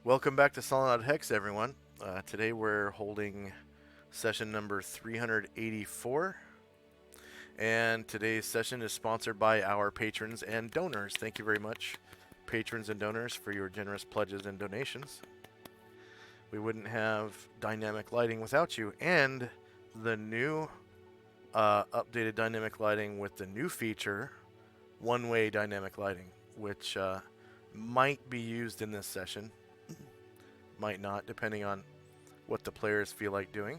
Welcome back to Solynod Hex, everyone. Today we're holding session number 384, and today's session is sponsored by our patrons and donors. Thank you very much, patrons and donors, for your generous pledges and donations. We wouldn't have dynamic lighting without you, and the new updated dynamic lighting with the new feature, one-way dynamic lighting, which might be used in this session. Might not, depending on what the players feel like doing.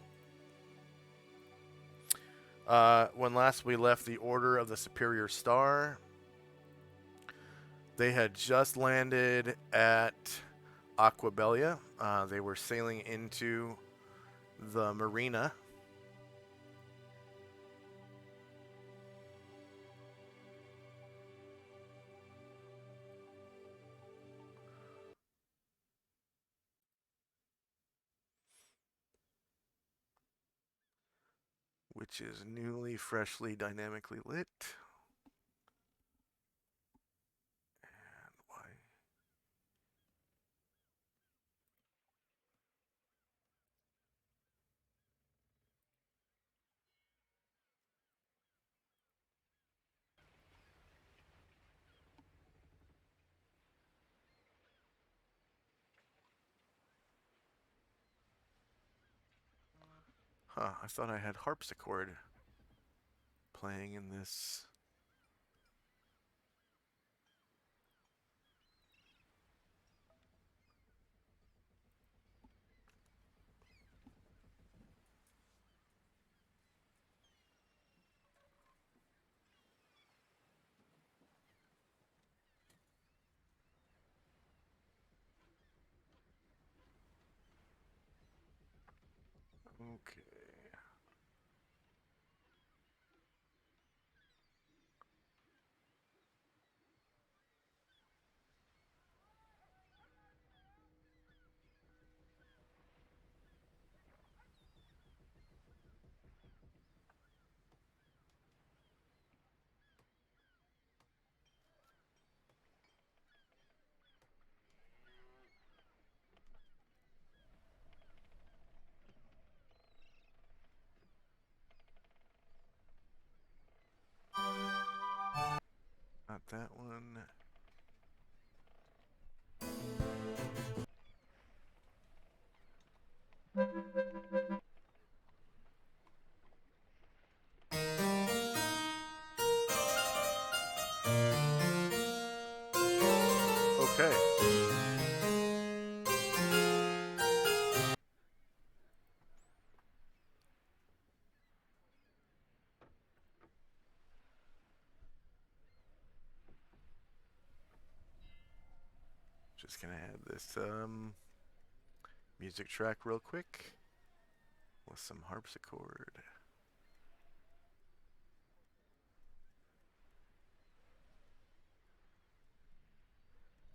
When last we left the Order of the Superior Star, they had just landed at Aquabelia. They were sailing into the marina. Which is newly, freshly, dynamically lit. And why? I thought I had harpsichord playing in this. Okay. Not that one. Okay. Just gonna add this music track real quick with some harpsichord.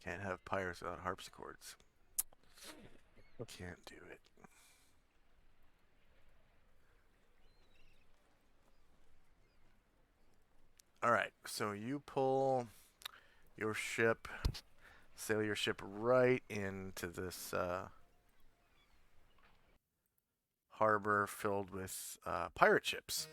Can't have pirates without harpsichords. Can't do it. Alright, so you pull your ship, sail your ship right into this harbor filled with pirate ships.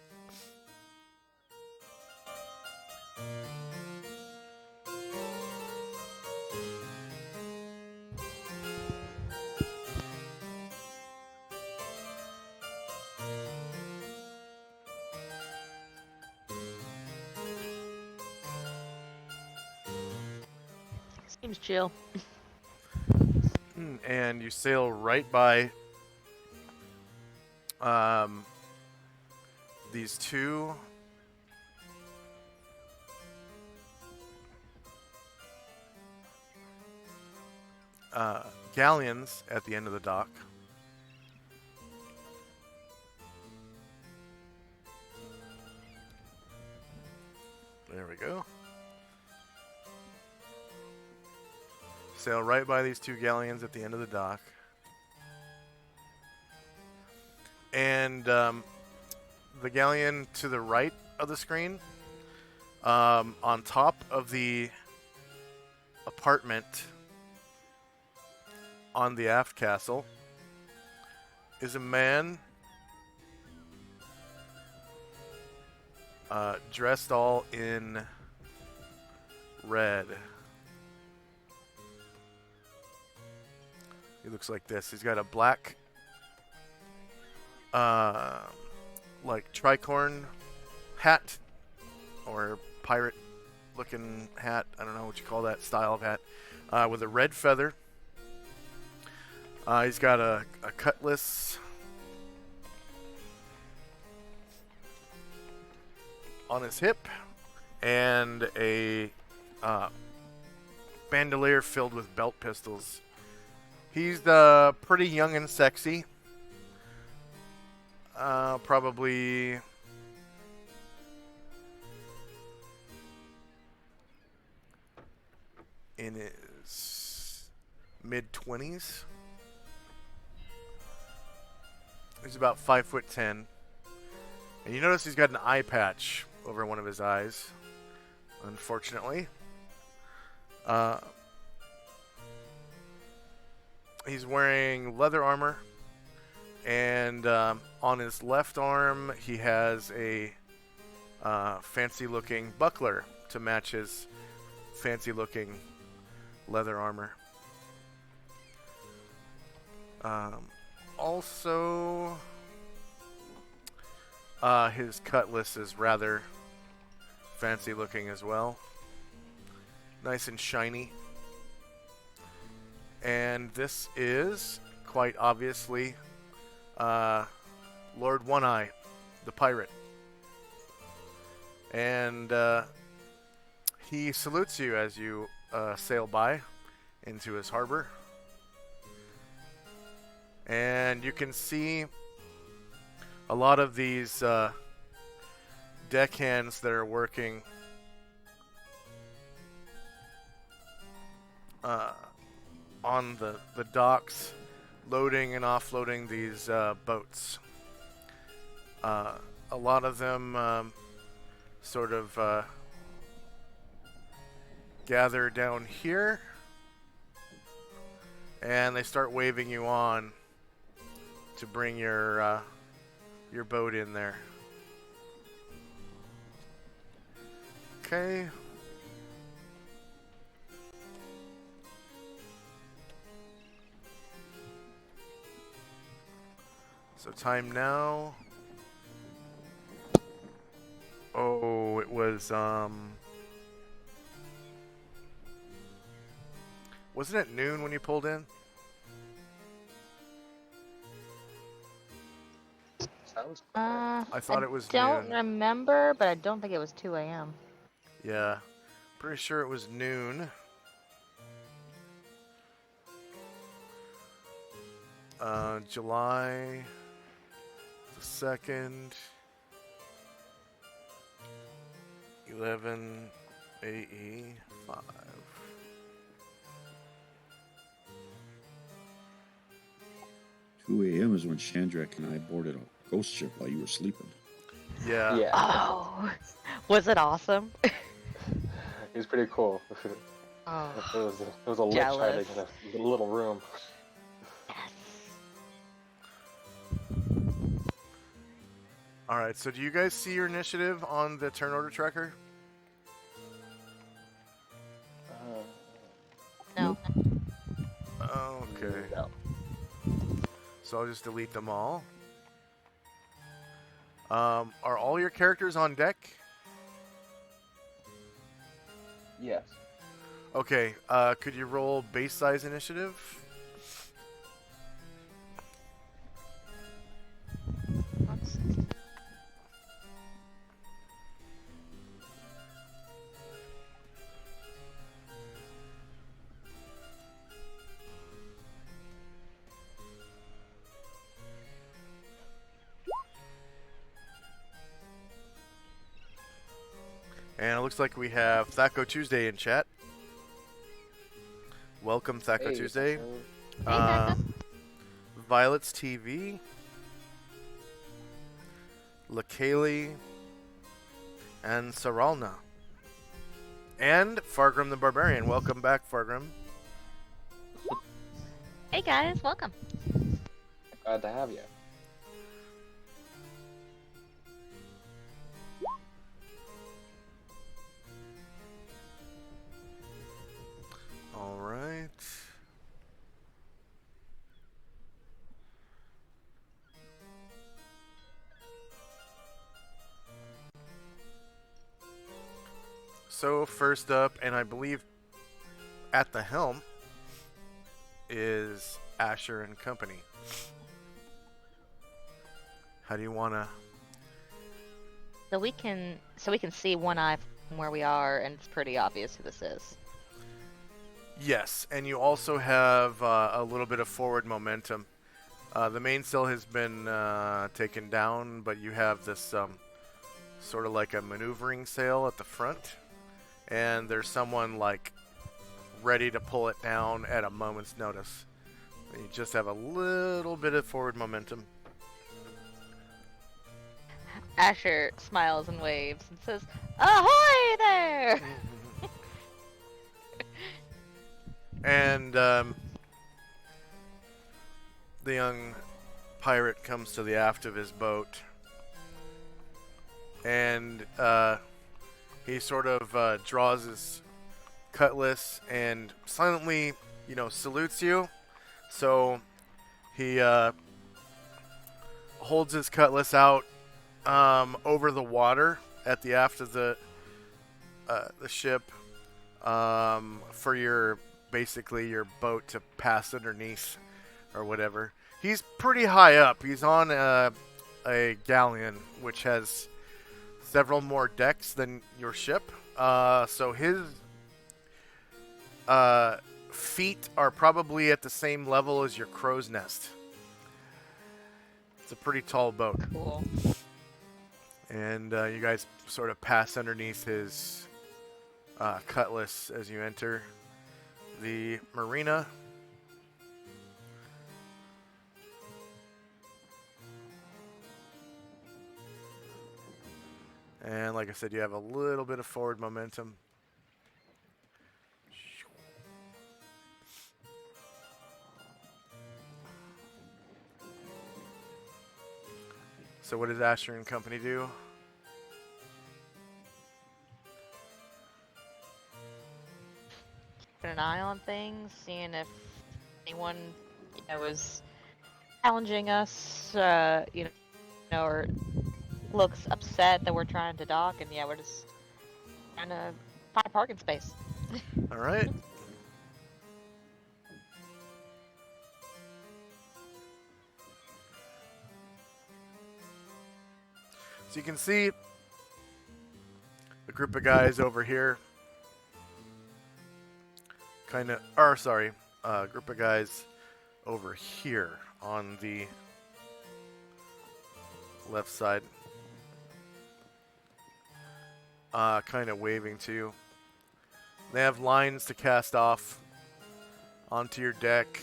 Seems chill. And you sail right by these two galleons at the end of the dock. There we go. Sail right by these two galleons at the end of the dock. And the galleon to the right of the screen, on top of the apartment on the aft castle is a man dressed all in red. He looks like this. He's got a black, like tricorn hat or pirate-looking hat. I don't know what you call that style of hat. With a red feather. He's got a cutlass on his hip and a bandolier filled with belt pistols. He's pretty young and sexy. Probably in his mid-20s. He's about 5'10", and you notice he's got an eye patch over one of his eyes. Unfortunately, he's wearing leather armor, and on his left arm he has a fancy-looking buckler to match his fancy-looking leather armor. Also, his cutlass is rather fancy looking as well. Nice and shiny. And this is, quite obviously, Lord One-Eye, the pirate. And he salutes you as you sail by into his harbor. And you can see a lot of these deckhands that are working on the docks, loading and offloading these boats. A lot of them sort of gather down here, and they start waving you on to bring your boat in there. Okay. So time now. Oh, it was wasn't it noon when you pulled in? I thought it was don't noon. remember, but I don't think it was 2 a.m. Yeah, pretty sure it was noon. July the 2nd, 11 AE 5. Two a.m. is when Chandrak and I boarded a ghost ship while you were sleeping. Yeah. Yeah, Oh, was it awesome? it was pretty cool. Oh, It was a lit jealous. shining in a little room. yes. All right. So do you guys see your initiative on the turn order tracker? No. Okay. No. So I'll just delete them all. Are all your characters on deck? Yes. Okay. Could you roll base size initiative? Let's- And it looks like we have Thaco Tuesday in chat. Welcome, Thaco Hey, Tuesday. Hey, Thaco. Violet's TV. Lakaylee. And Saralna. And Fargrim the Barbarian. Welcome back, Fargrim. Hey guys, welcome. Glad to have you. All right. So first up, and I believe at the helm, is Asher and Company. How do you want to? So we can see one eye from where we are, and it's pretty obvious who this is. Yes, and you also have a little bit of forward momentum. The mainsail has been taken down, but you have this sort of like a maneuvering sail at the front, and there's someone like ready to pull it down at a moment's notice. And you just have a little bit of forward momentum. Asher smiles and waves and says, "Ahoy there!" And the young pirate comes to the aft of his boat, and he sort of draws his cutlass and silently, salutes you. So he holds his cutlass out over the water at the aft of the ship for your boat to pass underneath or whatever. He's pretty high up. He's on a galleon which has several more decks than your ship. So his feet are probably at the same level as your crow's nest. It's a pretty tall boat. Cool. And you guys sort of pass underneath his cutlass as you enter the marina. And like I said, you have a little bit of forward momentum. So what does Asher and Company do? Keeping an eye on things, seeing if anyone, is challenging us, or looks upset that we're trying to dock, and we're just trying to find a parking space. All right. So you can see a group of guys over here. A group of guys over here on the left side. Kind of waving to you. They have lines to cast off onto your deck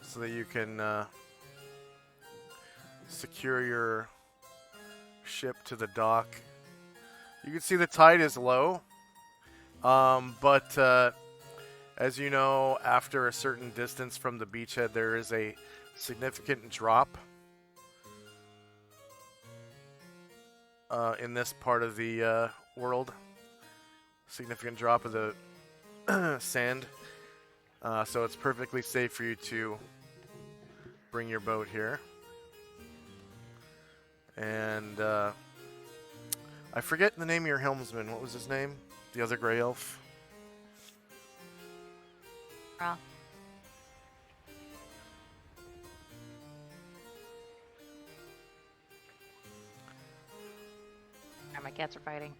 so that you can secure your ship to the dock. You can see the tide is low, but as you know, after a certain distance from the beachhead, there is a significant drop in this part of the world. Significant drop of the sand. So it's perfectly safe for you to bring your boat here. And I forget the name of your helmsman. What was his name? The other gray elf? My cats are fighting.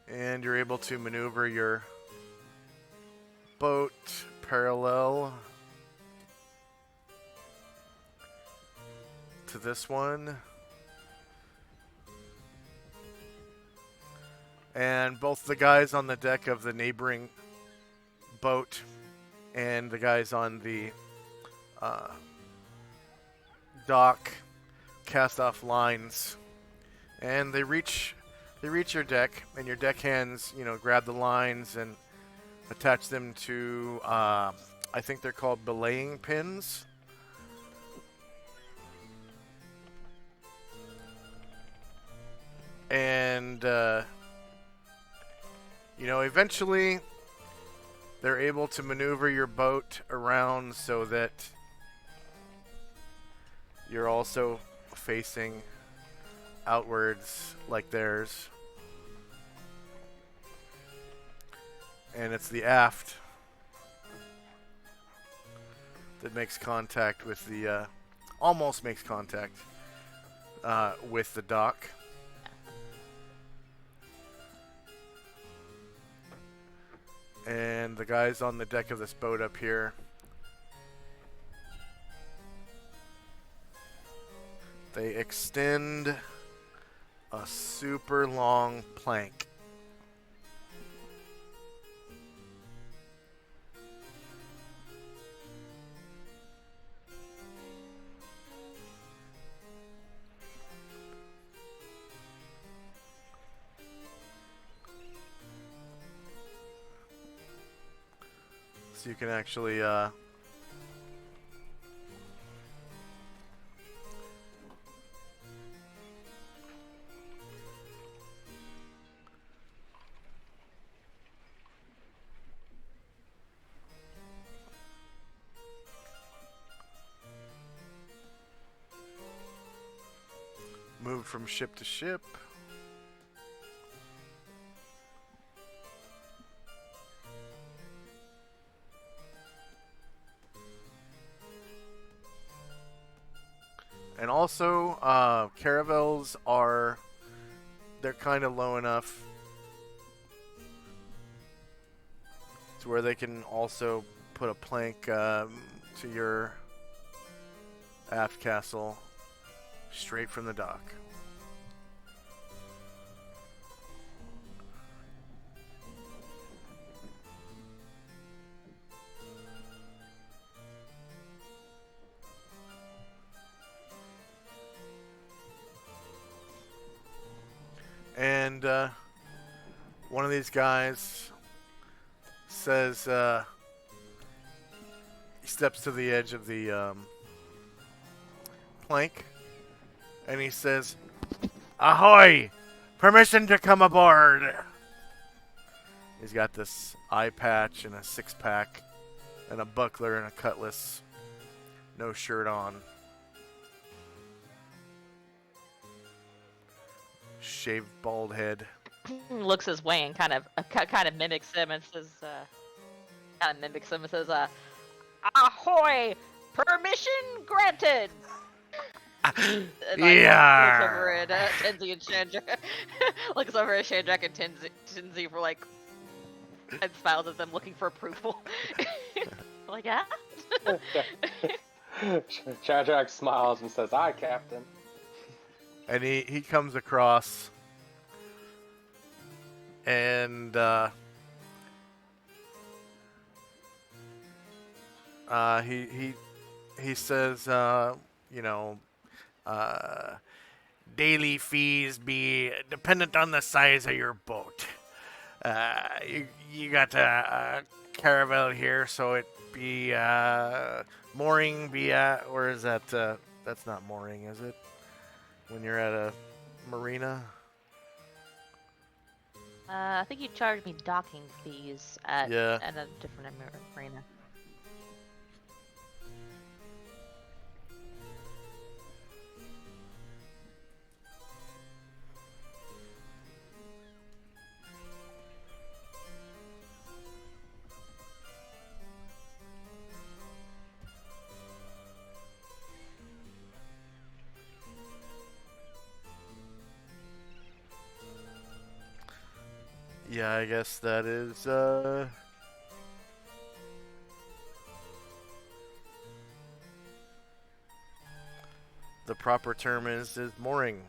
And you're able to maneuver your boat parallel to this one. And both the guys on the deck of the neighboring boat and the guys on the dock cast off lines, and they reach your deck, and your deck hands, grab the lines and attach them to, I think they're called belaying pins. And, eventually they're able to maneuver your boat around so that you're also facing outwards like theirs. And it's the aft that makes contact with the, almost makes contact with the dock. And the guys on the deck of this boat up here, they extend a super long plank. So you can actually move from ship to ship. And also, caravels they're kind of low enough to where they can also put a plank to your aft castle straight from the dock. And one of these guys says, he steps to the edge of the plank, and he says, "Ahoy! Permission to come aboard!" He's got this eye patch and a six-pack and a buckler and a cutlass. No shirt on. Shaved bald head. Looks his way and kind of mimics him and says, "Ahoy! Permission granted." And, Yeah. looks over at Tenzi and Chandra. Looks over at Chandra and Tenzi for and smiles at them, looking for approval. Like, yeah. Shadrach smiles and says, "Aye, Captain." And he comes across, and he says, daily fees be dependent on the size of your boat. You got a caravel here, so it be mooring be at, or is that that's not mooring, is it? When you're at a marina? I think you charged me docking fees at a different marina. Yeah, I guess that is, the proper term is mooring.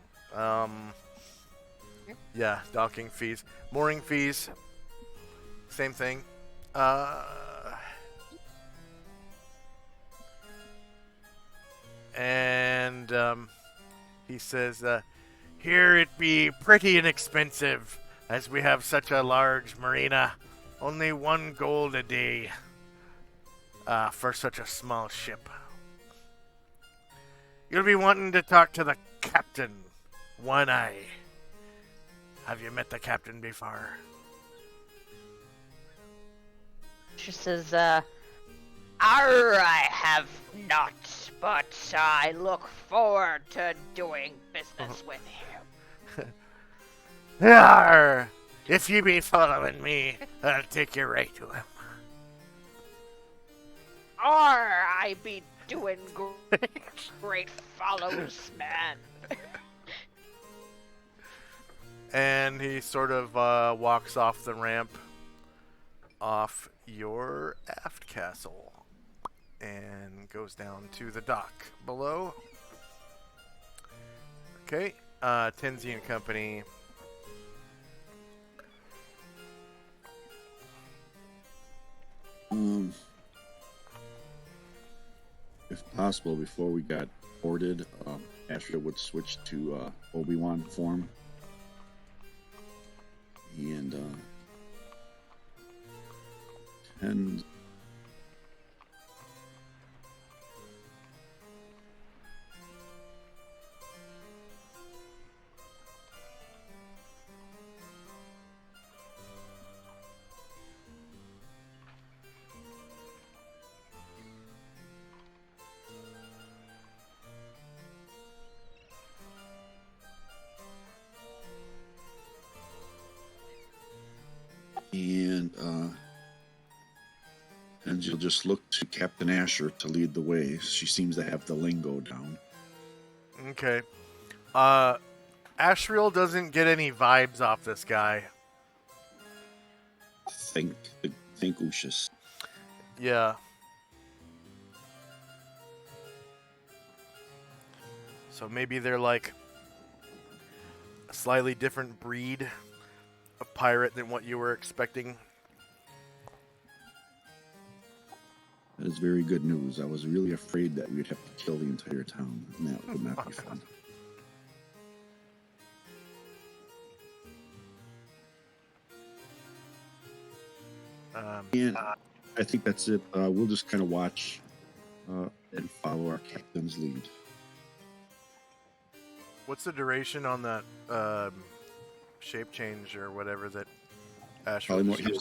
Yeah, docking fees. Mooring fees, same thing. and he says, "Here it be pretty inexpensive, as we have such a large marina. Only 1 gold a day for such a small ship. You'll be wanting to talk to the captain, One Eye. Have you met the captain before?" She says, I have not, but I look forward to doing business with him. Arr! If you be following me, I'll take you right to him. Or I be doing great follows, man. And he sort of walks off the ramp off your aft castle and goes down to the dock below. Okay, Tenzi and Company. If possible, before we got boarded, Astra would switch to Obi-Wan form. And and you'll just look to Captain Asher to lead the way. She seems to have the lingo down. Okay. Ashriel doesn't get any vibes off this guy. Think Ushis. Yeah. So maybe they're like a slightly different breed of pirate than what you were expecting. That is very good news. I was really afraid that we'd have to kill the entire town, and that would not be fun. And I think that's it. We'll just kind of watch and follow our captain's lead. What's the duration on that shape change or whatever that Ashriel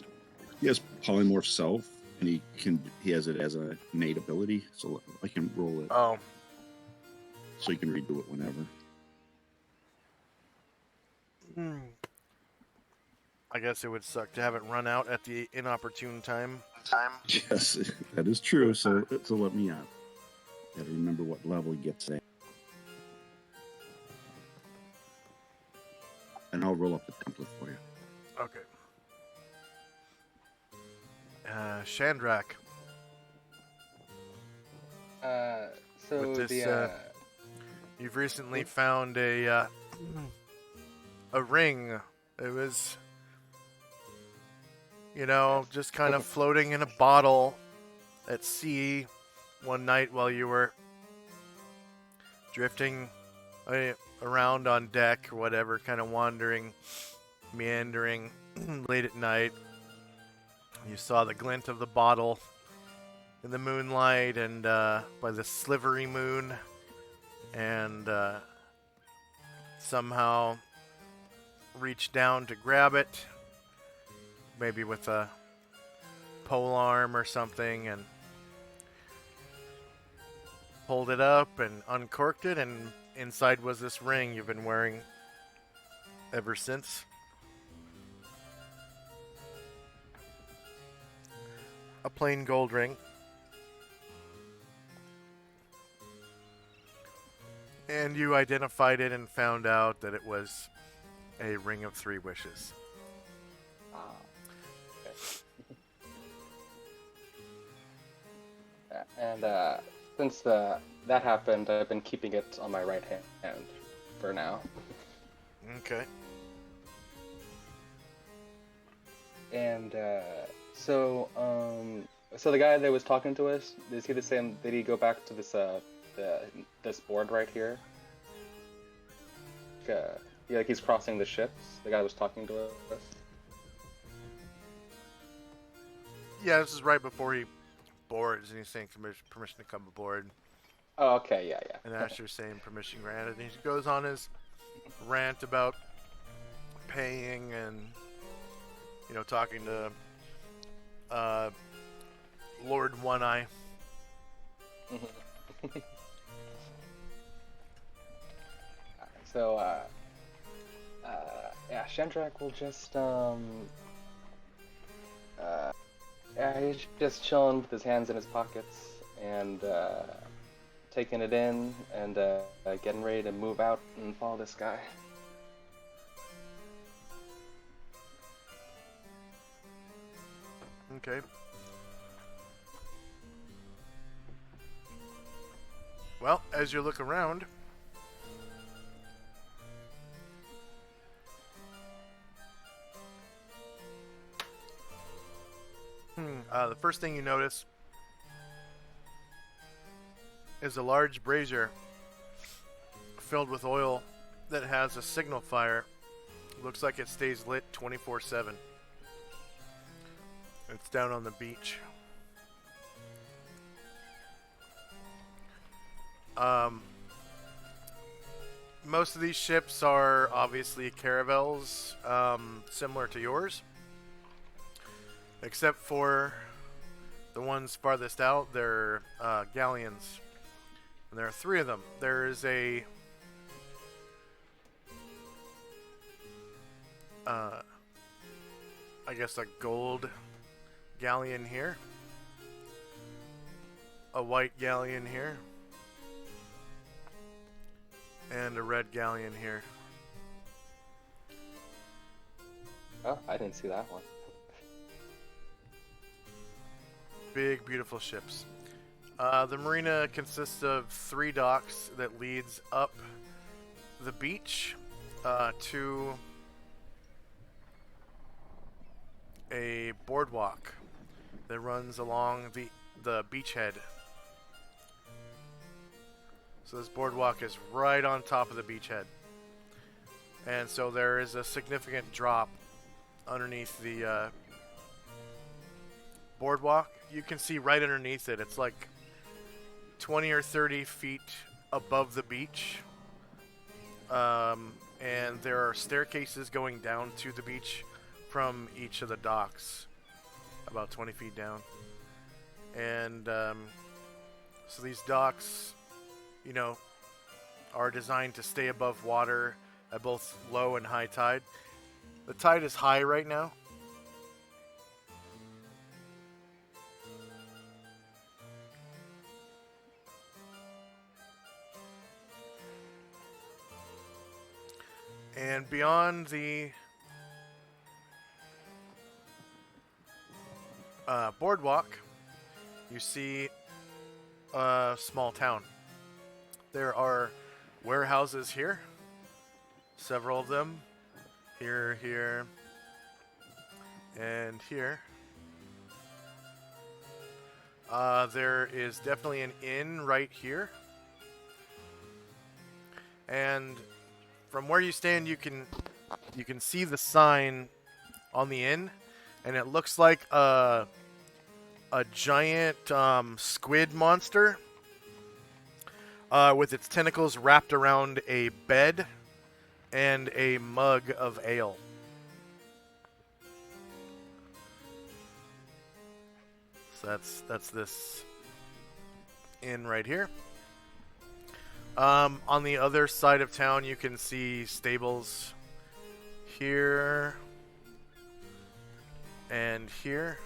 He has polymorph self, and he has it as a innate ability, so I can roll it. Oh. So you can redo it whenever. I guess it would suck to have it run out at the inopportune time. Yes, that is true. So let me out. Gotta remember what level he gets at. And I'll roll up the template for you. Okay. Shandrak. So With this, the you've recently found a ring. It was, just kind of floating in a bottle at sea one night while you were drifting around on deck or whatever, kind of wandering, meandering late at night. You saw the glint of the bottle in the moonlight and by the slivery moon, and somehow reached down to grab it, maybe with a pole arm or something, and pulled it up and uncorked it, and inside was this ring you've been wearing ever since. A plain gold ring. And you identified it and found out that it was a ring of 3 wishes. Okay. And since that happened, I've been keeping it on my right hand for now. Okay. And so the guy that was talking to us, is he the same? Did he go back to this this board right here. Yeah, like he's crossing the ships. The guy was talking to us. Yeah, this is right before he boards, and he's saying permission to come aboard. Oh, okay, yeah, yeah. And Asher's saying permission granted. And he goes on his rant about paying and, talking to Lord One Eye. So, yeah, Shendrak will just, yeah, he's just chilling with his hands in his pockets and, taking it in and, getting ready to move out and follow this guy. Okay. Well, as you look around, the first thing you notice is a large brazier filled with oil that has a signal fire. Looks like it stays lit 24/7. It's down on the beach. Most of these ships are obviously caravels, similar to yours. Except for the ones farthest out, they're galleons. And there are 3 of them. There is a I guess a gold galleon here, a white galleon here, and a red galleon here. Oh, I didn't see that one. Big, beautiful ships. The marina consists of 3 docks that leads up the beach to a boardwalk that runs along the beachhead. So this boardwalk is right on top of the beachhead. And so there is a significant drop underneath the boardwalk. You can see right underneath it. It's like 20 or 30 feet above the beach. And there are staircases going down to the beach from each of the docks, about 20 feet down. And so these docks, are designed to stay above water at both low and high tide. The tide is high right now. And beyond the boardwalk, you see a small town. There are warehouses here, several of them, here, and here. There is definitely an inn right here. And from where you stand, you can see the sign on the inn, and it looks like a giant squid monster with its tentacles wrapped around a bed and a mug of ale. So that's this inn right here. On the other side of town, you can see stables here and here.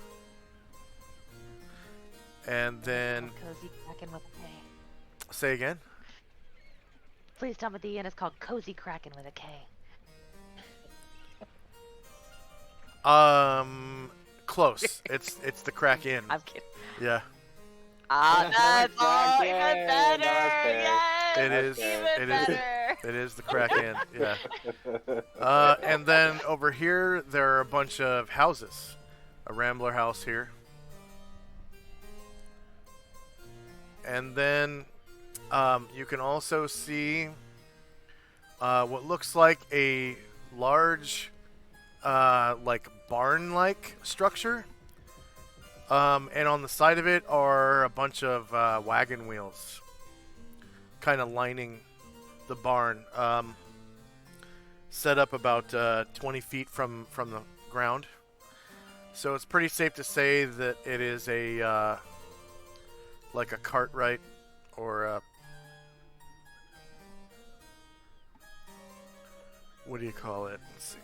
And then... Cozy Kraken with a K. Say again? Please tell me the inn is called Cozy Kraken with a K. Close. It's the Crack Inn. I'm kidding. Yeah. That's all even Okay, better! okay. Yes! It is. Even better! It is the Crack Inn. Yeah. And then over here, there are a bunch of houses. A Rambler house here. And then You can also see what looks like a large, like barn-like structure. And on the side of it are a bunch of wagon wheels, kind of lining the barn. Set up about 20 feet from the ground. So it's pretty safe to say that it is a like a cartwright or a, what do you call it? Let's see.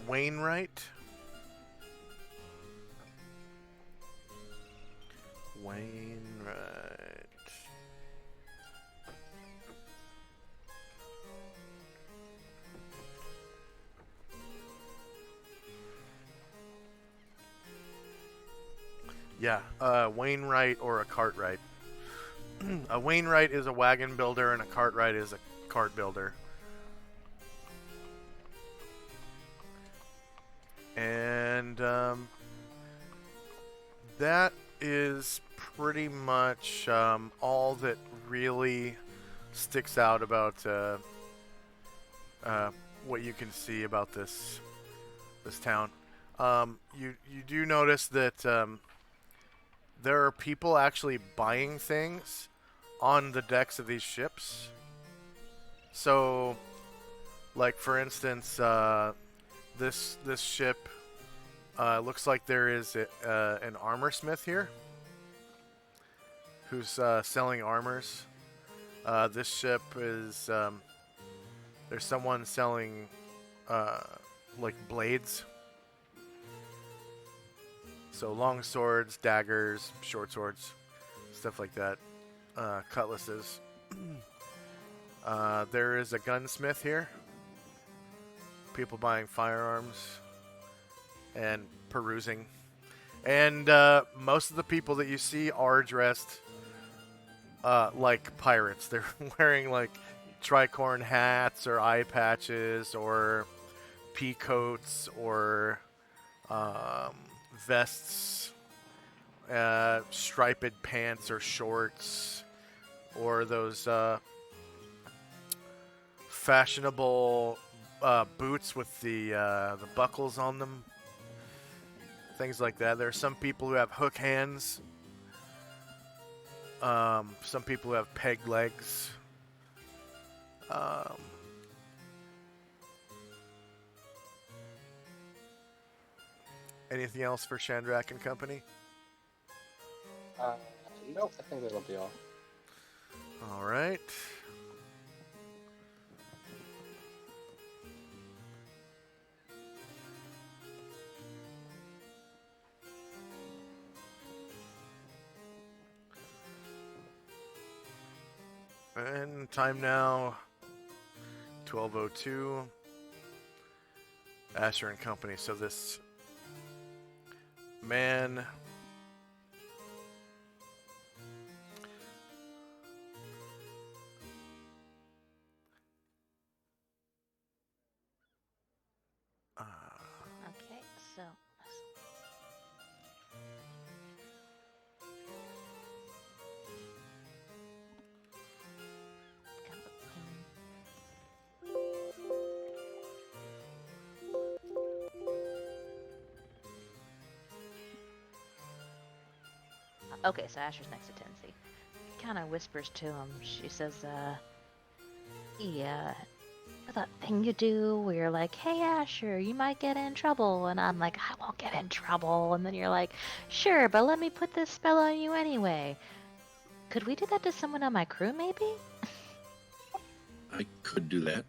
Wainwright. Yeah, Wainwright or a cartwright. A Wainwright is a wagon builder, and a cartwright is a cart builder. And that is pretty much all that really sticks out about what you can see about this town. You do notice that there are people actually buying things on the decks of these ships. So, like for instance, this ship looks like there is an armor smith here who's selling armors. This ship is there's someone selling like blades. So long swords, daggers, short swords, stuff like that. Cutlasses. There is a gunsmith here. People buying firearms and perusing. And most of the people that you see are dressed like pirates. They're wearing like tricorn hats or eye patches or pea coats or vests, striped pants or shorts, or those fashionable boots with the buckles on them. Things like that. There are some people who have hook hands. Some people who have peg legs. Anything else for Chandrak and company? Nope, I think that'll be all. All right. And time now, 12:02. Asher and company. So this man Okay, so. Okay, so Asher's next to Tennessee. Kind of whispers to him. She says, yeah, that thing you do where you're like, hey, Asher, you might get in trouble. And I'm like, I won't get in trouble. And then you're like, sure, but let me put this spell on you anyway. Could we do that to someone on my crew, maybe? I could do that.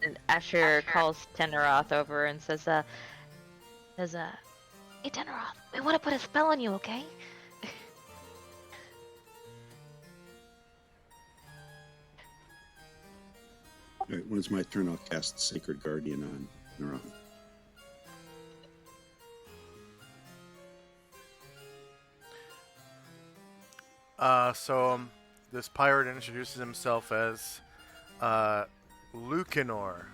And Asher calls Tenoroth over and says, hey, Tenoroth, we want to put a spell on you, okay? All right, when it's my turn, I'll cast Sacred Guardian on Nora. This pirate introduces himself as Lucanor.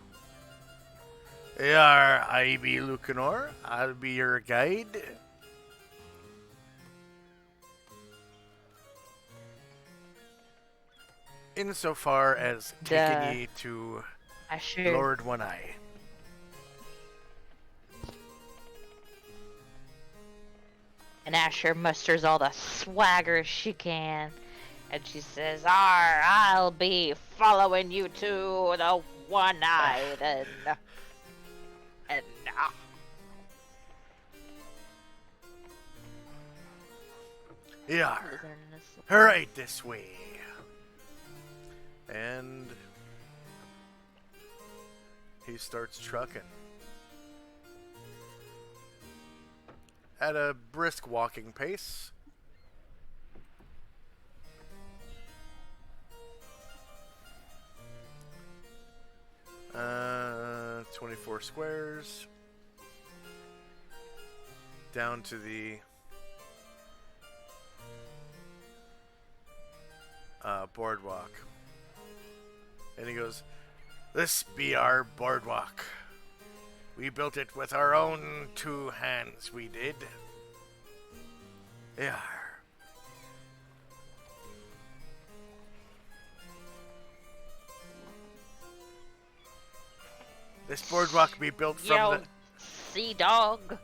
Yar, I be Lucanor. I'll be your guide. Insofar as taking ye to Asher. Lord One Eye. And Asher musters all the swagger she can. And she says, I'll be following you to the One-Eyed and Yar, right this way. And he starts trucking. At a brisk walking pace. 24 squares. Down to the boardwalk. And he goes, "This be our boardwalk. We built it with our own 2 hands, we did. Yeah. This boardwalk be built from sea dog.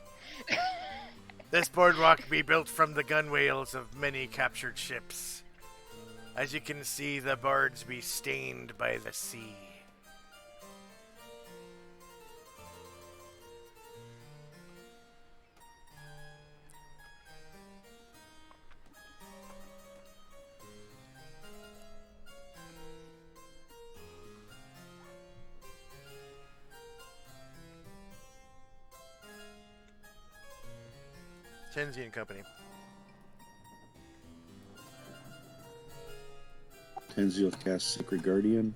This boardwalk be built from the gunwales of many captured ships. As you can see, the boards be stained by the sea. Tenzi and Company. Tenzio cast Sacred Guardian.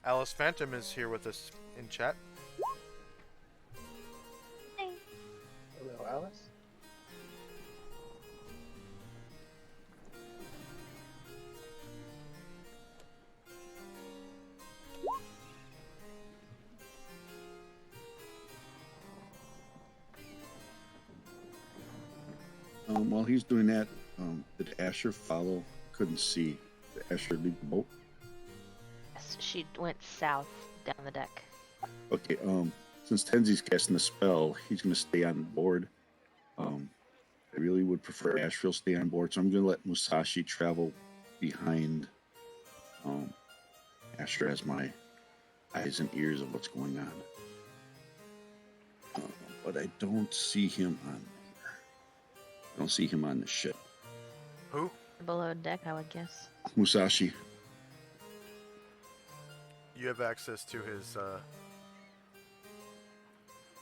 Alice Phantom is here with us in chat. Hello, Alice. While he's doing that, did Asher follow? Couldn't see. Did Asher leave the boat? Yes, she went south down the deck. Okay, since Tenzi's casting the spell, he's going to stay on board. I really would prefer Asher stay on board, so I'm going to let Musashi travel behind Asher as my eyes and ears of what's going on. But I don't see him on here. I don't see him on the ship. Who? Below deck, I would guess. Musashi. You have access to his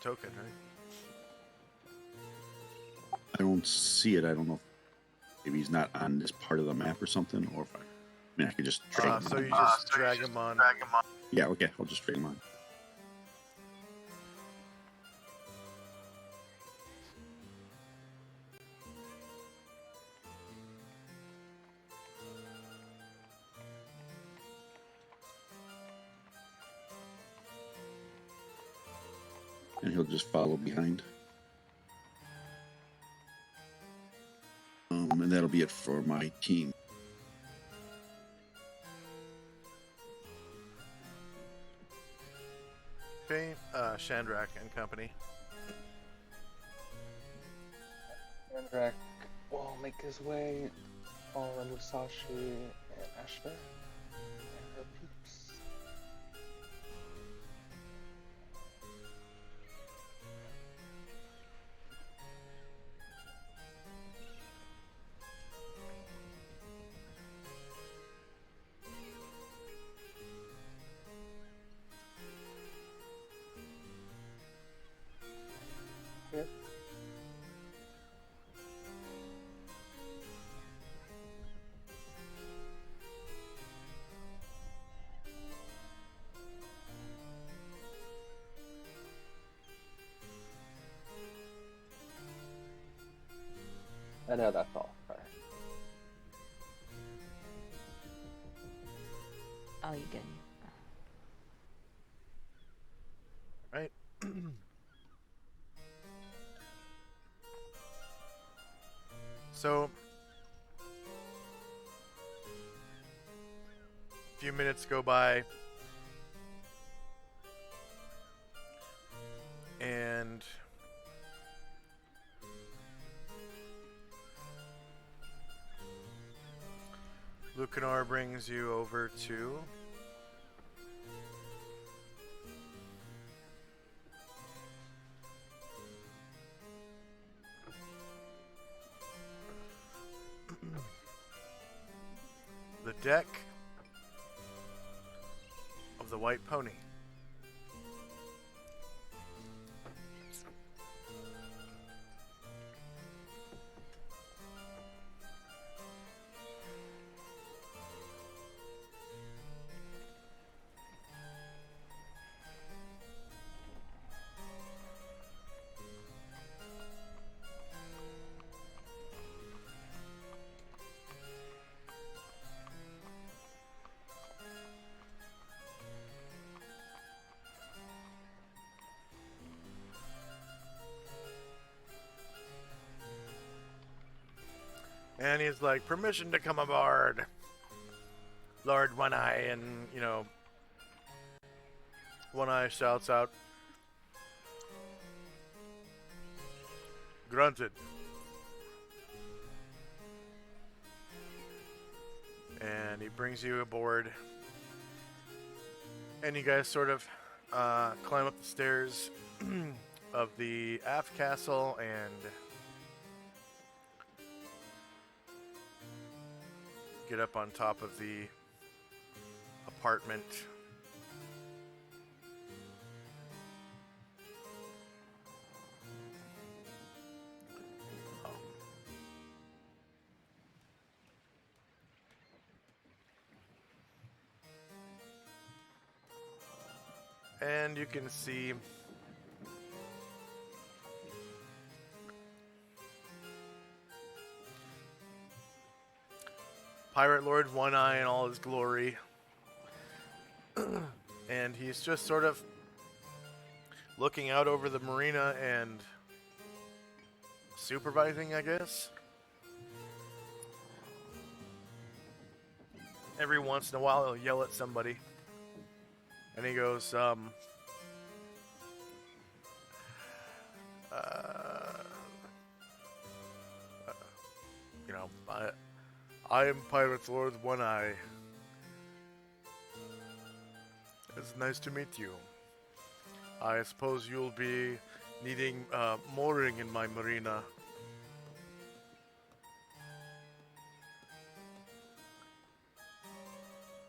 token, right? I don't see it. I don't know if maybe he's not on this part of the map or something, or if I mean, I could just drag him So on. you just drag him on. Yeah, okay, I'll just drag him on. And he'll just follow behind. And that'll be it for my team. Okay, Shandrak and Company. Andrak will make his way on Musashi and Asher and her peeps. Yep. I know that's all. Alright. Oh, you good? Right. So, a few minutes go by, and Lucanar brings you over to the deck of the White Pony. And he's like, permission to come aboard, Lord One Eye. And, One Eye shouts out, grunted. And he brings you aboard. And you guys sort of climb up the stairs of the aft castle and get up on top of the apartment. And you can see Pirate Lord One Eye in all his glory. And he's just sort of looking out over the marina and supervising, I guess. Every once in a while he'll yell at somebody. And he goes, I am Pirate Lord One Eye. It's nice to meet you. I suppose you'll be needing mooring in my marina.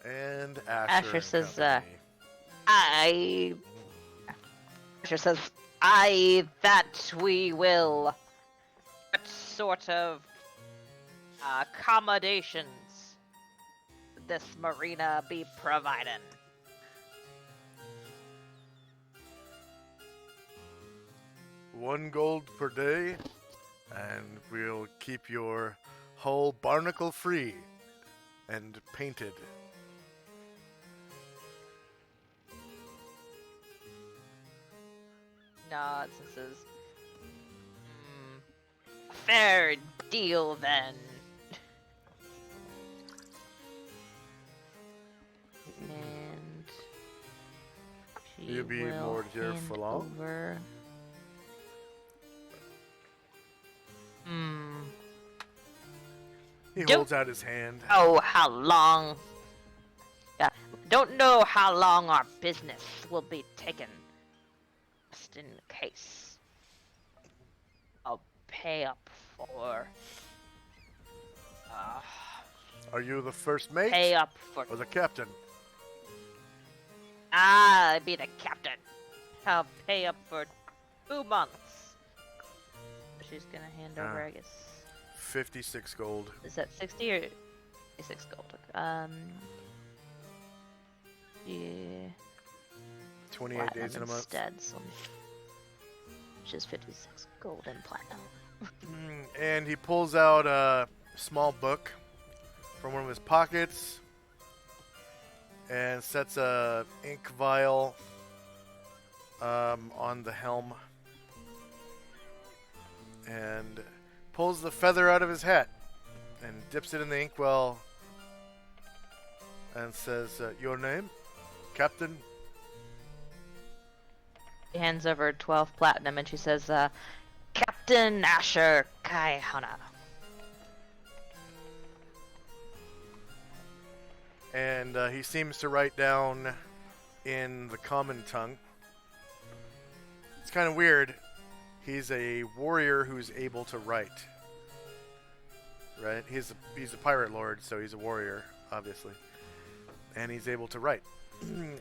And Asher and says, company. Asher says, aye, that we will. What sort of accommodations this marina be providing? $1 gold per day, and we'll keep your hull barnacle free and painted. Nods and says, fair deal then. And she You'll be will moored here hand for long? over. He Don't- holds out his hand. Oh, how long? Yeah, don't know how long our business will be taken. Just in case, I'll pay up for. Are you the first mate Pay up for. or the captain? I'll be the captain. I'll pay up for 2 months. She's gonna hand over, I guess. 56 gold. Is that 60 or 56 gold? Yeah. 28 Platinum days in a month. instead, so which is 56 gold and platinum. And he pulls out a small book from one of his pockets and sets a ink vial on the helm and pulls the feather out of his hat and dips it in the inkwell and says, "Your name, Captain?" She hands over 12 platinum and she says, Captain Asher Kaihana. And he seems to write down in the common tongue. It's kind of weird. He's a warrior who's able to write. Right? He's a pirate lord, so he's a warrior, obviously. And he's able to write.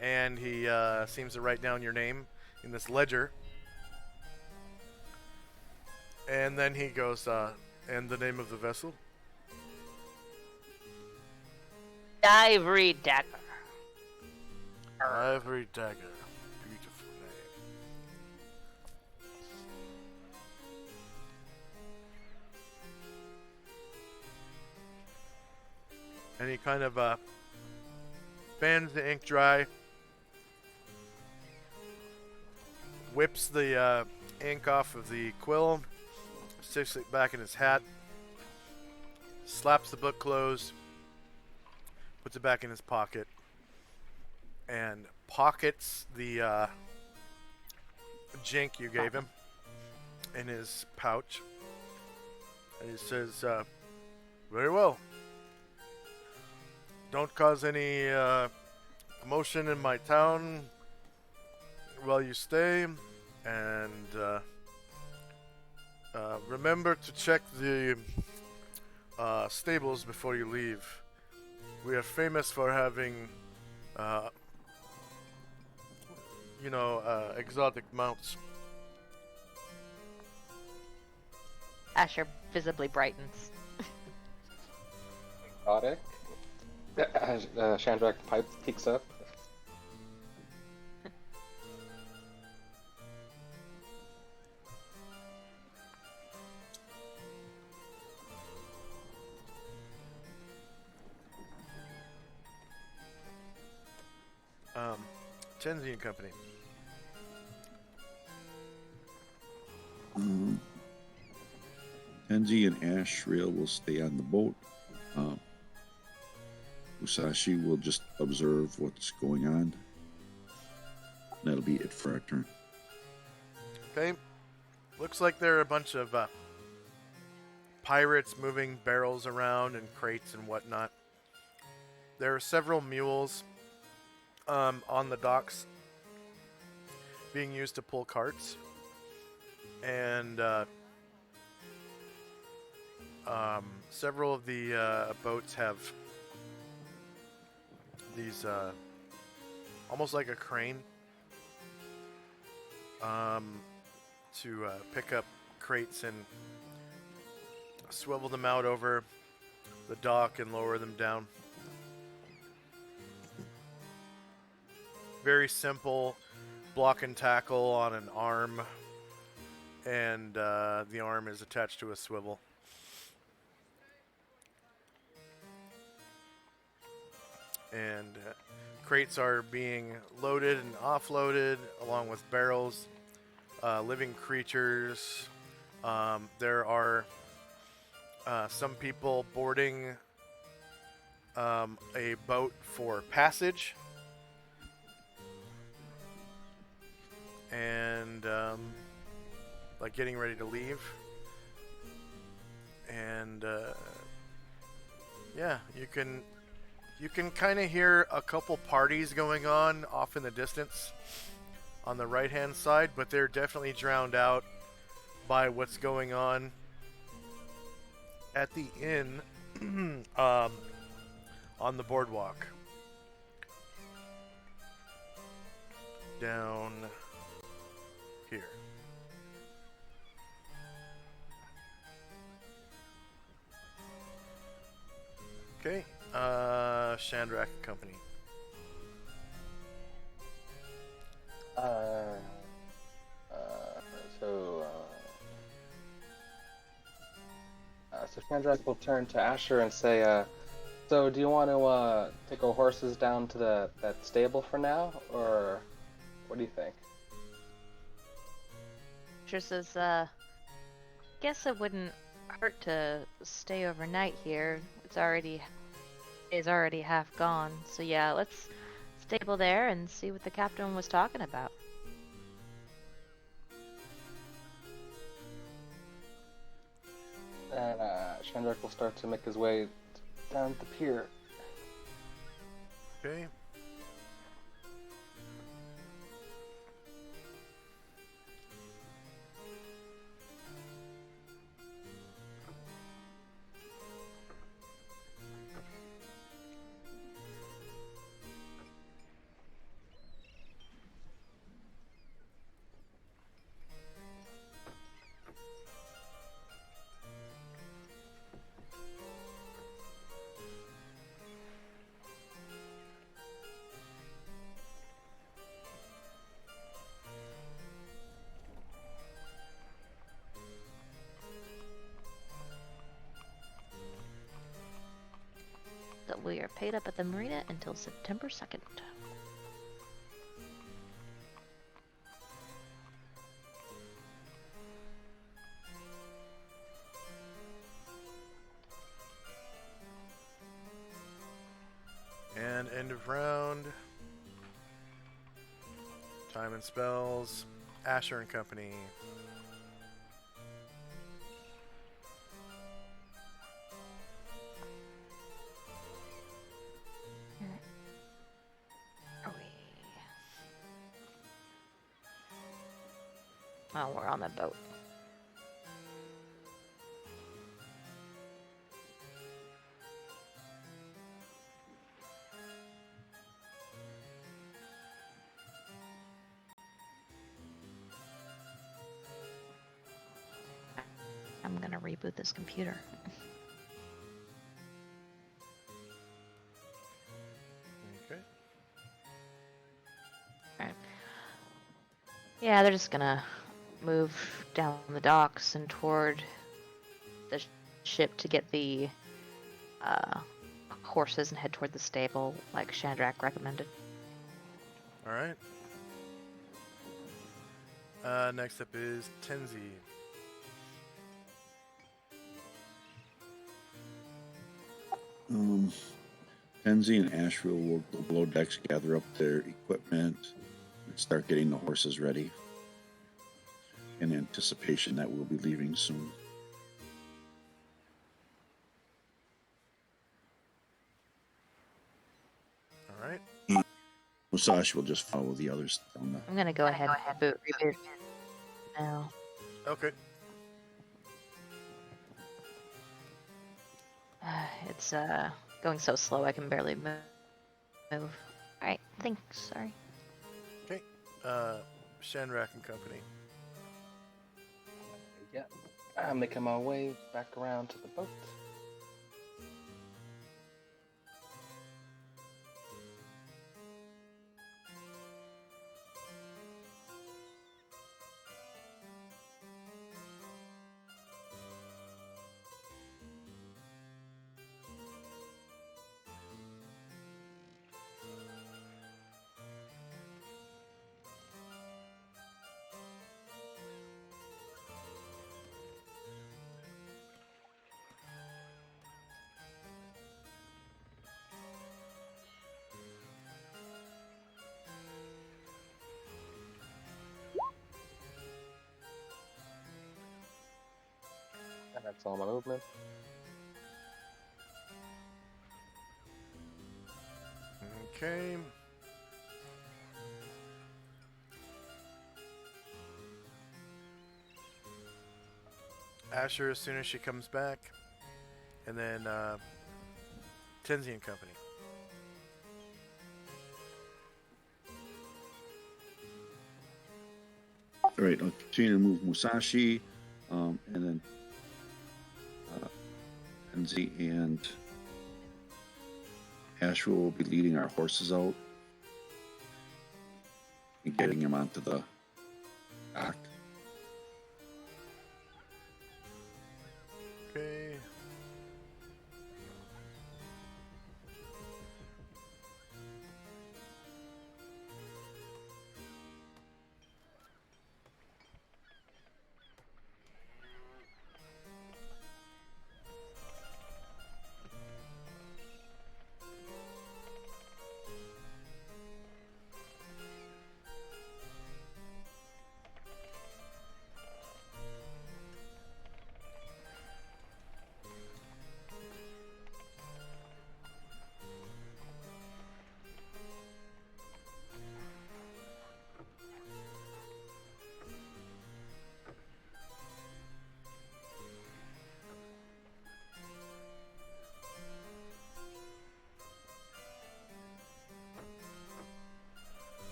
And he seems to write down your name in this ledger. And then he goes, and the name of the vessel? Ivory Dagger. Ivory Dagger. Beautiful name. And he kind of fans the ink dry, whips the ink off of the quill, sticks it back in his hat, slaps the book closed, puts it back in his pocket, and pockets the jink you gave him in his pouch. And he says, very well. Don't cause any commotion in my town while you stay, and remember to check the stables before you leave. We are famous for having, exotic mounts. Asher visibly brightens. Exotic. Shandrak peeks up. Tenzi and Company. Tenzi and Ashrail will stay on the boat. Musashi will just observe what's going on. That'll be it for our turn. Okay. Looks like there are a bunch of pirates moving barrels around and crates and whatnot. There are several mules on the docks being used to pull carts. And several of the boats have these almost like a crane to pick up crates and swivel them out over the dock and lower them down. Very simple block and tackle on an arm, and the arm is attached to a swivel. And crates are being loaded and offloaded along with barrels, living creatures. There are some people boarding a boat for passage. And like getting ready to leave. And yeah, you can kind of hear a couple parties going on off in the distance on the right hand side, but they're definitely drowned out by what's going on at the inn on the boardwalk down here. Okay, Shandrak Company. So So Chandrak will turn to Asher and say, so do you want to take our horses down to that stable for now, or what do you think? Asher says, guess it wouldn't hurt to stay overnight here. It's already half gone. So yeah, let's stable there and see what the captain was talking about. And Chandrak will start to make his way down the pier. Okay. That we are paid up at the marina until September 2nd. And end of round. Time and spells. Asher and Company. Are we? Oh, we're on the boat. I'm gonna reboot this computer. Okay. Alright. Yeah, they're just gonna move down the docks and toward the ship to get the horses and head toward the stable, like Chandrak recommended. All right. Next up is Tenzi. Penzi and Asheville will go below decks, gather up their equipment, and start getting the horses ready in anticipation that we'll be leaving soon. All right. Musashi will just follow the others down the. I'm gonna go ahead and reboot now. Okay. It's going so slow I can barely move. Alright, thanks, sorry. Okay. Shandrak and Company. Yeah. I'm making my way back around to the boat. And that's all my movement. Okay. Asher as soon as she comes back. And then Tenzi and Company. All right, I'll continue to move Musashi, and then Penzi and Asheville will be leading our horses out and getting them onto the dock. Okay.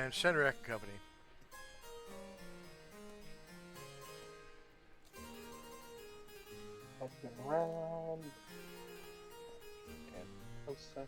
And Shenrak and Company. Open around. Get closer.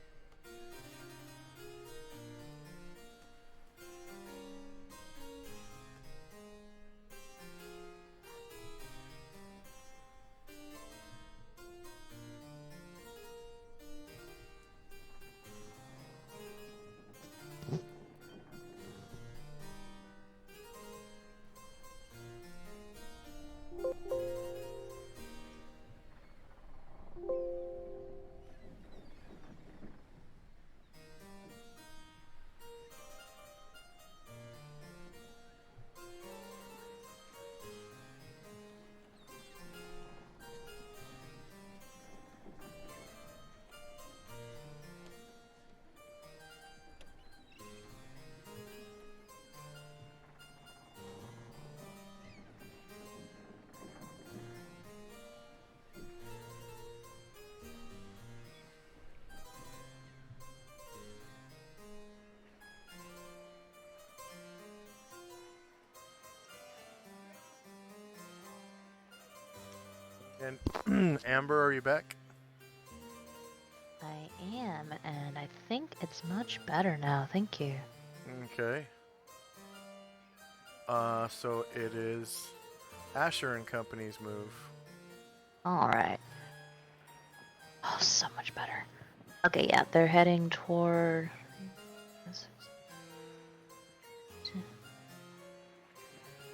And Amber, are you back? I am, and I think it's much better now. Thank you. Okay. So it is Asher and Company's move. All right. Oh, so much better. Okay, yeah, they're heading toward.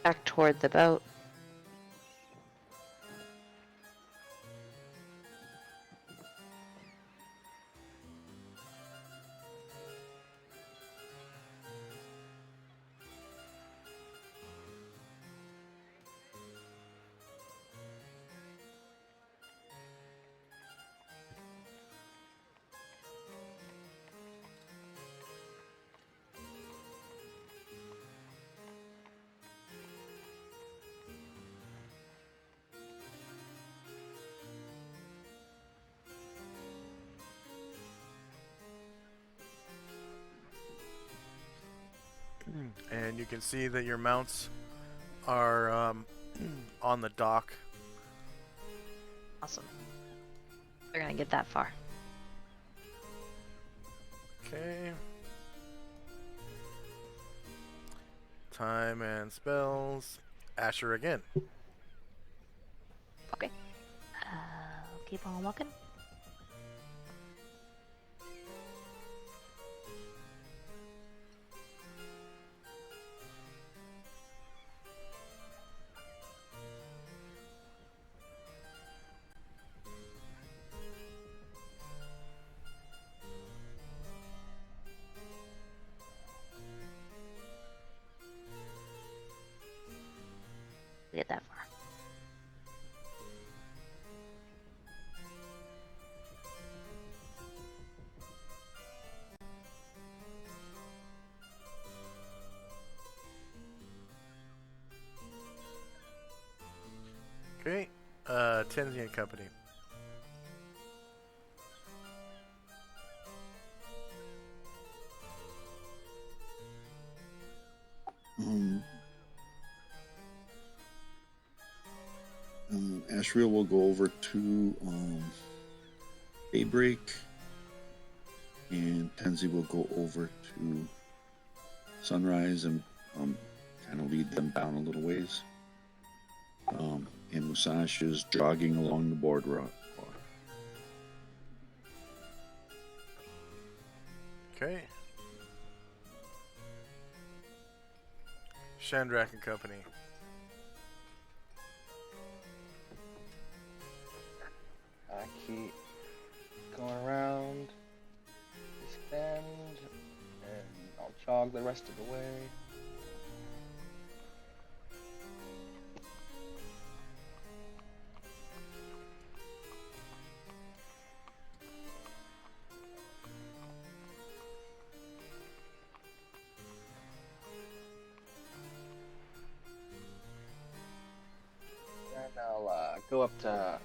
Back toward the boat. And you can see that your mounts are on the dock. Awesome. They're gonna get that far. Okay. Time and spells. Asher again. Okay. Keep on walking. Get that far. Okay. Tenzi and Company. Ashriel will go over to Daybreak, and Tenzi will go over to Sunrise and kind of lead them down a little ways. And Musashi is jogging along the boardwalk. Okay. Shandrak and Company. I keep going around this bend, and I'll jog the rest of the way. And I'll go up to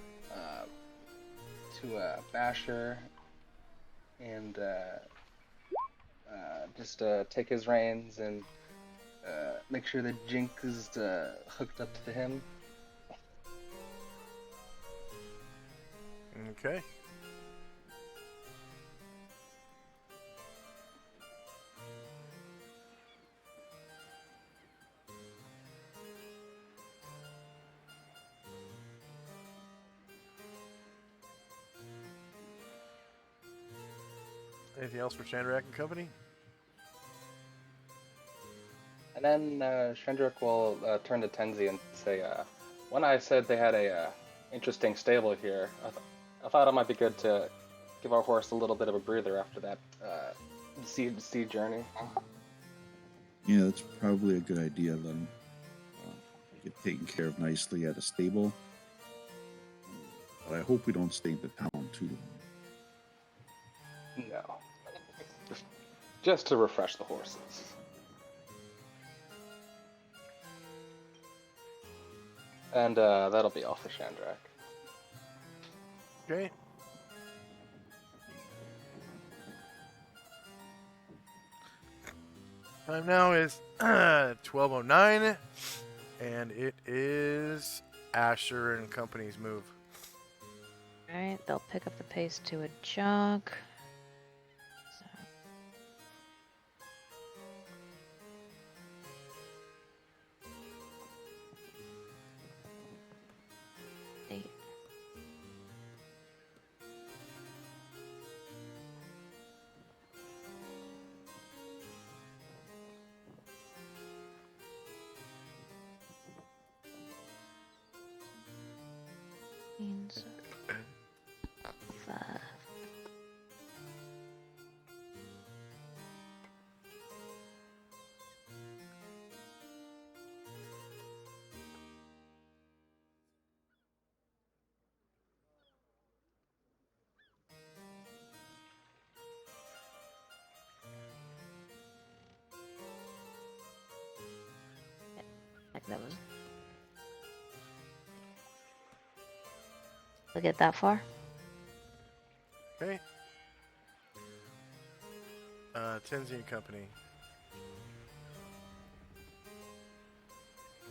Basher and just take his reins and make sure the Jink is hooked up to him. Okay. Anything else for Chandrak and company? And then Shendrik will turn to Tenzi and say, when I said they had a interesting stable here, I thought it might be good to give our horse a little bit of a breather after that sea journey. Yeah, that's probably a good idea. Let him get taken care of nicely at a stable. But I hope we don't stay in the town too long. No. Just to refresh the horses. And that'll be all for Shandrak. Okay. Time now is 12:09, and it is Asher and company's move. Alright, they'll pick up the pace to a jog. So. Eight. Means 5. Like that was. We'll get that far. Okay. Tenzi and company.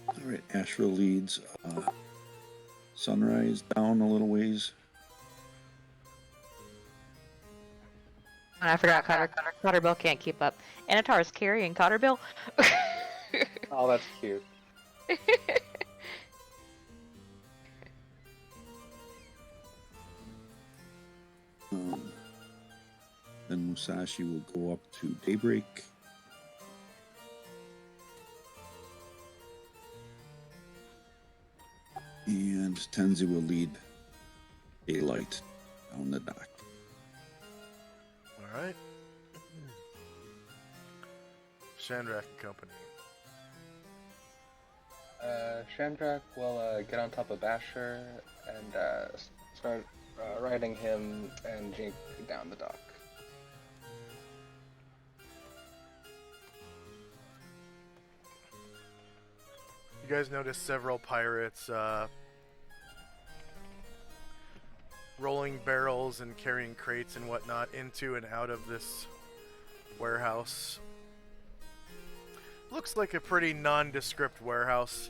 All right, Asheville leads. Sunrise down a little ways. And I forgot Cotterbill can't keep up. Anatar is carrying Cotterbill. Oh, that's cute. Then Musashi will go up to Daybreak. And Tenzi will lead Daylight down the dock. All right. Chandrak and company. Shandrak will get on top of Asher and start riding him and Jink down the dock. You guys notice several pirates rolling barrels and carrying crates and whatnot into and out of this warehouse. Looks like a pretty nondescript warehouse.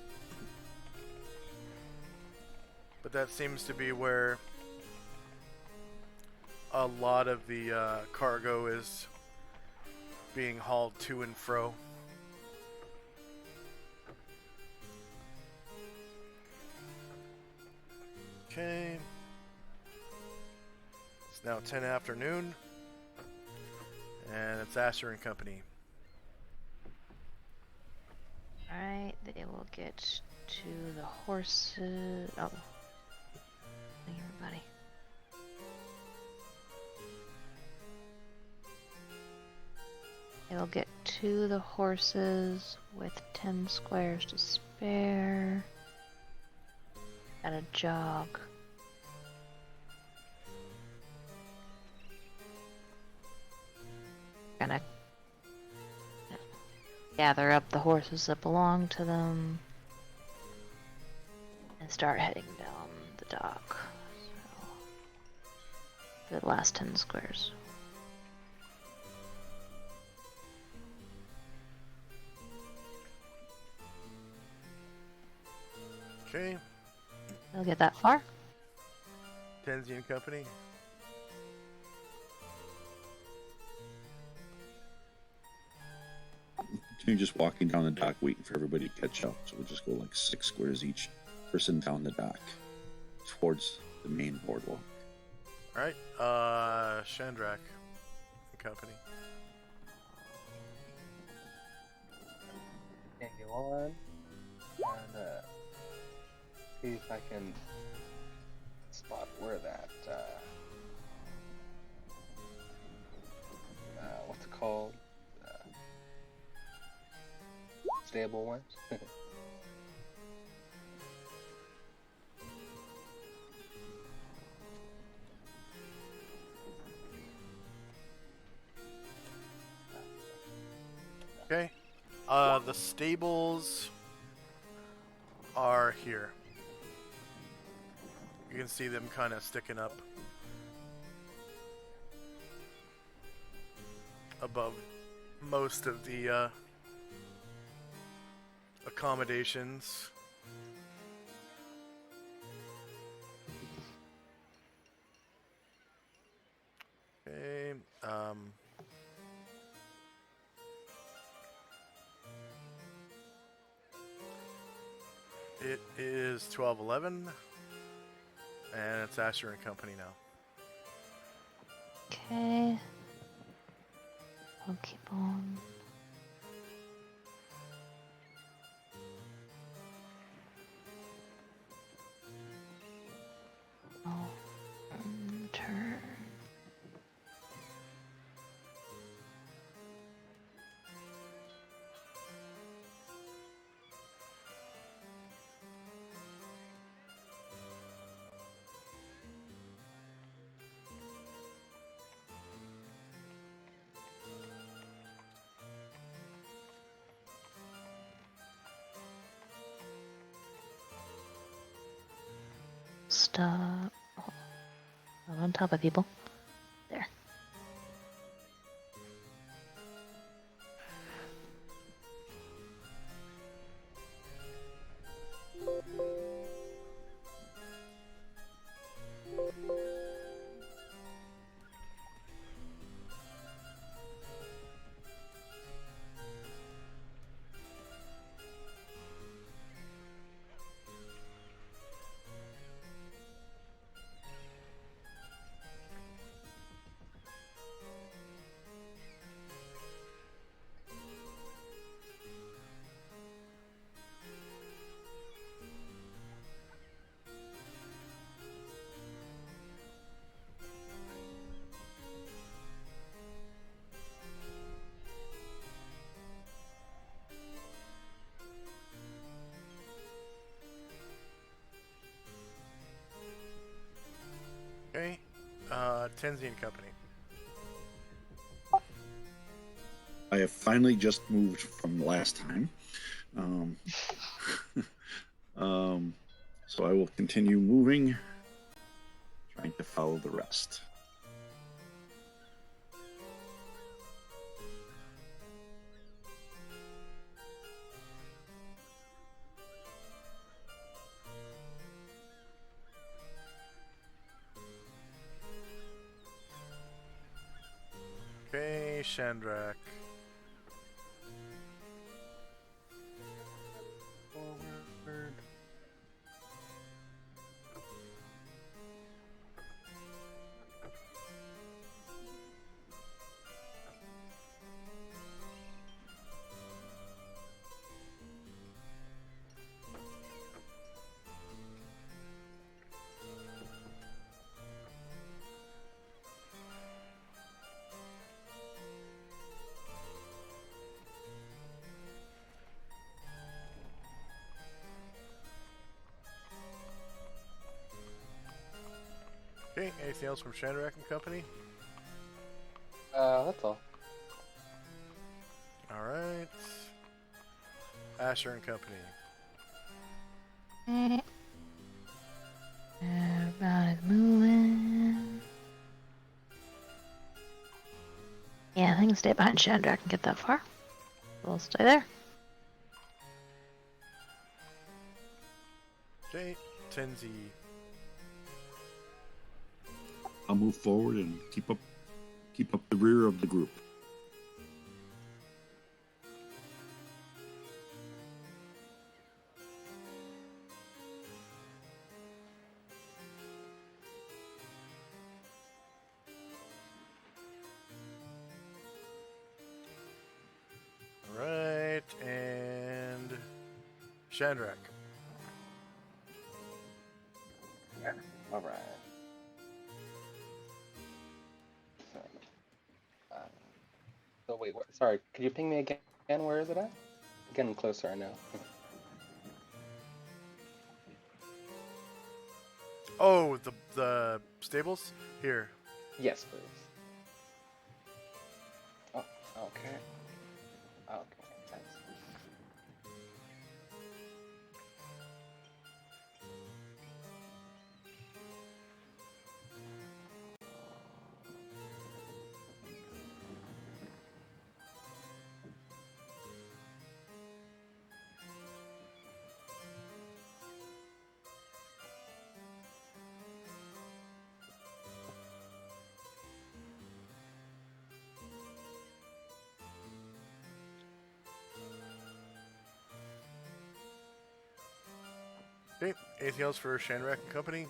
But that seems to be where a lot of the cargo is being hauled to and fro. Okay. It's now 10 afternoon. And it's Asher and company. Alright, they will get to the horses. Oh. Hey, everybody. It'll get to the horses with 10 squares to spare. At a jog. Gonna gather up the horses that belong to them and start heading down the dock. So, for the last 10 squares. Okay. They'll get that far. Tenzi and Company. Continue just walking down the dock, waiting for everybody to catch up. So we'll just go like 6 squares each person down the dock towards the main boardwalk. All right. Shandrak and Company. Hang on. And see if I can spot where that what's it called? Stable went. Okay. The stables are here. You can see them kind of sticking up above most of the accommodations. Okay. It is 12:11, and it's Asher and Company now. Okay. I'll keep on. Oh, turn. Stop. Oh, I'm on top of people. There. Okay. Tenzi and Company. I have finally just moved from last time. So I will continue moving, trying to follow the rest. Okay, Shandrak. Forward. Okay, anything else from Shandrak and Company? That's all. Alright. Asher and Company. Everybody's moving. Yeah, I can stay behind Shandrak and get that far. We'll stay there. Tenzi. I'll move forward and keep up the rear of the group. Alright, and Shandrak. Yeah. All right. So, uh, so wait, sorry, could you ping me again? Where is it at? Getting closer, I know. Oh, the stables? Here. Yes, please. Oh, okay. Okay, thanks. Okay, anything else for Shandrak and Company?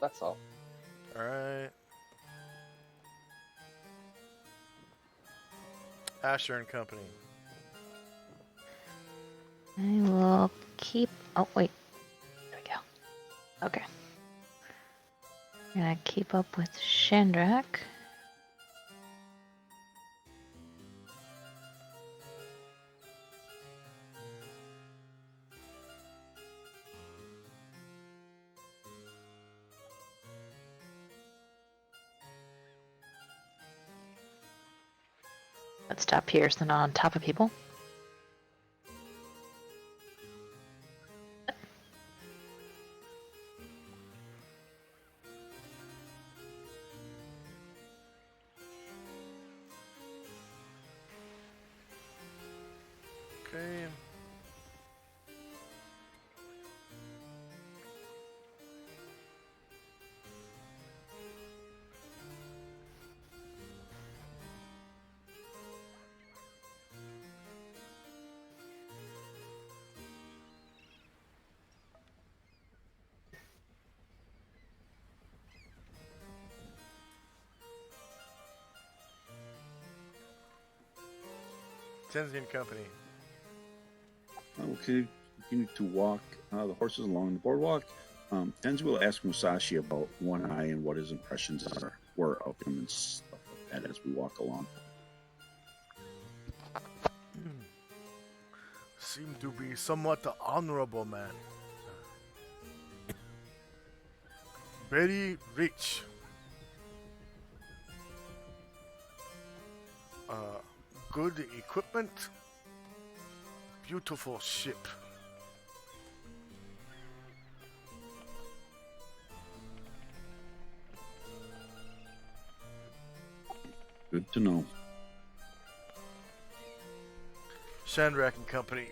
That's all. Alright. Asher and Company. I will keep. Oh, wait. There we go. Okay. I'm gonna keep up with Shandrak. Let's stop here so they're not on top of people. Okay. Tenzi and Company. Okay, continue to walk the horses along the boardwalk. Tenzi will ask Musashi about One Eye and what his impressions were of him and stuff like that as we walk along. Seem to be somewhat honorable man. Very rich. Good equipment. Beautiful ship. Good to know. Shandrak and Company.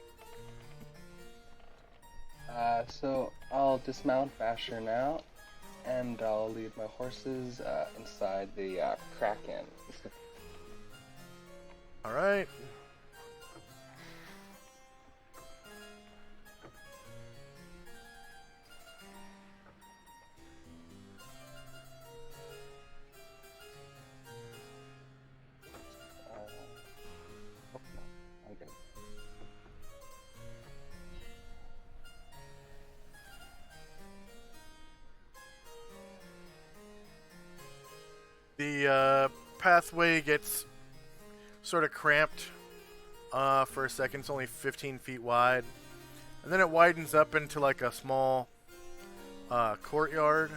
So I'll dismount Basher now, and I'll lead my horses inside the Kraken. Alright. Oh, no, I'm good. The pathway gets sort of cramped for a second. It's only 15 feet wide. And then it widens up into like a small courtyard.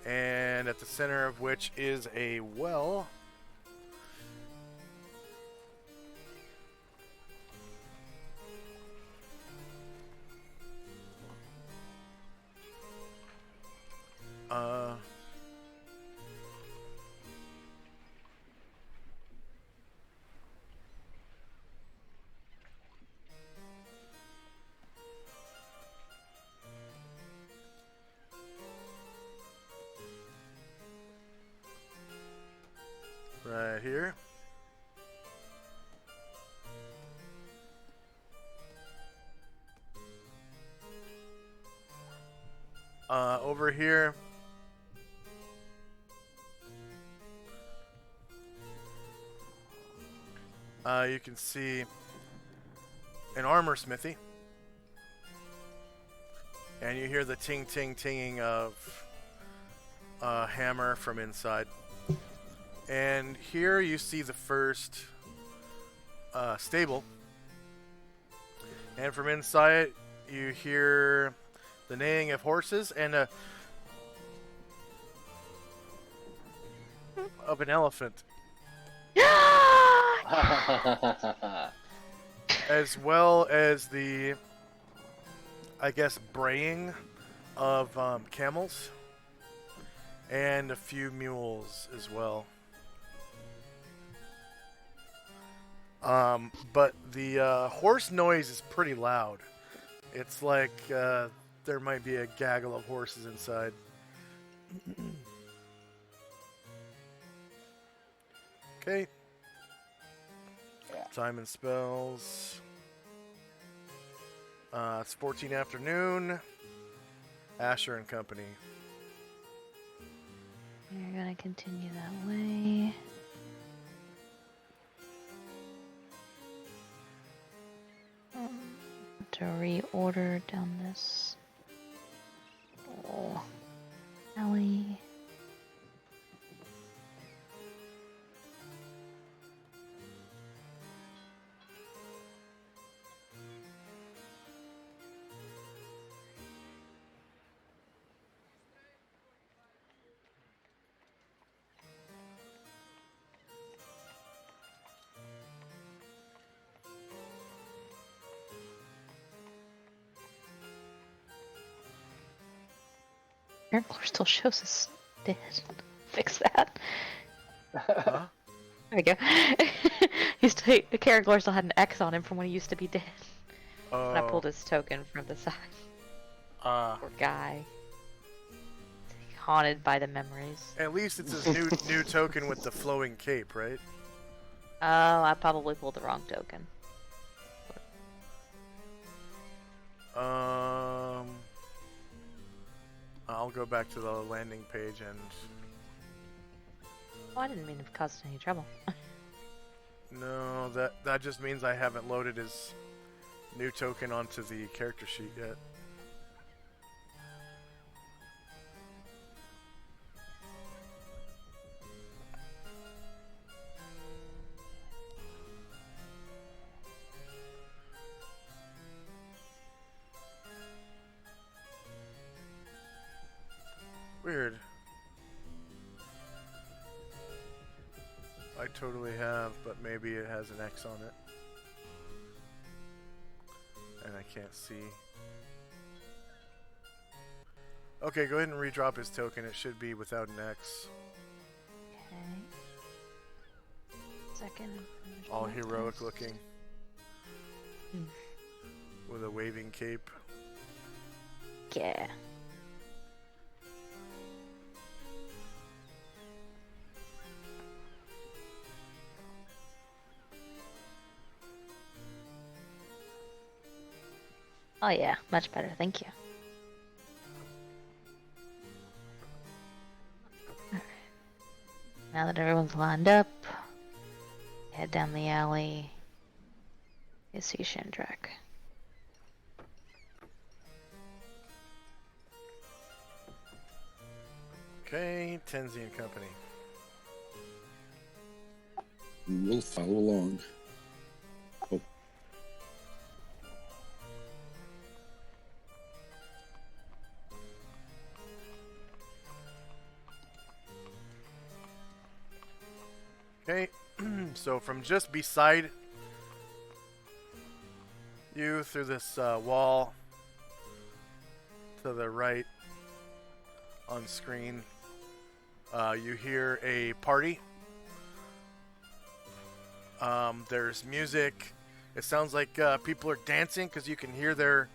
And at the center of which is a well. right here. Over here, you can see an armor smithy, and you hear the ting ting tinging of a hammer from inside. And here you see the first stable, and from inside you hear the neighing of horses and of an elephant, as well as the, I guess, braying of camels and a few mules as well. But the horse noise is pretty loud. It's like there might be a gaggle of horses inside. Okay. Yeah. Time and spells. It's 14 afternoon. Asher and Company. You're gonna continue that way. To reorder down this alley. Airglor still shows us dead. Fix that. Huh? There we go. Karaglor still had an X on him from when he used to be dead. And I pulled his token from the side. Poor guy. Haunted by the memories. At least it's his new token with the flowing cape, right? Oh, I probably pulled the wrong token. I'll go back to the landing page and... Oh, I didn't mean to cause any trouble. No, that just means I haven't loaded his new token onto the character sheet yet. Weird. I totally have, but maybe it has an X on it. And I can't see. Okay, go ahead and redrop his token. It should be without an X. Okay. Second. All heroic looking. With a waving cape. Yeah. Oh yeah, much better, thank you. Alright. Now that everyone's lined up, head down the alley. You see Shandrak. Okay, Tenzi and Company. We'll follow along. Oh, Okay, so from just beside you through this wall to the right on screen, you hear a party. There's music. It sounds like people are dancing because you can hear their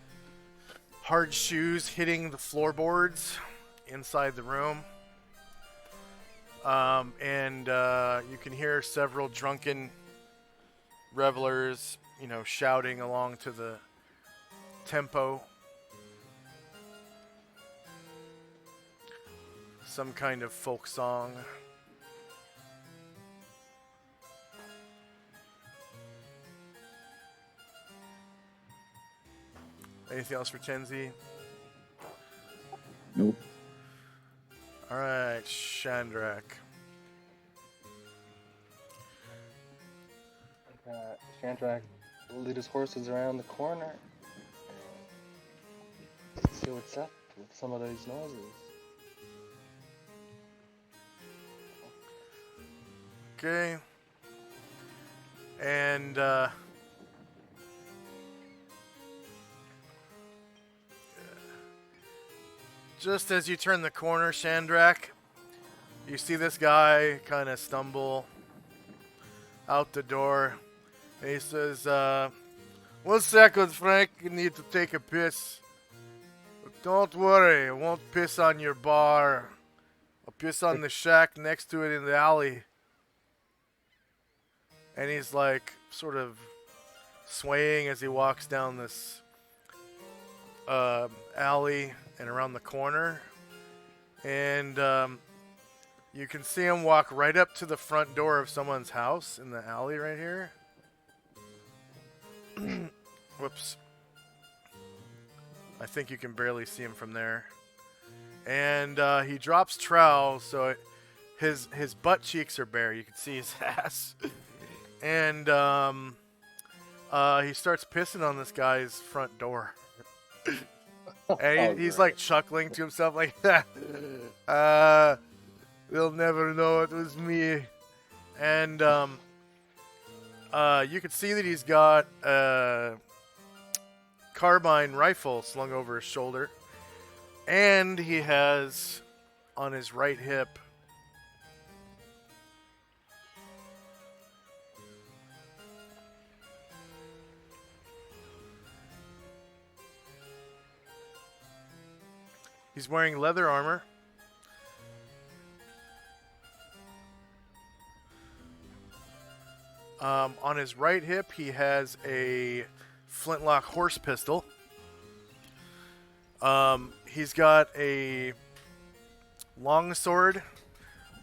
hard shoes hitting the floorboards inside the room. And you can hear several drunken revelers, shouting along to the tempo. Some kind of folk song. Anything else for Tenzi? Nope. Alright, Shandrak. Shandrak will lead his horses around the corner. See what's up with some of these noises. Okay. And, just as you turn the corner, Shandrak, you see this guy kind of stumble out the door. And he says, 1 second, Frank, you need to take a piss. But don't worry, I won't piss on your bar. I'll piss on the shack next to it in the alley. And he's like sort of swaying as he walks down this alley and around the corner. And you can see him walk right up to the front door of someone's house in the alley right here. Whoops. I think you can barely see him from there. And he drops trowel, so his butt cheeks are bare. You can see his ass. And he starts pissing on this guy's front door. And he's like chuckling to himself like, they'll never know it was me. And you can see that he's got a carbine rifle slung over his shoulder. And he has on his right hip he's wearing leather armor. On his right hip, he has a flintlock horse pistol. He's got a long sword,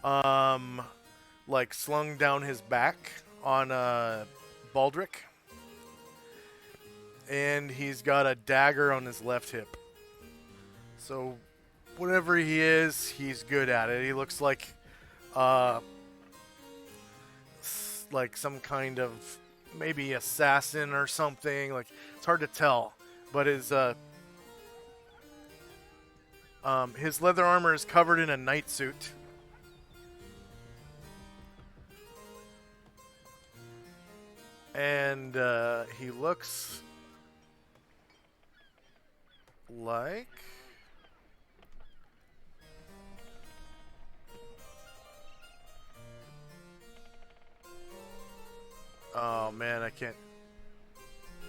like slung down his back on a baldric. And he's got a dagger on his left hip. So, whatever he is, he's good at it. He looks like some kind of maybe assassin or something. Like, it's hard to tell, but his leather armor is covered in a knight suit. And he looks like oh man, I can't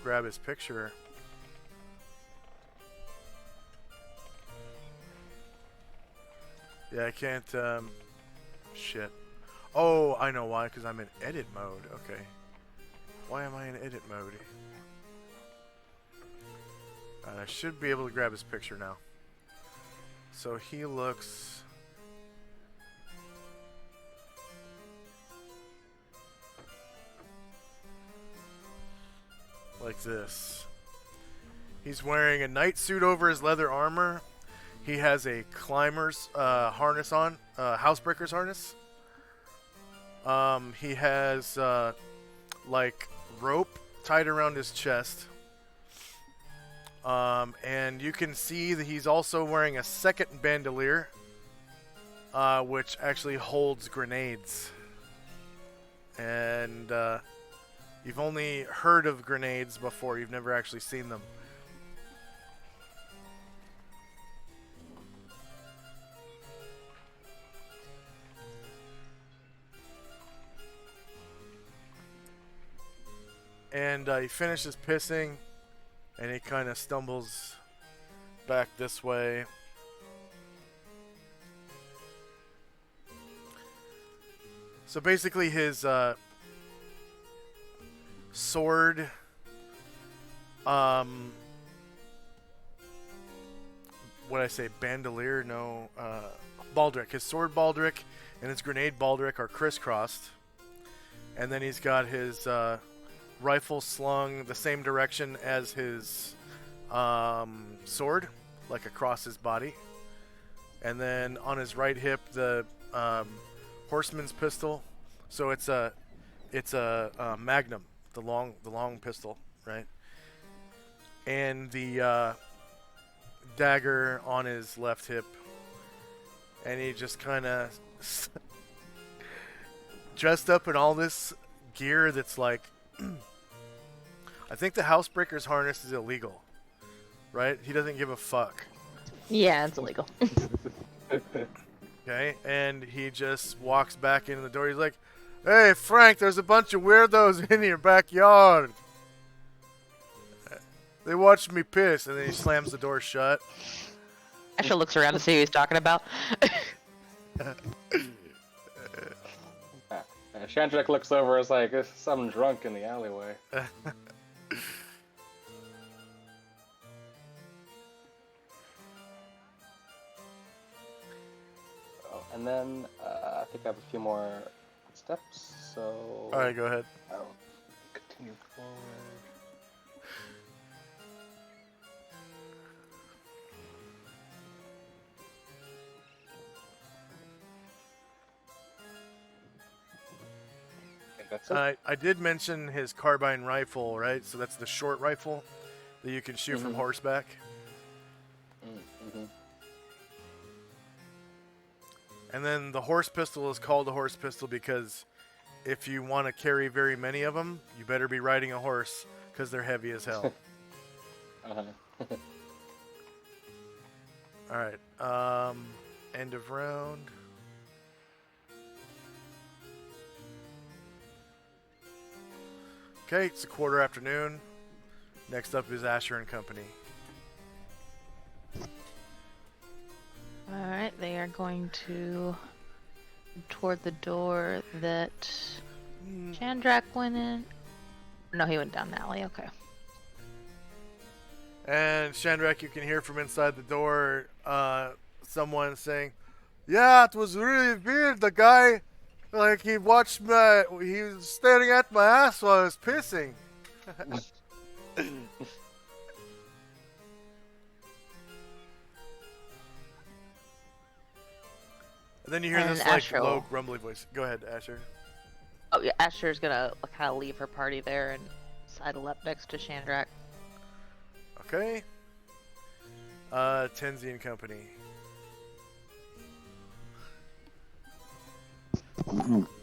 grab his picture. Yeah, I can't, shit. Oh, I know why, because I'm in edit mode. Okay. Why am I in edit mode? I should be able to grab his picture now. So he looks like this. He's wearing a knight suit over his leather armor. He has a climber's harness on, housebreaker's harness. He has like rope tied around his chest. And you can see that he's also wearing a second bandolier, which actually holds grenades. And you've only heard of grenades before, you've never actually seen them. And he finishes pissing, and he kind of stumbles back this way. So basically, his sword, what I say, bandolier? No, baldric. His sword baldric and his grenade baldric are crisscrossed, and then he's got his rifle slung the same direction as his sword, like across his body. And then on his right hip, the horseman's pistol. So it's a magnum, the long pistol, right? And the dagger on his left hip. And he just kind of dressed up in all this gear that's like, I think the housebreaker's harness is illegal, right? He doesn't give a fuck. Yeah, it's illegal. Okay, and he just walks back into the door. He's like, "Hey, Frank, there's a bunch of weirdos in your backyard. They watched me piss," and then he slams the door shut. Asher looks around to see who he's talking about. Shandrak looks over and is like, "There's some drunk in the alleyway." And then I think I have a few more steps, so... Alright, go ahead. I'll continue forward. I think that's it. I did mention his carbine rifle, right? So that's the short rifle that you can shoot from horseback. Mm-hmm. And then the horse pistol is called a horse pistol because if you want to carry very many of them, you better be riding a horse because they're heavy as hell. Alright, end of round. Okay, it's a quarter afternoon. Next up is Asher and Company. Alright, they are going to toward the door that Shandrak went in. No, he went down the alley, okay. And Shandrak, you can hear from inside the door someone saying, "Yeah, it was really weird. The guy, like, he watched he was staring at my ass while I was pissing." And then you hear And this, like, Asher low, will- grumbly voice. Go ahead, Asher. Oh yeah, Asher's gonna kind of leave her party there and sidle up next to Shandrak. Okay. Tenzi and Company.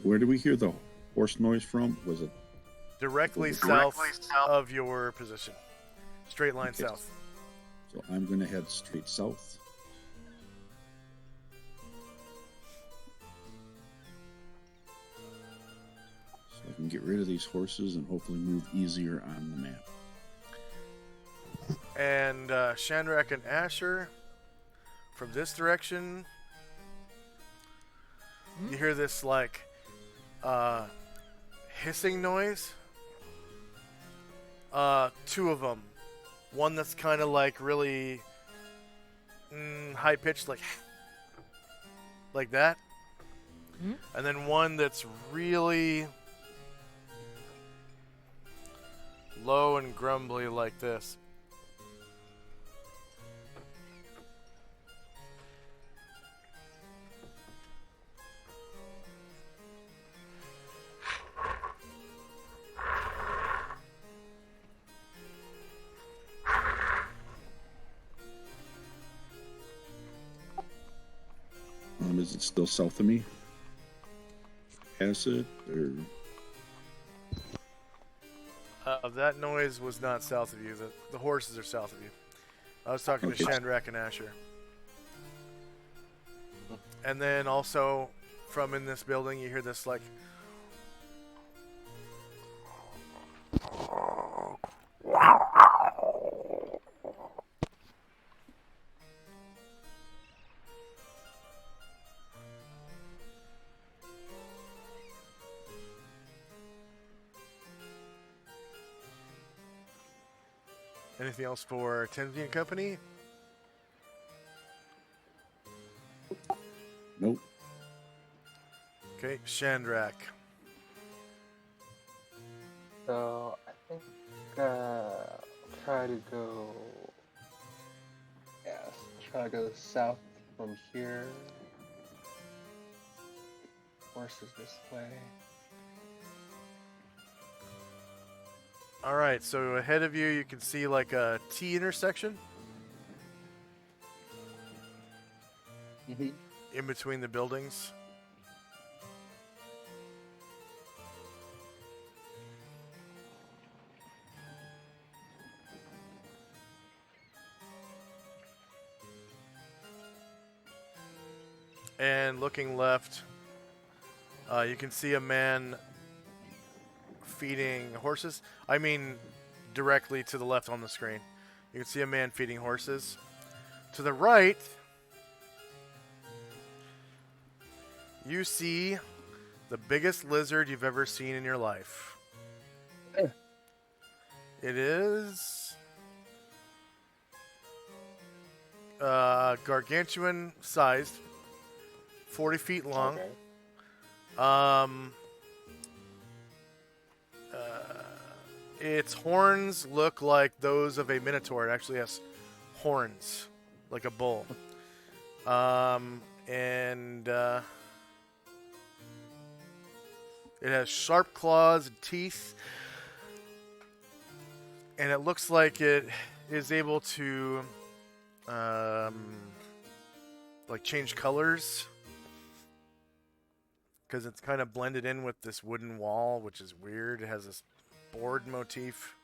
Where did we hear the horse noise from? Was it Directly Directly south of your position. Straight line Okay. south. so? I'm going to head straight south. So I can get rid of these horses and hopefully move easier on the map. And Shandrak and Asher, from this direction, you hear this, like, hissing noise. Two of them. One that's kind of like really high pitched, like that. Mhm. And then one that's really low and grumbly like this. Is it still south of me? Past it? Or That noise was not south of you. The horses are south of you. I was talking to Okay. Shandrak and Asher. And then also, from in this building, you hear this, like... Anything else for Tenzi and Company? Nope. Okay, Shandrak. So I think try to go. Yes, try to go south from here. Horses this way. All right, so ahead of you, you can see like a T intersection Mm-hmm. in between the buildings. And looking left, you can see a man feeding horses. I mean, directly to the left on the screen. You can see a man feeding horses. To the right, you see the biggest lizard you've ever seen in your life. Eh. It is gargantuan sized, 40 feet long. Okay. Its horns look like those of a minotaur. It actually has horns, like a bull. And it has sharp claws and teeth. And it looks like it is able to like change colors, because it's kind of blended in with this wooden wall, which is weird. It has this board motif.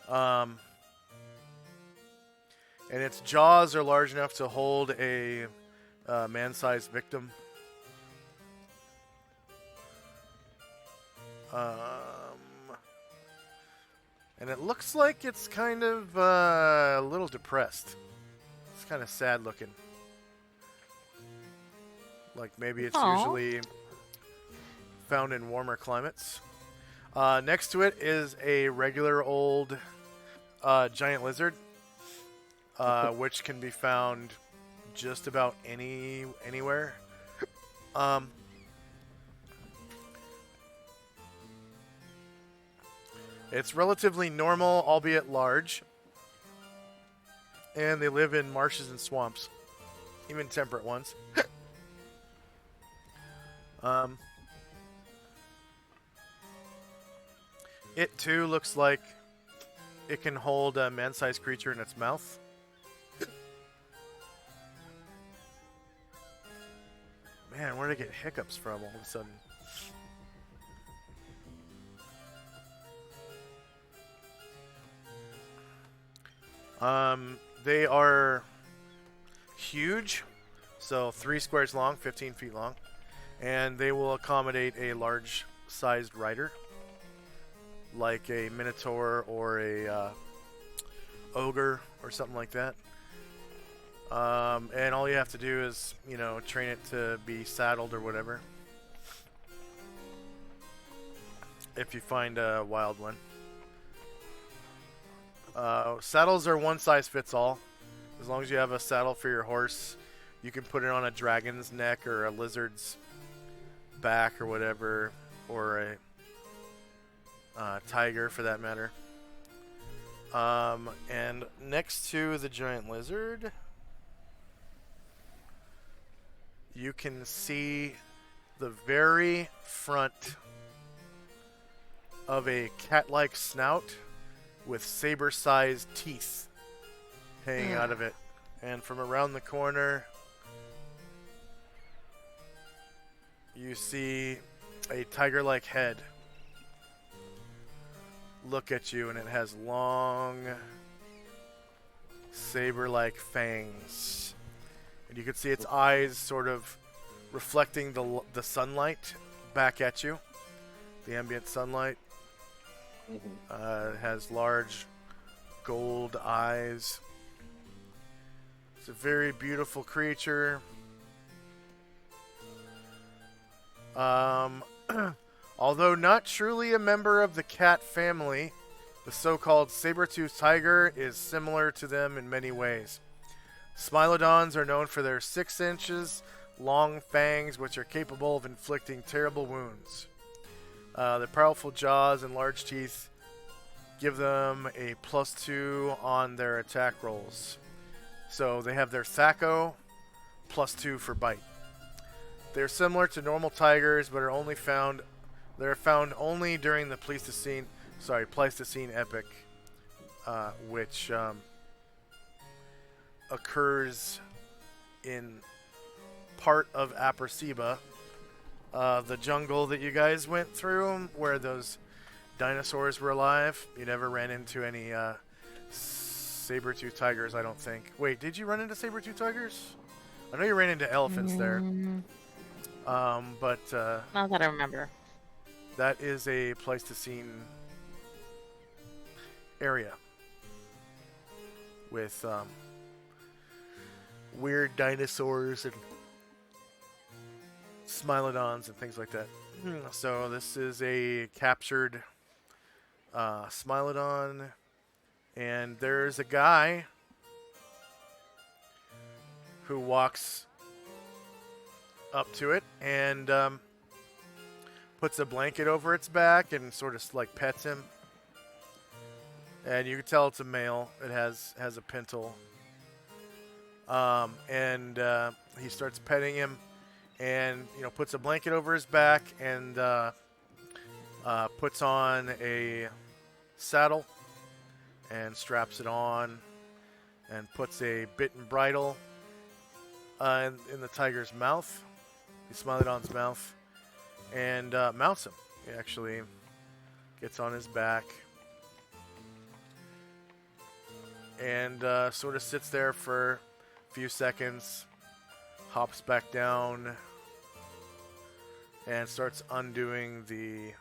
And its jaws are large enough to hold a man-sized victim. And it looks like it's kind of a little depressed. It's kind of sad looking. Like maybe it's Aw. usually found in warmer climates. Next to it is a regular old giant lizard, which can be found just about anywhere. It's relatively normal, albeit large, and they live in marshes and swamps, even temperate ones. It too looks like it can hold a man-sized creature in its mouth. Man, where did I get hiccups from all of a sudden? They are huge, so 3 squares long, 15 feet long, and they will accommodate a large-sized rider, like a minotaur or a ogre or something like that. And all you have to do is, train it to be saddled or whatever, if you find a wild one. Saddles are one size fits all. As long as you have a saddle for your horse, you can put it on a dragon's neck or a lizard's back or whatever, or a tiger for that matter. And next to the giant lizard, you can see the very front of a cat-like snout with saber-sized teeth hanging out of it. And from around the corner, you see a tiger-like head look at you, and it has long saber-like fangs. And you can see its eyes sort of reflecting the sunlight back at you, the ambient sunlight. It has large gold eyes. It's a very beautiful creature. Although not truly a member of the cat family, The so-called saber-toothed tiger is similar to them in many ways. Smilodons are known for their 6 inches long fangs, which are capable of inflicting terrible wounds. Their powerful jaws and large teeth give them a +2 on their attack rolls. So they have their Thaco +2 for bite. They're similar to normal tigers, but they're found only during the Pleistocene epoch, which occurs in part of Aperceba, the jungle that you guys went through, where those dinosaurs were alive. You never ran into any saber-tooth tigers, I don't think. Wait, did you run into saber-tooth tigers? I know you ran into elephants there. But Not that I remember. that is a Pleistocene area with weird dinosaurs and Smilodons and things like that. So this is a captured Smilodon, and there's a guy who walks up to it and puts a blanket over its back and sort of like pets him. And you can tell it's a male. It has a pintle. And he starts petting him, and puts a blanket over his back and puts on a saddle and straps it on and puts a bit and bridle in the tiger's mouth, the Smilodon's mouth, and mounts him. He actually gets on his back and sort of sits there for a few seconds, hops back down, and starts undoing the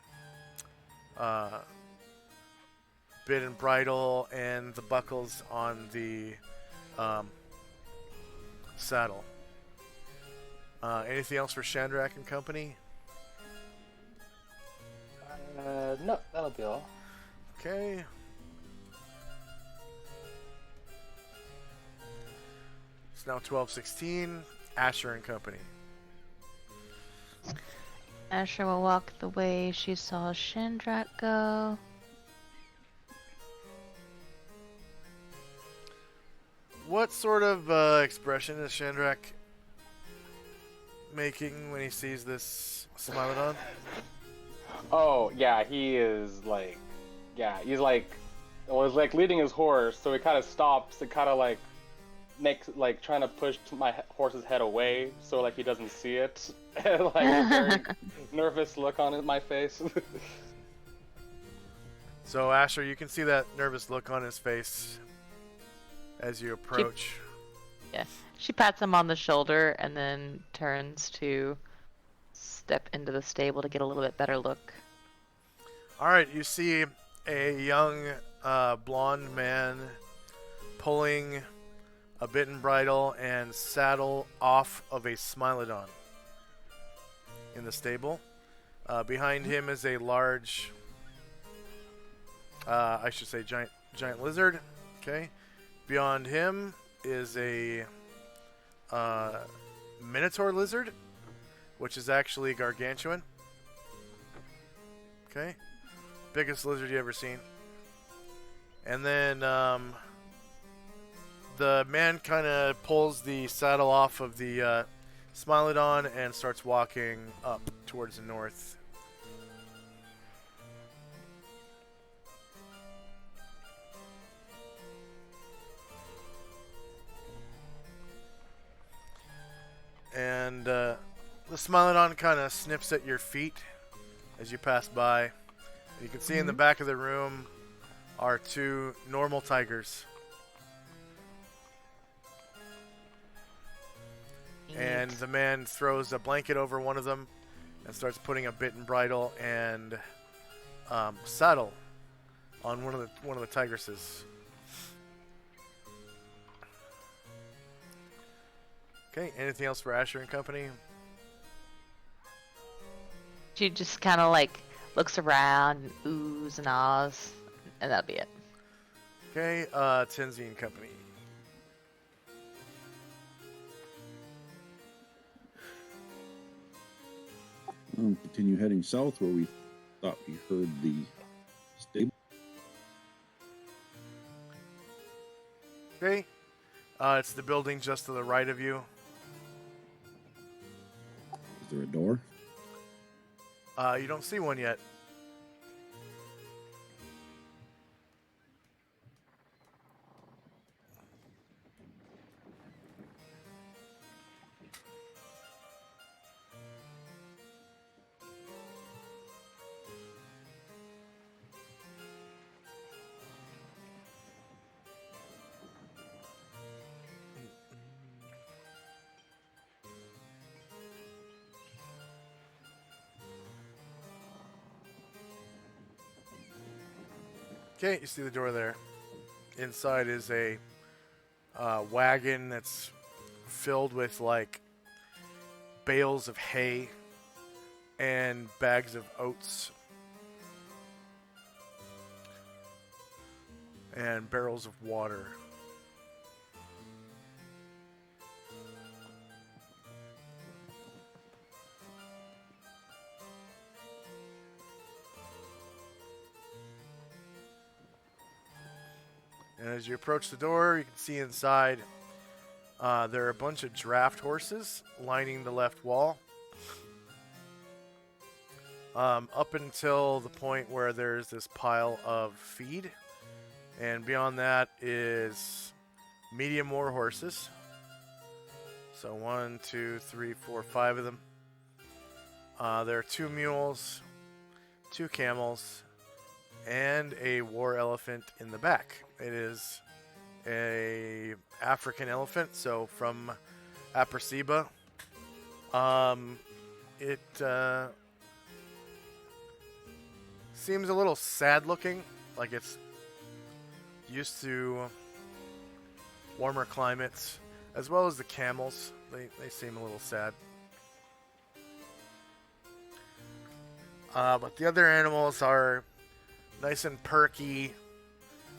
bit and bridle and the buckles on the saddle. Anything else for Shandrak and company? No, that'll be all. Okay. It's now 12:16. Asher and company. Asher will walk the way she saw Shandrak go. What sort of expression is Shandrak making when he sees this Smilodon? Oh, yeah, he is like, he's like, well, he's like leading his horse, so he kind of stops and kind of like makes, like, trying to push my horse's head away so like he doesn't see it. And like a very nervous look on my face. So Asher, you can see that nervous look on his face as you approach. Yeah. She pats him on the shoulder and then turns to step into the stable to get a little bit better look. All right, you see a young blonde man pulling a bit and bridle and saddle off of a Smilodon in the stable. Behind him is a large, I should say giant lizard. Okay. Beyond him is a Minotaur lizard, which is actually gargantuan. Okay. Biggest lizard you ever seen. And then the man kind of pulls the saddle off of the Smilodon and starts walking up towards the north. And the Smilodon kind of sniffs at your feet as you pass by. You can see in the back of the room are 2 normal tigers. And the man throws a blanket over one of them and starts putting a bit and bridle and saddle on one of the tigresses. Okay, anything else for Asher and company? She just kind of like looks around and oohs and ahs and that'll be it. Okay, Tenzi and Company. Continue heading south where we thought we heard the stable. Okay, it's the building just to the right of you. Is there a door? You don't see one yet. Okay, you see the door there. Inside is a wagon that's filled with like bales of hay and bags of oats and barrels of water. And as you approach the door, you can see inside there are a bunch of draft horses lining the left wall. Up until the point where there's this pile of feed. And beyond that is medium war horses. So 1, 2, 3, 4, 5 of them. There are 2 mules, 2 camels, and a war elephant in the back. It is a African elephant, so from Apresiba. It seems a little sad looking, like it's used to warmer climates, as well as the camels. They seem a little sad. But the other animals are nice and perky.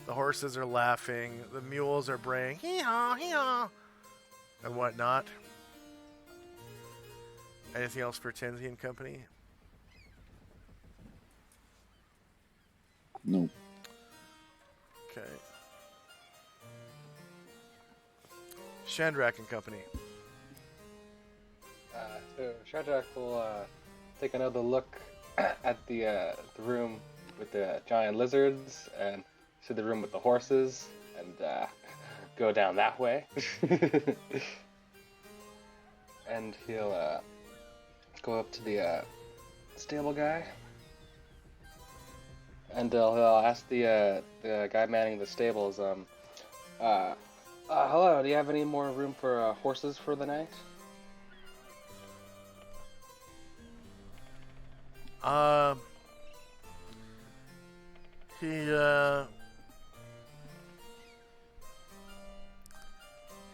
The horses are laughing. The mules are braying, hee-haw, hee-haw, and whatnot. Anything else for Tenzi and Company? No. Okay. Shandrak and Company. So Shadrach will take another look at the room with the giant lizards and to the room with the horses and go down that way. And he'll go up to the stable guy and he'll ask the guy manning the stables, hello, do you have any more room for horses for the night?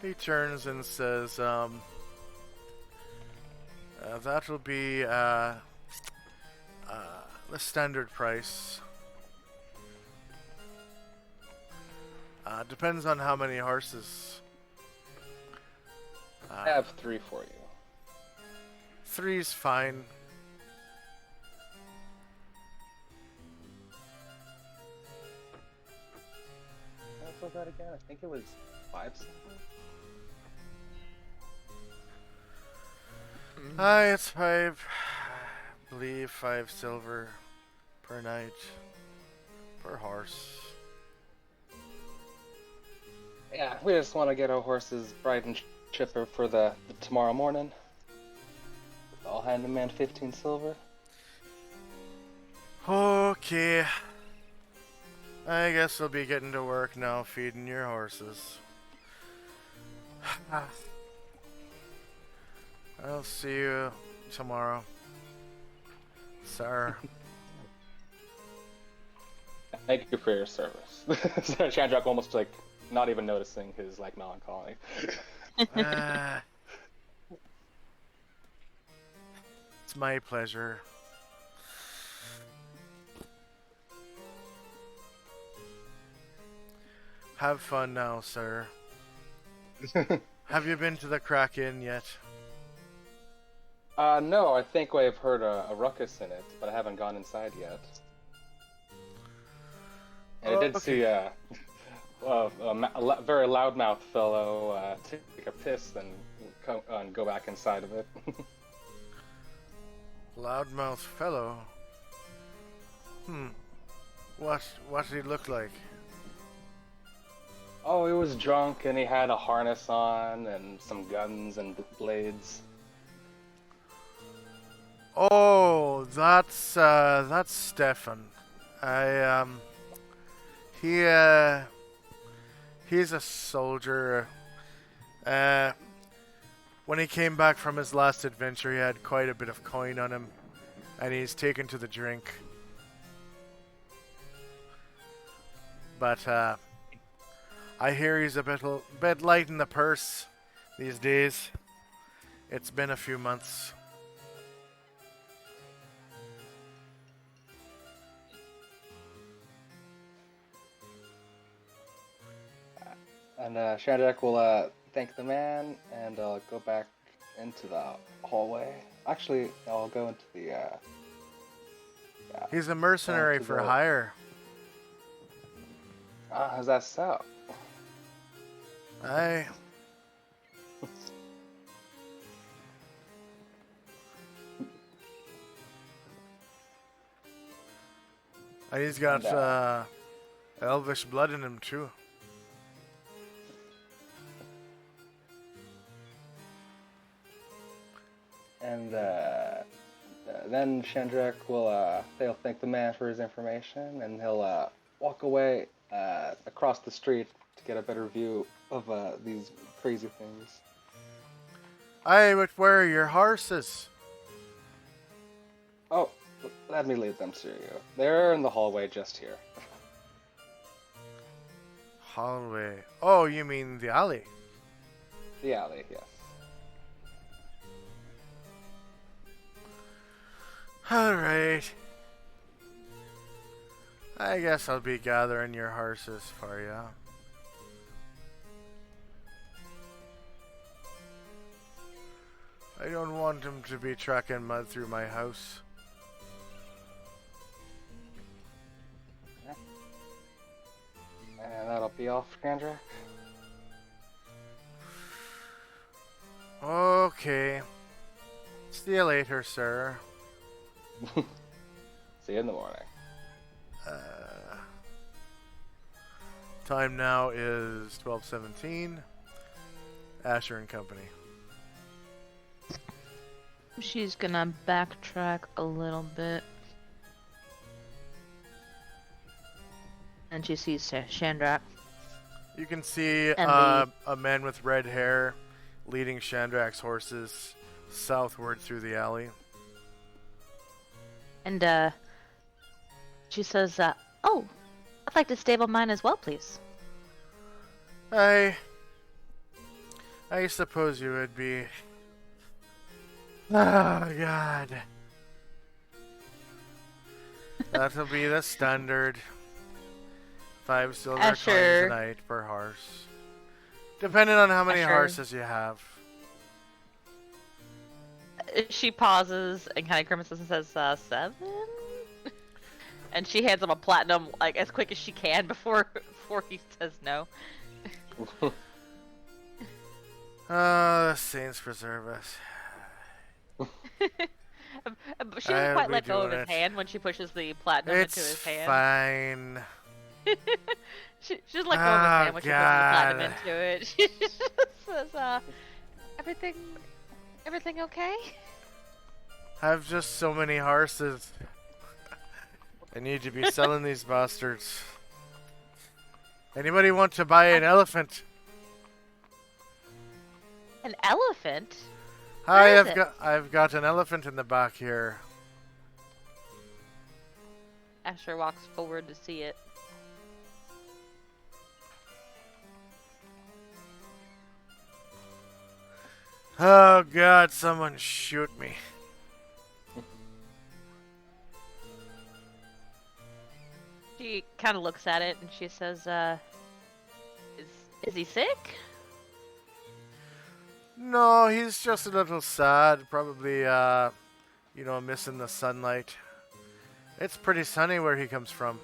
He turns and says, that will be the standard price. Depends on how many horses. I have 3 for you. 3's fine. What was that again? I think it was 5 something. It's 5. I believe 5 silver per night per horse. Yeah, we just want to get our horses bright and chipper for the tomorrow morning. I'll hand the man 15 silver. Okay. I guess I'll be getting to work now, feeding your horses. I'll see you tomorrow, sir. Thank you for your service. Shandrak almost like not even noticing his like melancholy. It's my pleasure. Have fun now, sir. Have you been to the Kraken yet? No, I think I've heard a ruckus in it, but I haven't gone inside yet. And I did see a very loudmouth fellow take a piss and go back inside of it. Loudmouth fellow? What did he look like? Oh, he was drunk and he had a harness on and some guns and blades. Oh, that's Stefan. He's a soldier. When he came back from his last adventure, he had quite a bit of coin on him, and he's taken to the drink. But I hear he's a bit light in the purse these days. It's been a few months. And Shandrak will thank the man and go back into the hallway. Actually, I'll go into the. He's a mercenary for hire. How's that so? Aye. And he's got elvish blood in him too. And then Shandrak will they'll thank the man for his information, and he'll walk away across the street to get a better view of these crazy things. Aye, but where are your horses? Oh, let me lead them to you. They're in the hallway just here. Hallway. Oh, you mean the alley? The alley, yes. Alright. I guess I'll be gathering your horses for you. I don't want him to be tracking mud through my house. And that'll be all for Shandrak. Okay. See you later, sir. See you in the morning. Time now is 12:17. Asher and Company. She's gonna backtrack a little bit. And she sees Shandrak. You can see And a man with red hair leading Shandrak's horses southward through the alley. And she says, oh, I'd like to stable mine as well, please. I suppose you would be. Oh, God. That'll be the standard. 5 silver coins Asher. a night per horse. Depending on how many Asher. horses you have. She pauses and kind of grimaces and says, 7? And she hands him a platinum, like, as quick as she can before he says no. Oh, the saints preserve us. She doesn't quite be let go of doing his it. hand when she pushes the platinum into his It's hand. fine. She doesn't let go of his hand when she pushes the platinum God. into it. She just says, everything okay? I have just so many horses. I need to be selling these bastards. Anybody want to buy an elephant? An elephant? Hi, Where is I've got an elephant in the back here. Asher walks forward to see it. Oh God, someone shoot me. She kind of looks at it and she says, Is he sick? No, he's just a little sad. Probably, missing the sunlight. It's pretty sunny where he comes from.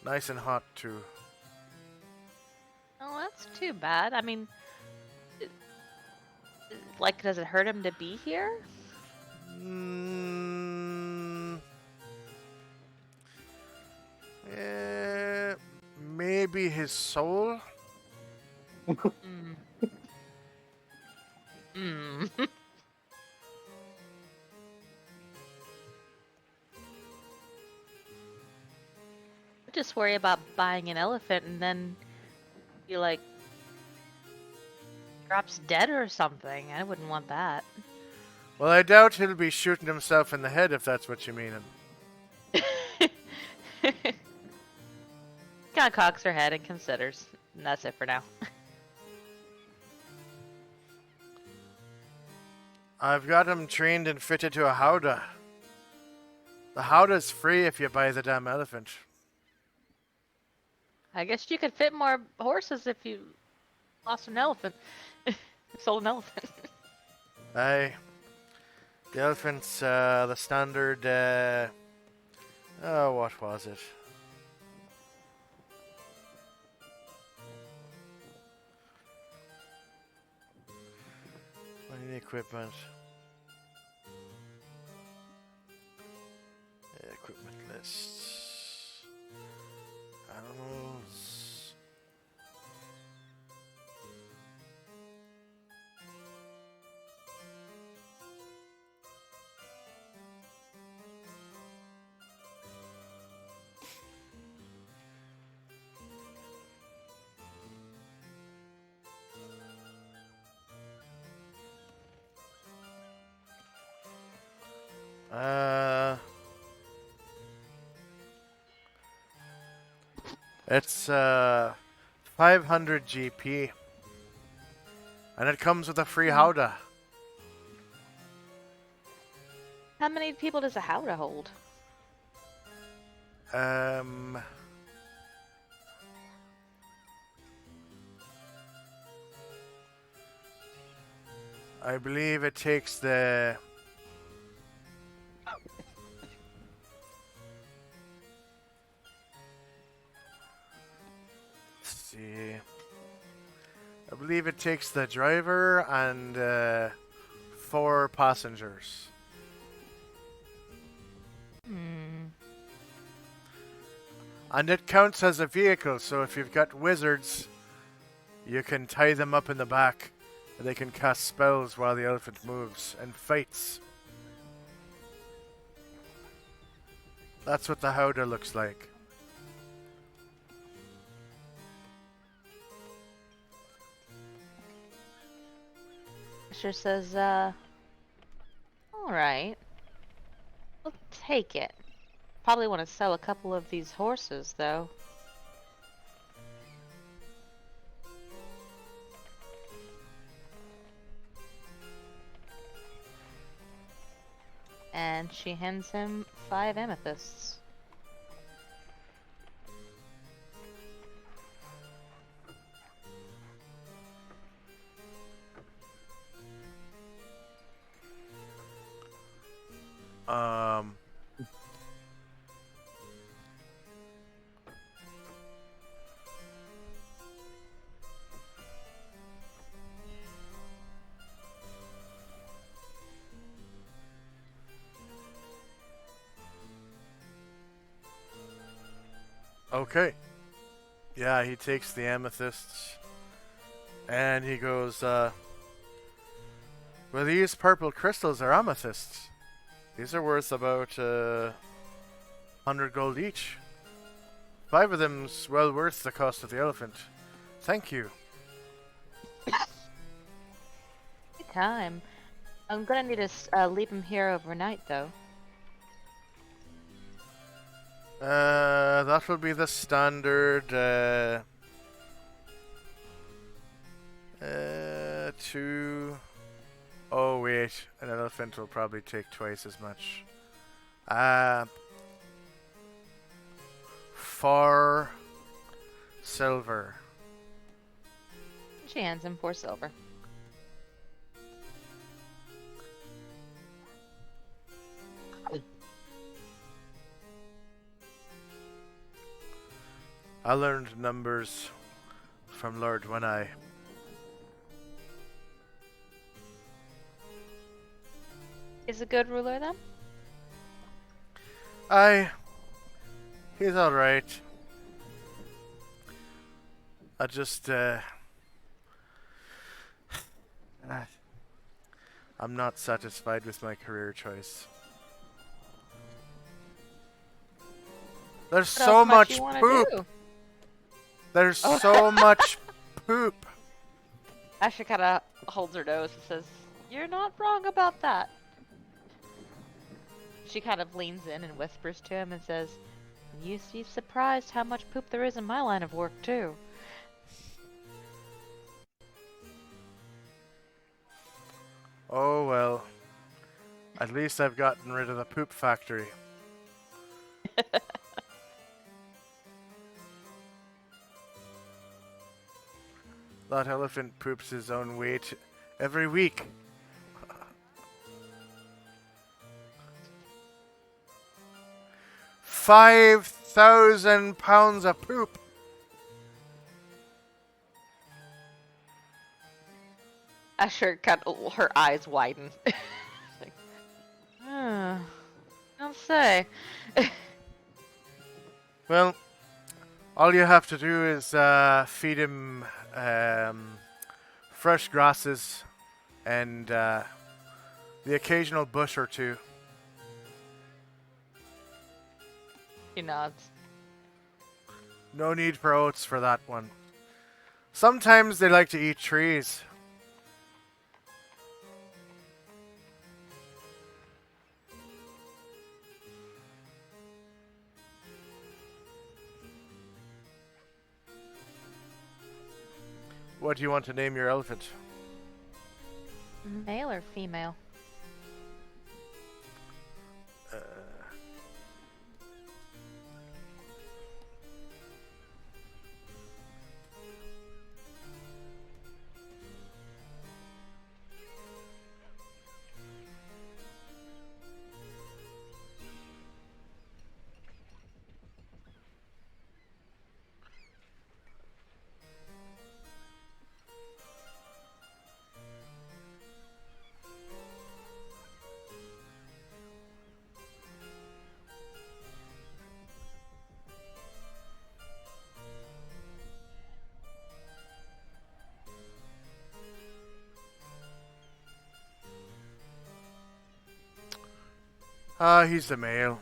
Nice and hot, too. Oh, that's too bad. I mean, like, does it hurt him to be here? Maybe his soul? Hmm. Hmm. I just worry about buying an elephant and then he, like, drops dead or something. I wouldn't want that. Well, I doubt he'll be shooting himself in the head if that's what you mean. Kind of cocks her head and considers. And that's it for now. I've got him trained and fitted to a howdah. The howdah's free if you buy the damn elephant. I guess you could fit more horses if you lost an elephant. Sold an elephant. Aye. The elephant's the standard. What was it? Mining equipment. Equipment lists. Animals. It's 500 GP, and it comes with a free howdah. How many people does a howdah hold? I believe it takes the. See. I believe it takes the driver and 4 passengers. And it counts as a vehicle, so if you've got wizards, you can tie them up in the back, and they can cast spells while the elephant moves and fights. That's what the howdah looks like. Sure says, alright. We'll take it. Probably want to sell a couple of these horses, though. And she hands him 5 amethysts. Okay. Yeah, he takes the amethysts and he goes, well, these purple crystals are amethysts. These are worth about 100 gold each. 5 of them's well worth the cost of the elephant. Thank you. Good time. I'm gonna need to leave him here overnight, though. That will be the standard, 2... Oh, wait. An elephant will probably take twice as much. For silver. She hands him 4 silver. I learned numbers from Lord One-Eye. Is a good ruler then? He's alright. I just, I'm not satisfied with my career choice. There's What so else might much you wanna poop. do? There's Oh. so much poop. Ashley kind of holds her nose and says, "You're not wrong about that." She kind of leans in and whispers to him and says, "You'd be surprised how much poop there is in my line of work, too." Oh well. At least I've gotten rid of the poop factory. That elephant poops his own weight every week. £5,000 of poop. Asher kind of, her eyes widen. Like, don't say. Well, all you have to do is feed him fresh grasses and the occasional bush or two. He nods. No need for oats for that one. Sometimes they like to eat trees. What do you want to name your elephant? Male or female? He's a male.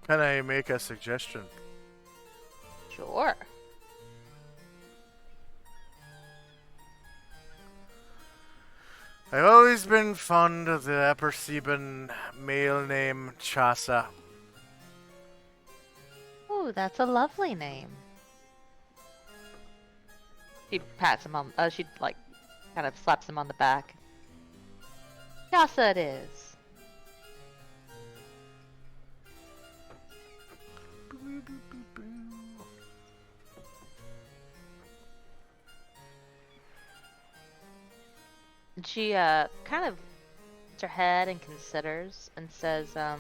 Can I make a suggestion? Sure. I've always been fond of the Upper Seaban male name Chasa. Ooh, that's a lovely name. She pats him on. She like kind of slaps him on the back. Yasa it is. And she kind of puts her head and considers and says, I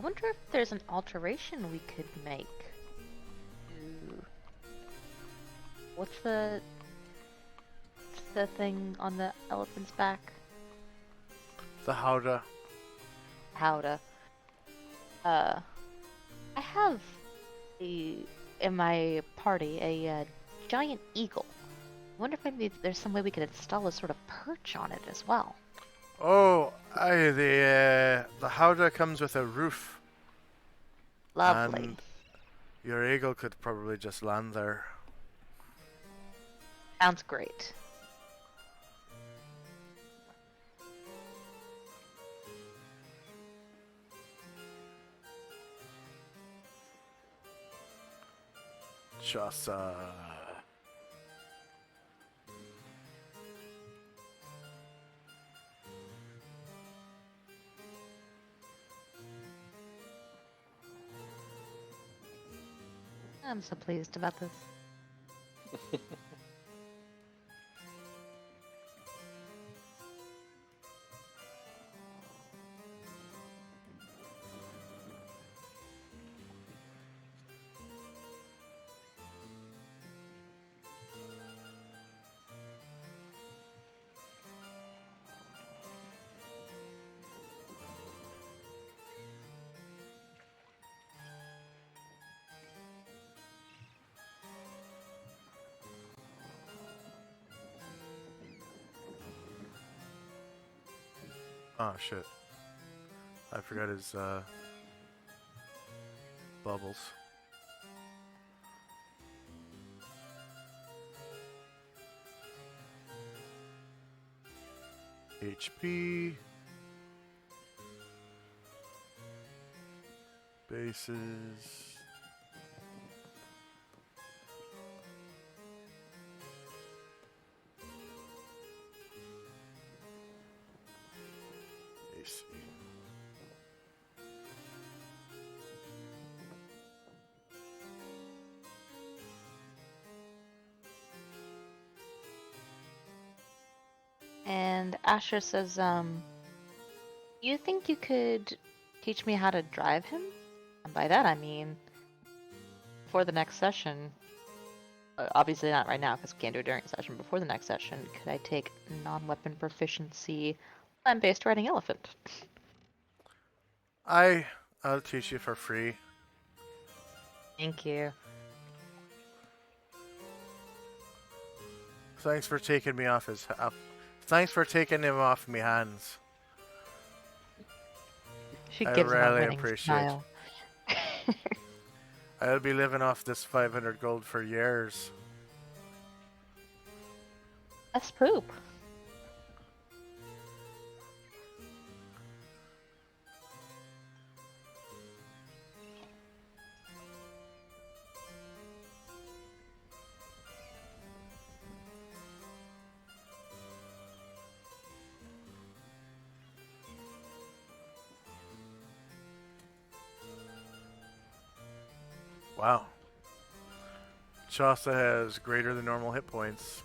wonder if there's an alteration we could make. Ooh. What's the thing on the elephant's back? The Howdah. Howdah. I have in my party a giant eagle. I wonder if maybe there's some way we could install a sort of perch on it as well. Oh, the Howdah comes with a roof. Lovely. And your eagle could probably just land there. Sounds great. Chasa. I'm so pleased about this. Oh shit. I forgot his bubbles. HP. Bases. AC. And Asher says, you think you could teach me how to drive him? And by that I mean, for the next session, obviously not right now because we can't do it during a session. Before the next session, could I take non-weapon proficiency land-based riding elephant? I'll teach you for free. Thank you. Thanks for taking me off his. Thanks for taking him off me hands. She I gives him a really winning appreciate smile. I'll be living off this 500 gold for years. That's poop. Wow. Chaucer has greater than normal hit points.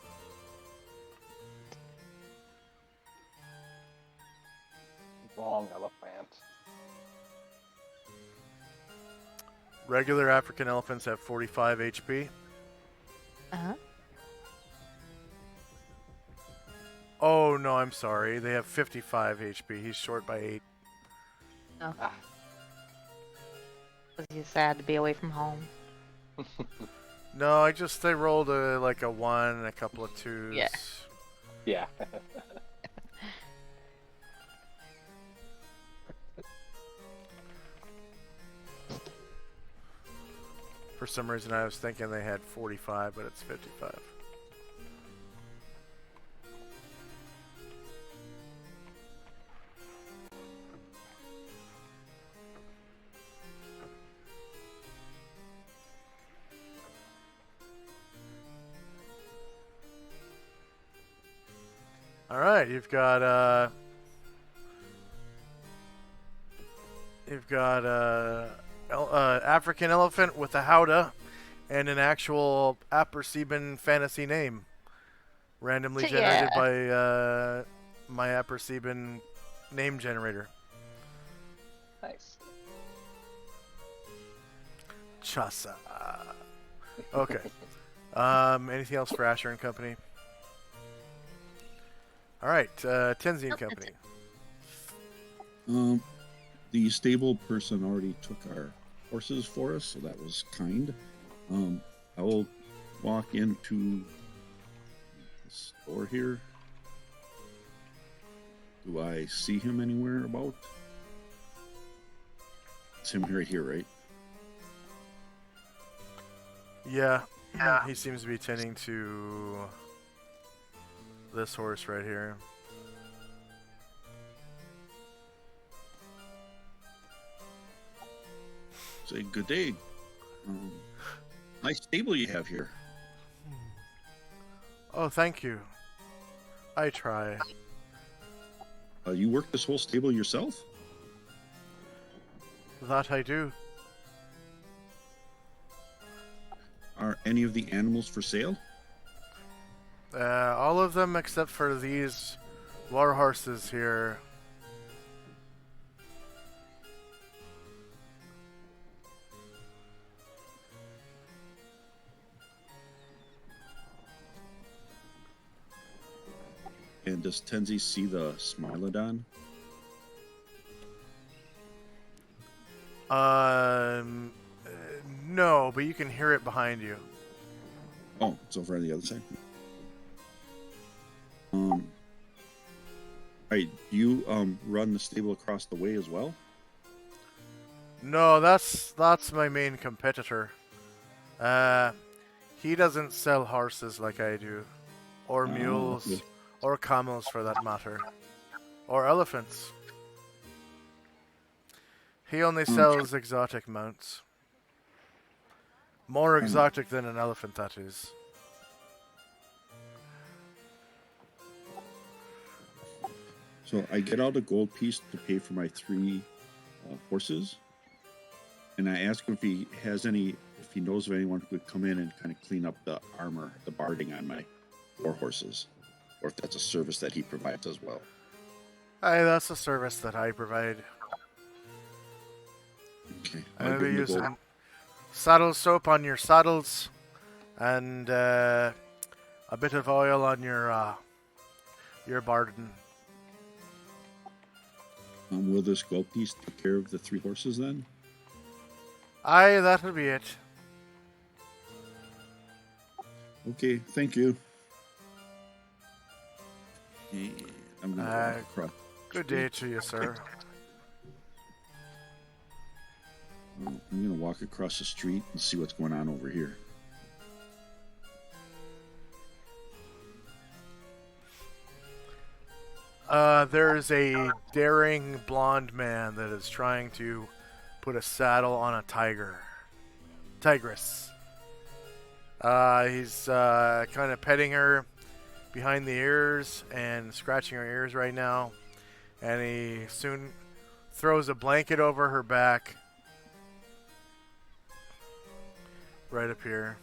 Wrong elephant. Regular African elephants have 45 HP. Uh-huh. Oh no, I'm sorry. They have 55 HP. He's short by 8. Oh. Ah. Was he sad to be away from home? No, I rolled a 1 and a couple of 2s. Yeah. Yeah. For some reason I was thinking they had 45, but it's 55. All right, you've got African elephant with a howdah and an actual Appersieben fantasy name, randomly generated by my Appersieben name generator. Nice. Chasa. Okay. Anything else for Asher and Company? All right, Tenzi and Company. The stable person already took our horses for us, so that was kind. I will walk into the store here. Do I see him anywhere about? It's him right here, right? Yeah, he seems to be tending to this horse right here. Say good day. Nice stable you have here. Oh, thank you. I try. You work this whole stable yourself? That I do. Are any of the animals for sale? All of them except for these war horses here. And does Tenzi see the Smilodon? No, but you can hear it behind you. Oh, it's over on the other side. Alright, do you run the stable across the way as well? No, that's my main competitor. He doesn't sell horses like I do, or mules, okay. or camels for that matter, or elephants. He only sells exotic mounts. More exotic than an elephant, that is. So I get out a gold piece to pay for my 3 horses, and I ask him if he knows of anyone who could come in and kind of clean up the armor, the barding on my 4 horses, or if that's a service that he provides as well. Aye, that's a service that I provide. Okay, I'm I'll going to be give him the using gold. saddle soap on your saddles, and a bit of oil on your barden. Will this gold piece take care of the 3 horses then? Aye, that'll be it. Okay, thank you. And I'm going to walk across. Good day to you, sir. I'm going to walk across the street and see what's going on over here. There's a daring blonde man that is trying to put a saddle on a tigress. He's kind of petting her behind the ears and scratching her ears right now. And he soon throws a blanket over her back. Right up here.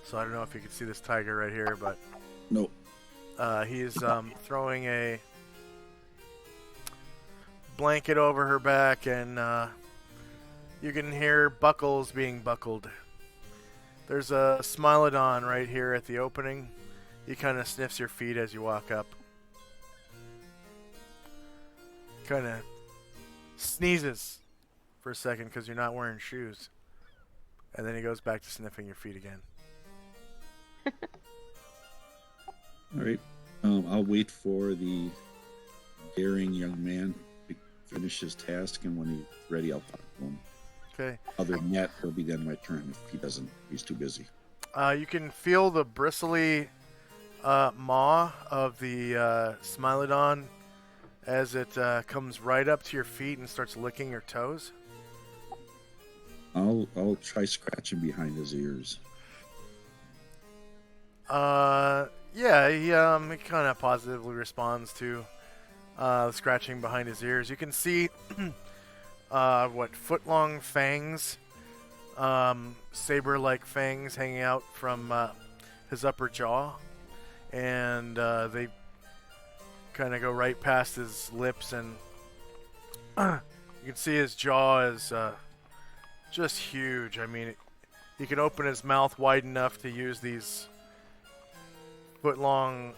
So I don't know if you can see this tiger right here, but Nope. he's throwing a blanket over her back, and you can hear buckles being buckled. There's a Smilodon right here at the opening. He kind of sniffs your feet as you walk up. Kind of sneezes for a second because you're not wearing shoes. And then he goes back to sniffing your feet again. All right. I'll wait for the daring young man to finish his task, and when he's ready, I'll talk to him. Okay. Other than that, it'll be then my turn. If he doesn't, he's too busy. You can feel the bristly maw of the Smilodon as it comes right up to your feet and starts licking your toes. I'll try scratching behind his ears. Yeah, he kind of positively responds to scratching behind his ears. You can see foot-long fangs, saber-like fangs hanging out from his upper jaw, and they kind of go right past his lips, and you can see his jaw is just huge. I mean, he can open his mouth wide enough to use these foot-long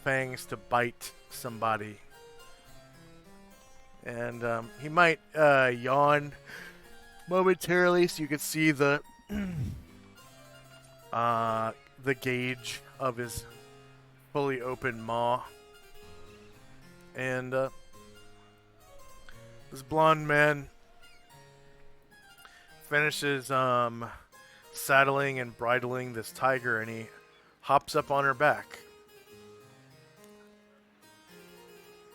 fangs to bite somebody. And he might yawn momentarily so you can see the gauge of his fully open maw. And this blonde man finishes saddling and bridling this tiger, and he hops up on her back.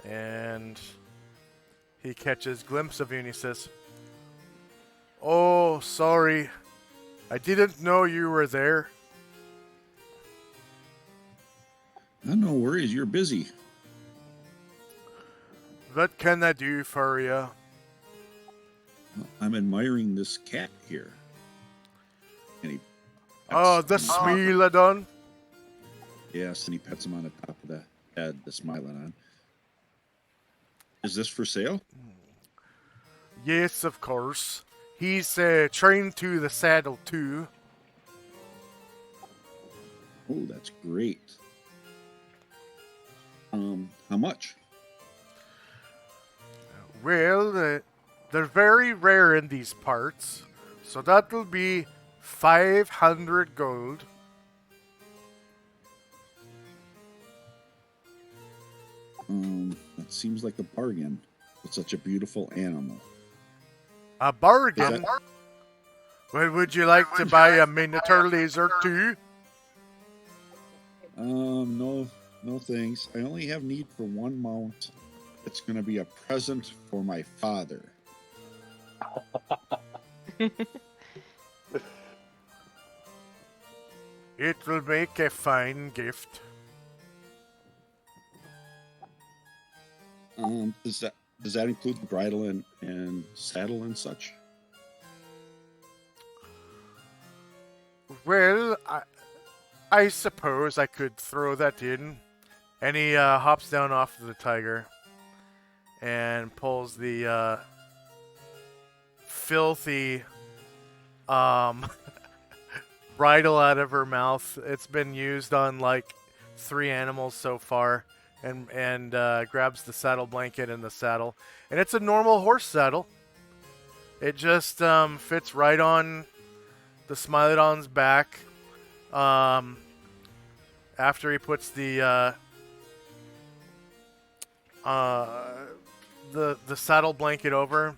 And he catches a glimpse of you and he says, "Oh, sorry. I didn't know you were there." No worries, you're busy. "What can I do for you?" I'm admiring this cat here. And he "Oh, the pets him. Smilodon." Yes, and he pets him on the top of the head, the Smilodon. Is this for sale? "Yes, of course. He's trained to the saddle too." Oh, that's great. How much? "Well, they're very rare in these parts, so that will be 500 gold." That seems like a bargain. It's such a beautiful animal. "A bargain? Is that- Well, would you like to buy a Minotaur laser too?" No thanks. I only have need for one mount. It's going to be a present for my father. "It will make a fine gift." Does that include the bridle and saddle and such? "Well, I suppose I could throw that in." And he hops down off of the tiger and pulls the filthy bridle out of her mouth. It's been used on like 3 animals so far, and grabs the saddle blanket and the saddle. And it's a normal horse saddle. It just fits right on the Smilodon's back. After he puts the saddle blanket over,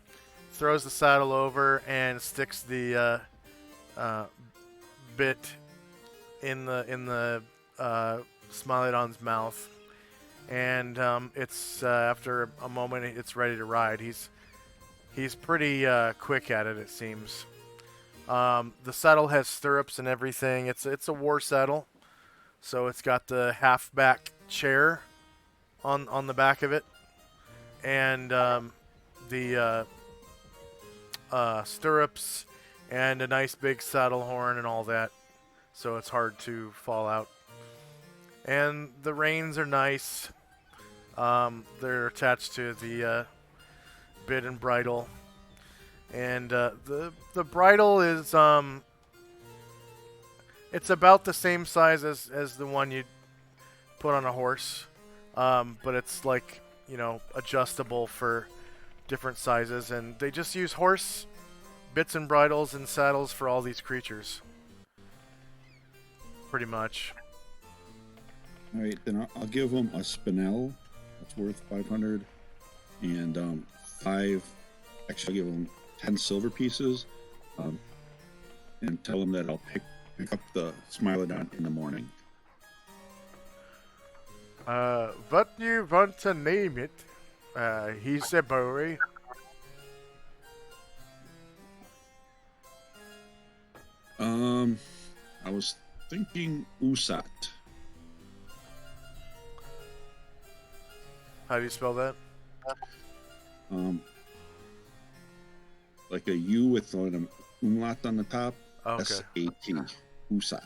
throws the saddle over, and sticks the bit in the Smilodon's mouth. And it's after a moment, it's ready to ride. He's pretty quick at it, it seems. The saddle has stirrups and everything. It's a war saddle, so it's got the half back chair on the back of it, and the stirrups, and a nice big saddle horn and all that, so it's hard to fall out. And the reins are nice. They're attached to the bit and bridle, and the bridle is it's about the same size as the one you'd put on a horse, but it's like, adjustable for different sizes, and they just use horse bits and bridles and saddles for all these creatures, pretty much. All right, then I'll give him a spinel that's worth 500, and 5. Actually, I'll give him 10 silver pieces, and tell him that I'll pick up the Smilodon in the morning. What you want to name it? He's a boy. I was thinking Usat. How do you spell that? Like a U with an umlaut on the top. Okay. S-A-T. Usat.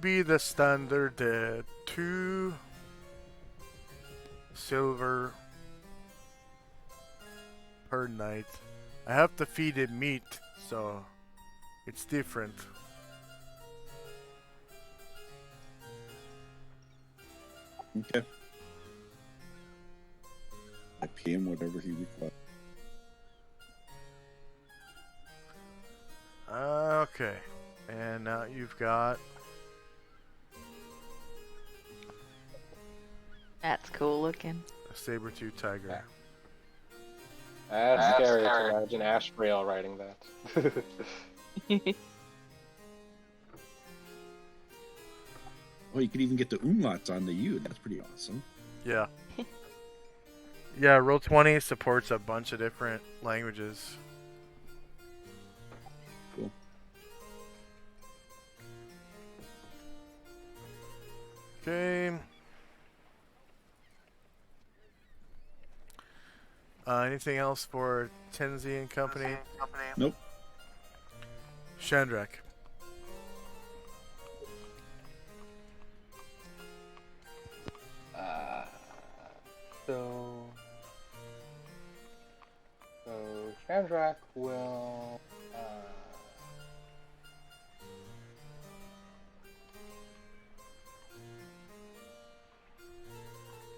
be the standard 2 silver per night. I have to feed it meat, so it's different. Okay. I pay him whatever he requires. Okay. And now you've got... That's cool looking. a saber-tooth tiger. That's scary to imagine Ashbrail writing that. Oh, you could even get the umlauts on the U. That's pretty awesome. Yeah. Yeah, Roll20 supports a bunch of different languages. Cool. Okay. Anything else for Tenzi and Company? Nope. Shandrak. So Chandrak will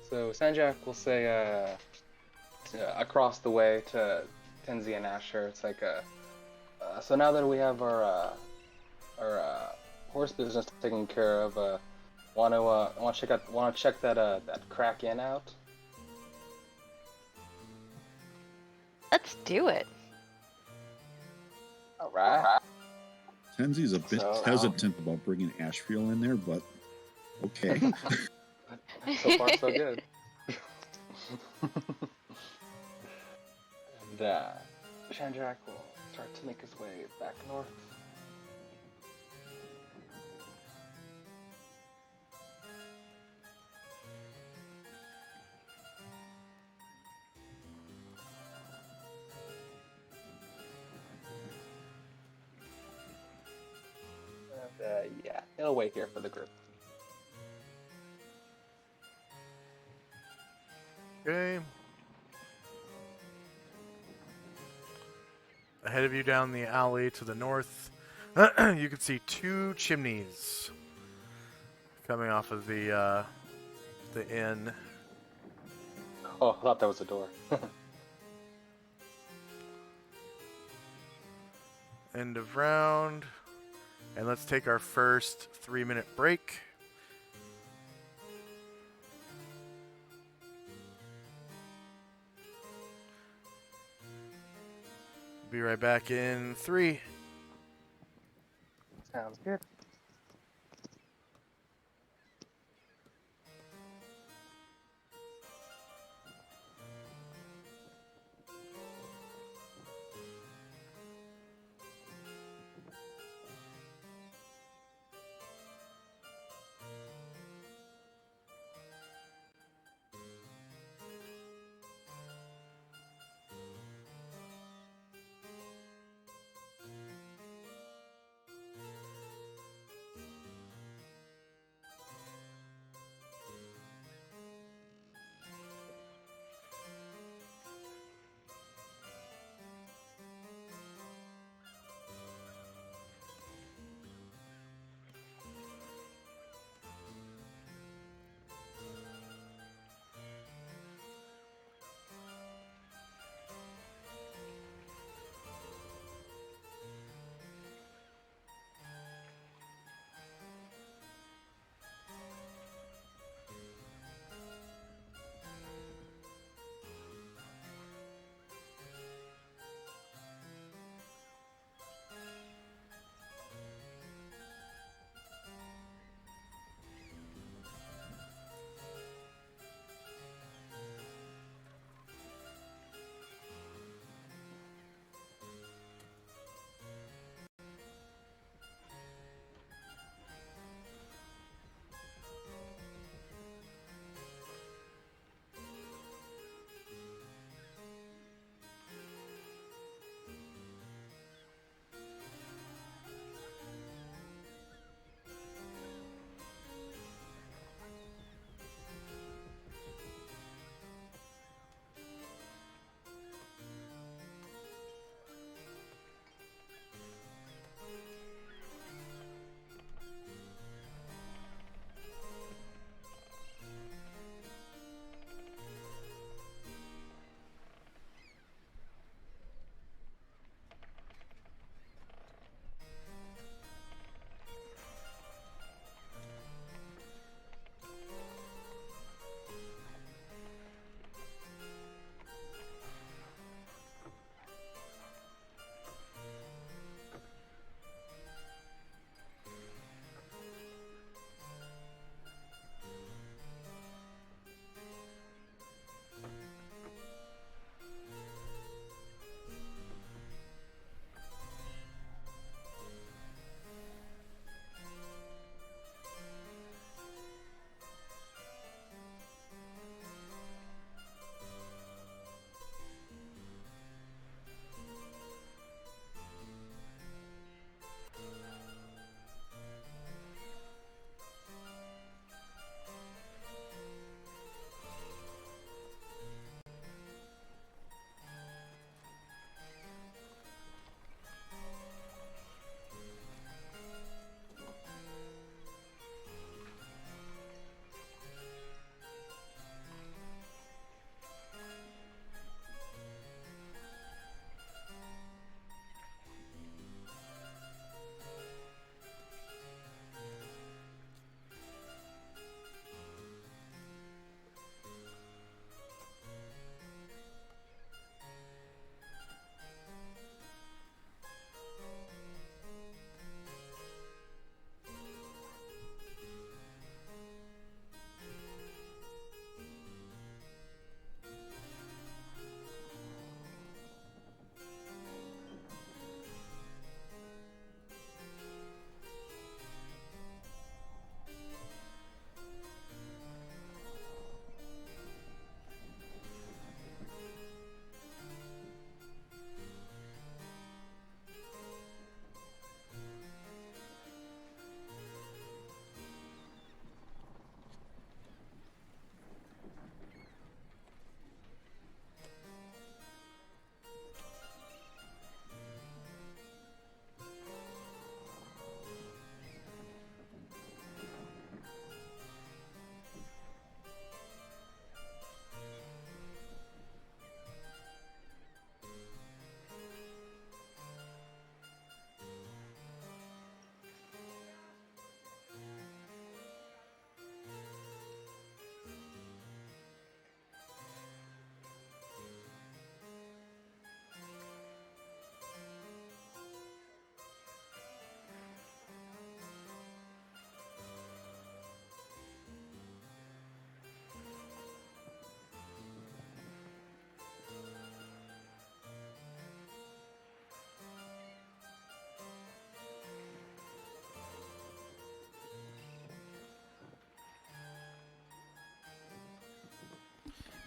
so Sanjak will say across the way to Tenzi and Asher. It's like so now that we have our horse business taken care of, want to check that crack inn out. Let's do it. All right. Tenzi's a bit So- hesitant about bringing Ashfield in there, but okay. So far, so good. And Shandrak will start to make his way back north. And yeah, he'll wait here for the group. Okay. Ahead of you down the alley to the north, you can see 2 chimneys coming off of the inn. Oh, I thought that was a door. End of round. And let's take our first 3-minute break. Be right back in 3. Sounds good.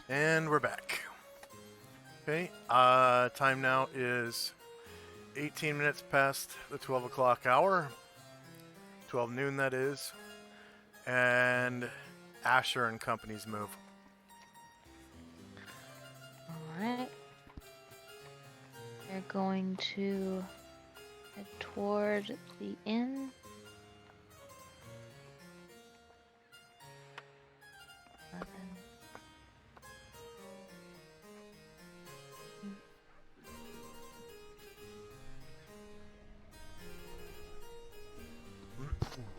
And we're back. Okay, time now is 18 minutes past the 12 o'clock hour. 12 noon, that is. And Asher and company's move. Alright. They're going to head toward the inn.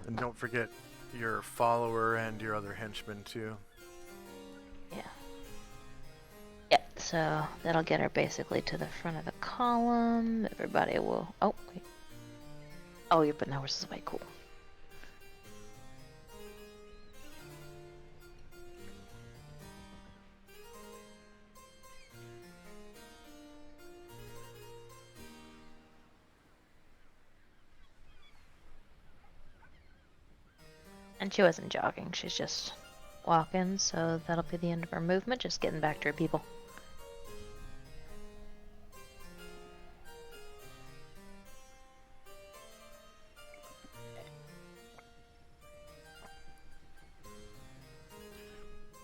And don't forget your follower and your other henchman, too. Yeah. Yeah, so that'll get her basically to the front of the column. Everybody will... Oh, wait. Oh, you're putting the horses away. Cool. And she wasn't jogging, she's just walking, so that'll be the end of her movement, just getting back to her people.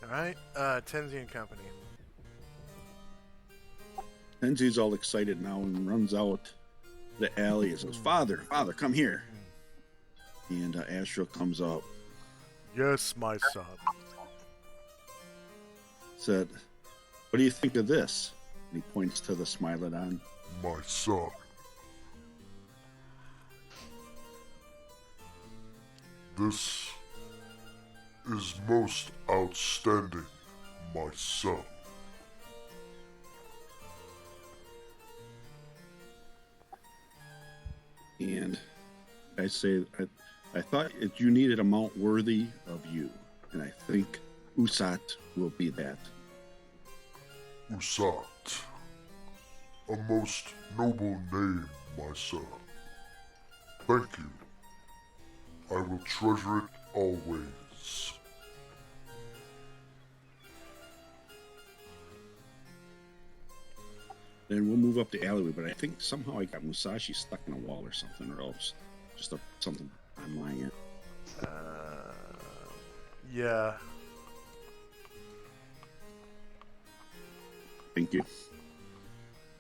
Alright, Tenzi and company. Tenzi's all excited now and runs out the alley and says, Father, come here. And Asher comes up. Yes, my son. Said, what do you think of this? And he points to the Smilodon. My son. This is most outstanding, my son. And I say, I thought you needed a mount worthy of you. And I think Usat will be that. Usat. A most noble name, my son. Thank you. I will treasure it always. Then we'll move up the alleyway, but I think somehow I got Musashi stuck in a wall or something, or else just something I'm lying at. Yeah. Thank you.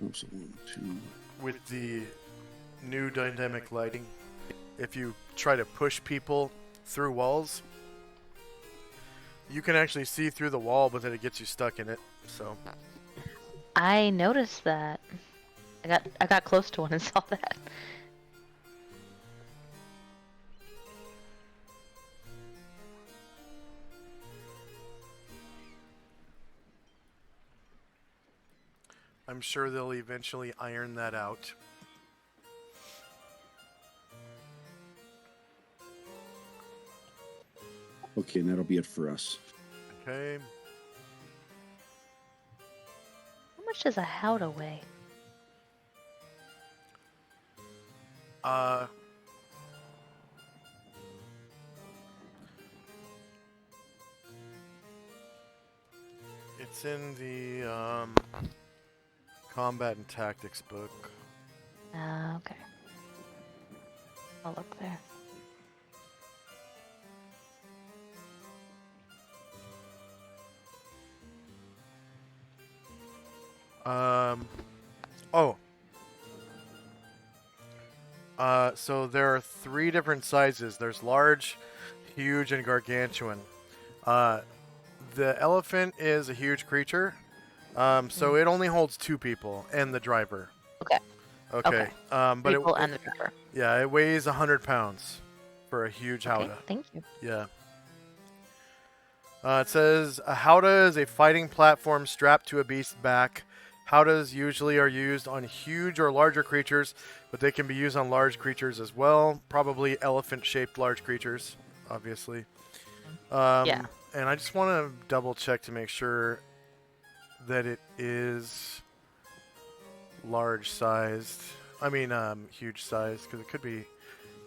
Oh, so 1, 2. With the new dynamic lighting, if you try to push people through walls, you can actually see through the wall, but then it gets you stuck in it. So I noticed that. I got close to one and saw that. I'm sure they'll eventually iron that out. Okay, and that'll be it for us. Okay. How much does a howdah weigh? It's in the combat and tactics book. Okay. I'll look there. So there are 3 different sizes. There's large, huge, and gargantuan. The elephant is a huge creature, so it only holds 2 people and the driver. Okay. Okay. But People and the driver. yeah, it weighs 100 pounds for a huge Okay, howdah. thank you. Yeah. It says a howdah is a fighting platform strapped to a beast's back. Howdahs usually are used on huge or larger creatures, but they can be used on large creatures as well. Probably elephant-shaped large creatures, obviously. Yeah. And I just want to double check to make sure that it is large sized. I mean, huge sized, because it could be,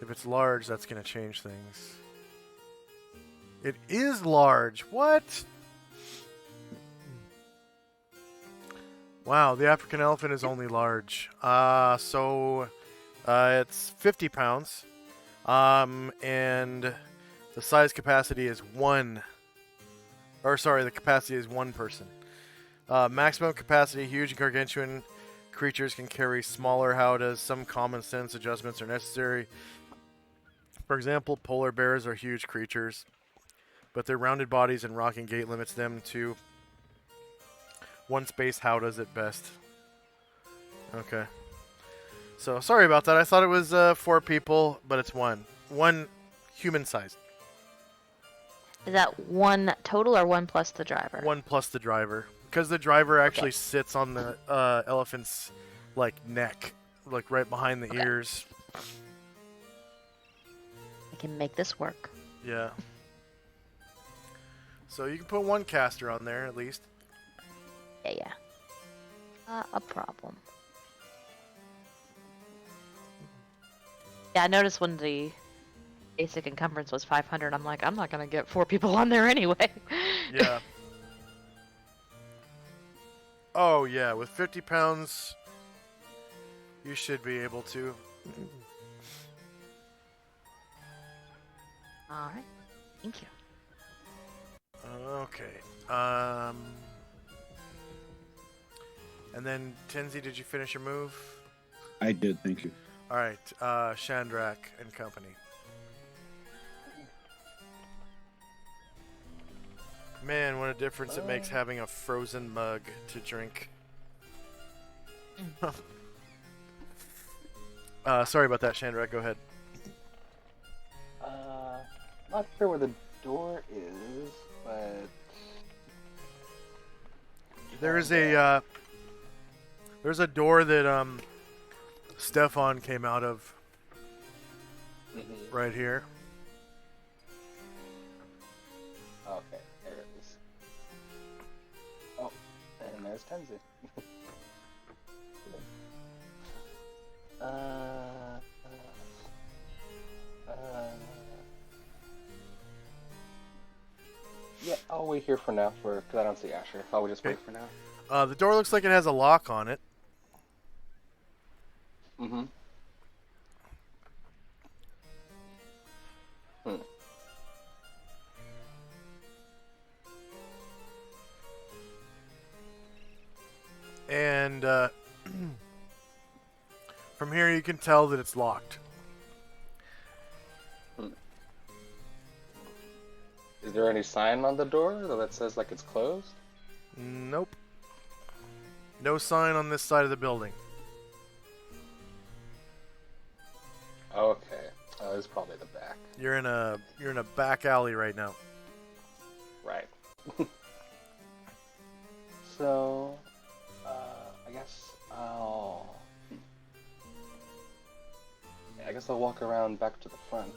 if it's large, that's going to change things. It is large. What? Wow, the African elephant is only large. It's 50 pounds. And the size capacity is the capacity is one person. Maximum capacity, huge and gargantuan creatures can carry smaller howdahs. Some common sense adjustments are necessary. For example, polar bears are huge creatures, but their rounded bodies and rocking gait limits them to one space howdahs at best. Okay. So, sorry about that. I thought it was 4 people, but it's one. One human size. Is that one total or one plus the driver? 1 plus the driver. Because the driver actually sits on the elephant's, like, neck. Like, right behind the ears. I can make this work. Yeah. So you can put 1 caster on there, at least. Yeah. A problem. Yeah, I noticed when the basic encumbrance was 500, I'm like, I'm not gonna get 4 people on there anyway. Yeah. Oh, yeah, with 50 pounds, you should be able to. Alright, thank you. Okay. And then, Tenzi, did you finish your move? I did, thank you. Alright, Shandrak and company. Man, what a difference it makes having a frozen mug to drink. Sorry about that, Shandrak, go ahead. Not sure where the door is, but There's a door that Stefan came out of right here. Okay, there it is. Oh, and there's Tenzi. Yeah, I'll wait here for now because I don't see Asher. I'll just wait for now. The door looks like it has a lock on it. Mm-hmm. And from here you can tell that it's locked. Is there any sign on the door that says like it's closed? Nope. No sign on this side of the building. Okay. It's probably the back. You're in a back alley right now. Right. So, I guess I'll walk around back to the front.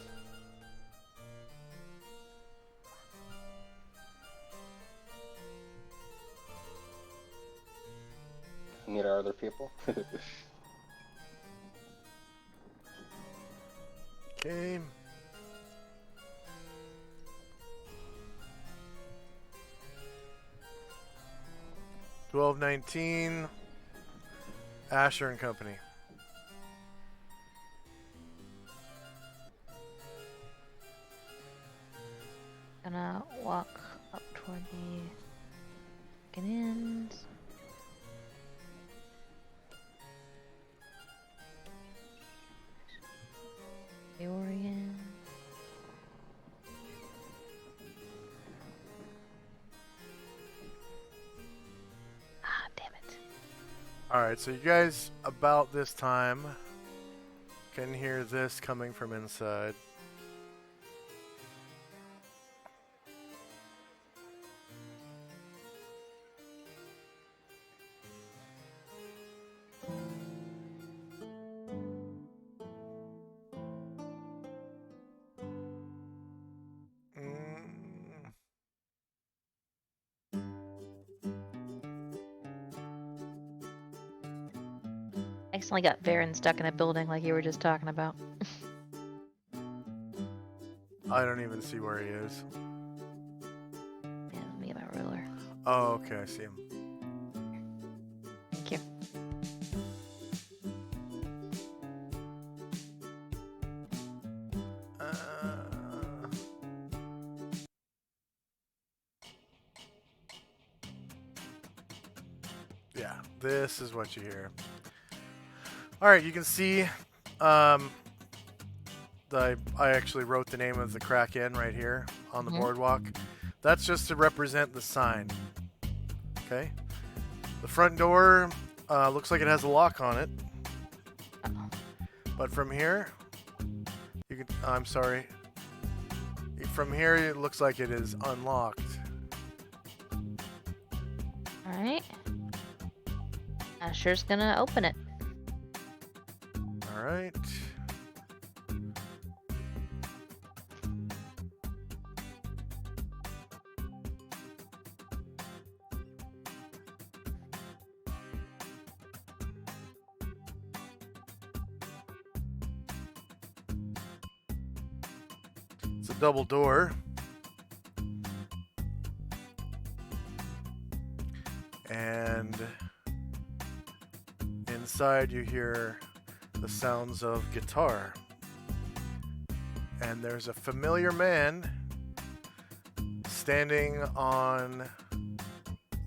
Meet our other people. Okay. $12.19. Asher and Company. Gonna walk up toward the second ends. The Oregon. Ah, damn it. Alright, so you guys, about this time, can hear this coming from inside. Accidentally got Varen stuck in a building like you were just talking about. I don't even see where he is. Yeah, let me get my ruler. Oh, okay, I see him. Thank Yeah, this is what you hear. All right, you can see I actually wrote the name of the Kraken right here on the boardwalk. That's just to represent the sign. Okay. The front door looks like it has a lock on it. But from here, you can. I'm sorry. From here, it looks like it is unlocked. All right. Asher's gonna open it. All right. It's a double door. And inside you hear the sounds of guitar. And there's a familiar man standing on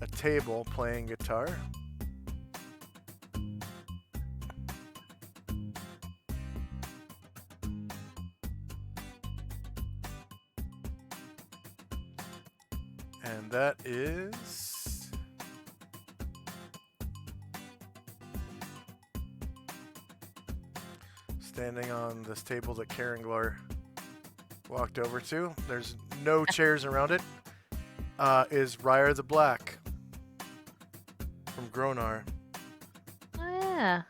a table playing guitar. And that is standing on this table that Karenglar walked over to. There's no chairs around it. Is Ryer the Black from Gronar. Oh yeah.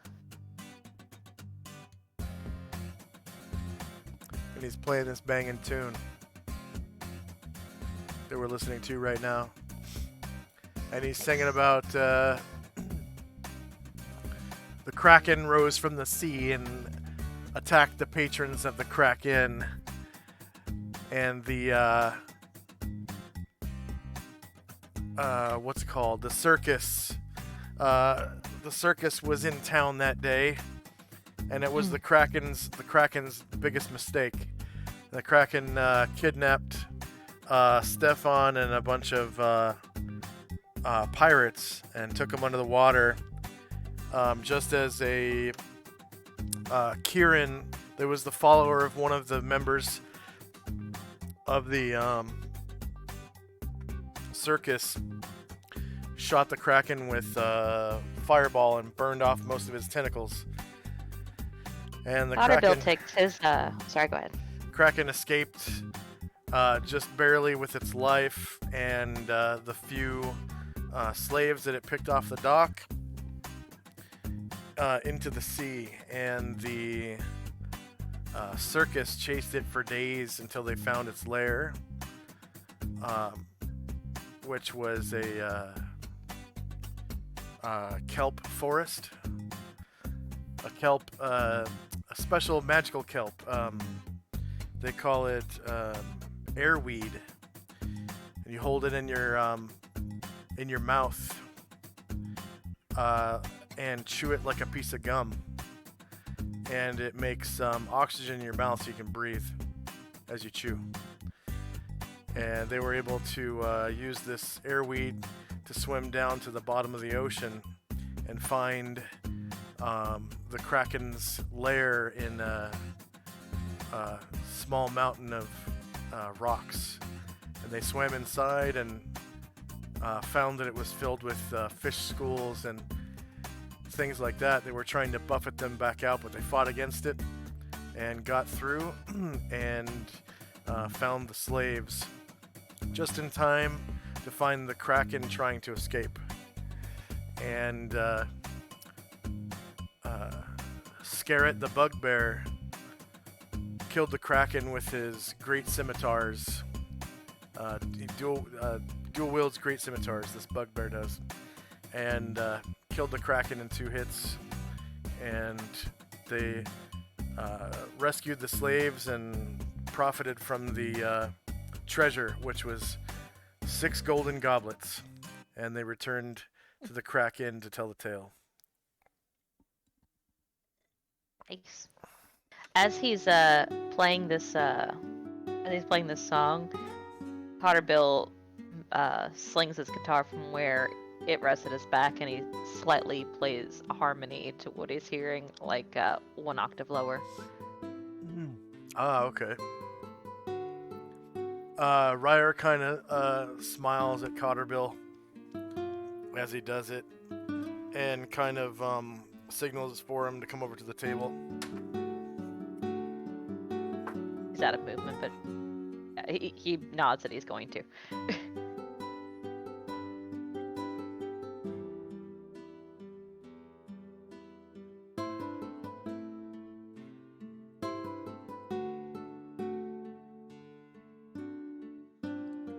And he's playing this banging tune that we're listening to right now. And he's singing about the Kraken rose from the sea and attacked the patrons of the Kraken. And the what's it called? The circus. The circus was in town that day, and it was the Kraken's biggest mistake. The Kraken kidnapped Stefan and a bunch of pirates and took them under the water. Just as a Kieran, there was the follower of one of the members of the circus, shot the Kraken with fireball and burned off most of his tentacles. And the Bill takes his. Sorry, go ahead. Kraken escaped just barely with its life and the few slaves that it picked off the dock into the sea. And the circus chased it for days until they found its lair, which was a kelp forest. A kelp, a special magical kelp. They call it airweed. And you hold it in your mouth and chew it like a piece of gum. And it makes oxygen in your mouth so you can breathe as you chew. And they were able to use this airweed to swim down to the bottom of the ocean and find the Kraken's lair in a small mountain of rocks. And they swam inside and found that it was filled with fish schools and things like that. They were trying to buffet them back out, but they fought against it and got through and found the slaves just in time to find the Kraken trying to escape. And Scarret the bugbear killed the Kraken with his great scimitars. He dual wields great scimitars, this bugbear does. And killed the Kraken in 2 hits. And they rescued the slaves and profited from the treasure, which was 6 golden goblets. And they returned to the Kraken to tell the tale. Nice. As he's playing this song, Potter Bill slings his guitar from where it rested his back, and he slightly plays a harmony to what he's hearing, like 1 octave lower. Ah, okay. Ryer kind of smiles at Cotterbill as he does it, and kind of signals for him to come over to the table. He's out of movement, but he nods that he's going to.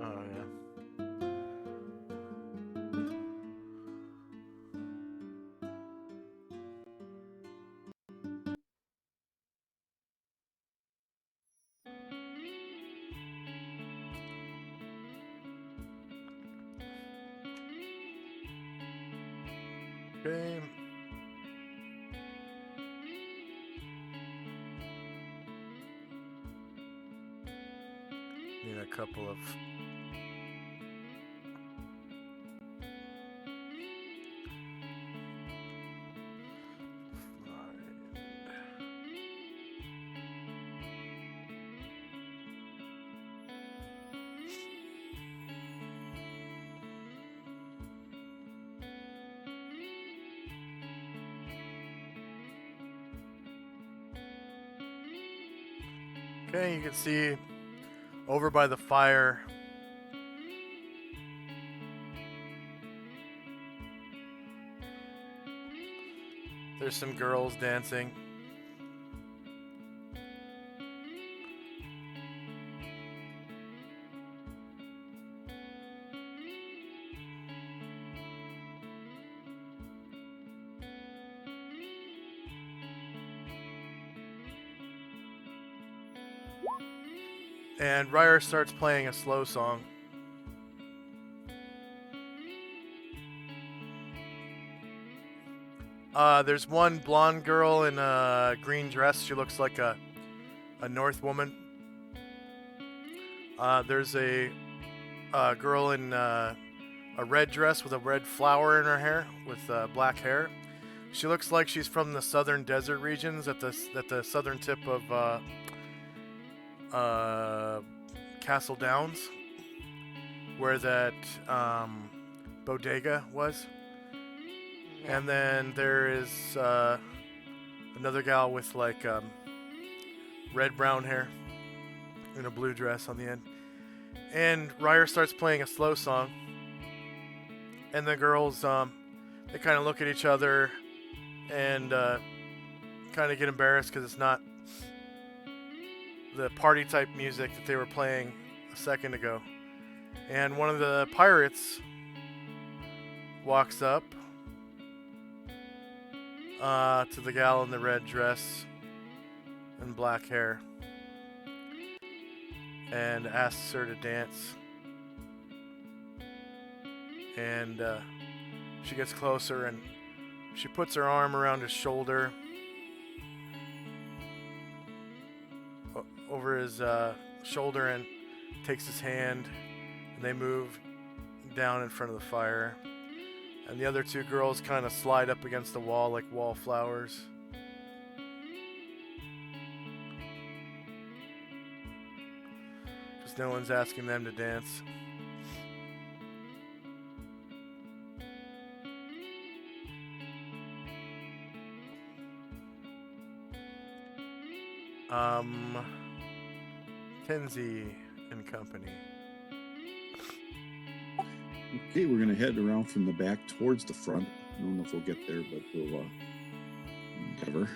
Oh, yeah. Okay. Need a couple of Okay, you can see over by the fire there's some girls dancing. And Ryer starts playing a slow song. There's one blonde girl in a green dress. She looks like a North woman. There's a girl in a red dress with a red flower in her hair with black hair. She looks like she's from the southern desert regions at the southern tip of Castle Downs, where that bodega was. Yeah. And then there is another gal with like red-brown hair in a blue dress on the end. And Ryer starts playing a slow song. And the girls, they kind of look at each other and kind of get embarrassed because it's not the party-type music that they were playing a second ago. And one of the pirates walks up to the gal in the red dress and black hair and asks her to dance. And she gets closer and she puts her arm around his shoulder, over his shoulder, and takes his hand, and they move down in front of the fire. And the other two girls kind of slide up against the wall like wallflowers. Because no one's asking them to dance. Tenzi and company. Okay, we're gonna head around from the back towards the front. I don't know if we'll get there, but we'll endeavor.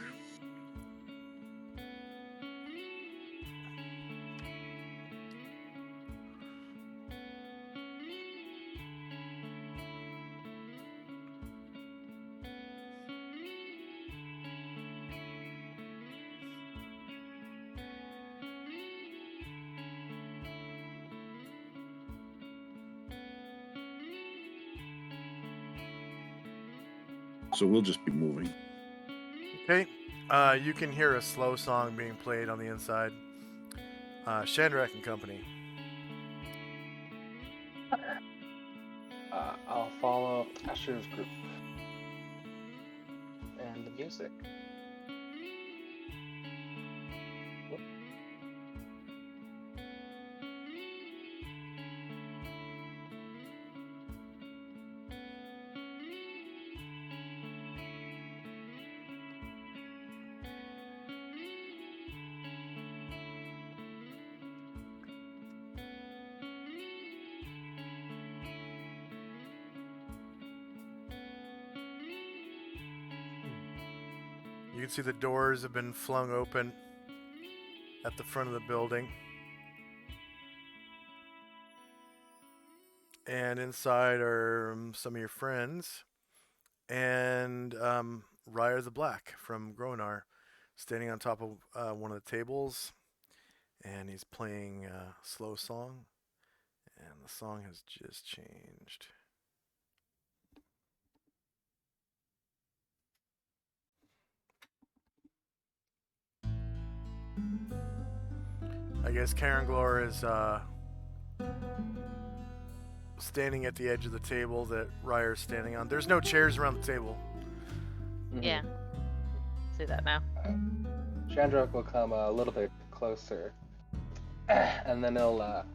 So we'll just be moving. Okay, you can hear a slow song being played on the inside. Shandrak and Company. I'll follow Asher's group. And the music. Whoop. You can see the doors have been flung open at the front of the building. And inside are some of your friends. And Ryer the Black from Gronar, standing on top of one of the tables. And he's playing a slow song. And the song has just changed. I guess Karen Glor is standing at the edge of the table that Ryer's standing on. There's no chairs around the table. Mhm. Yeah. See that now. Shandrak will come a little bit closer, and then he'll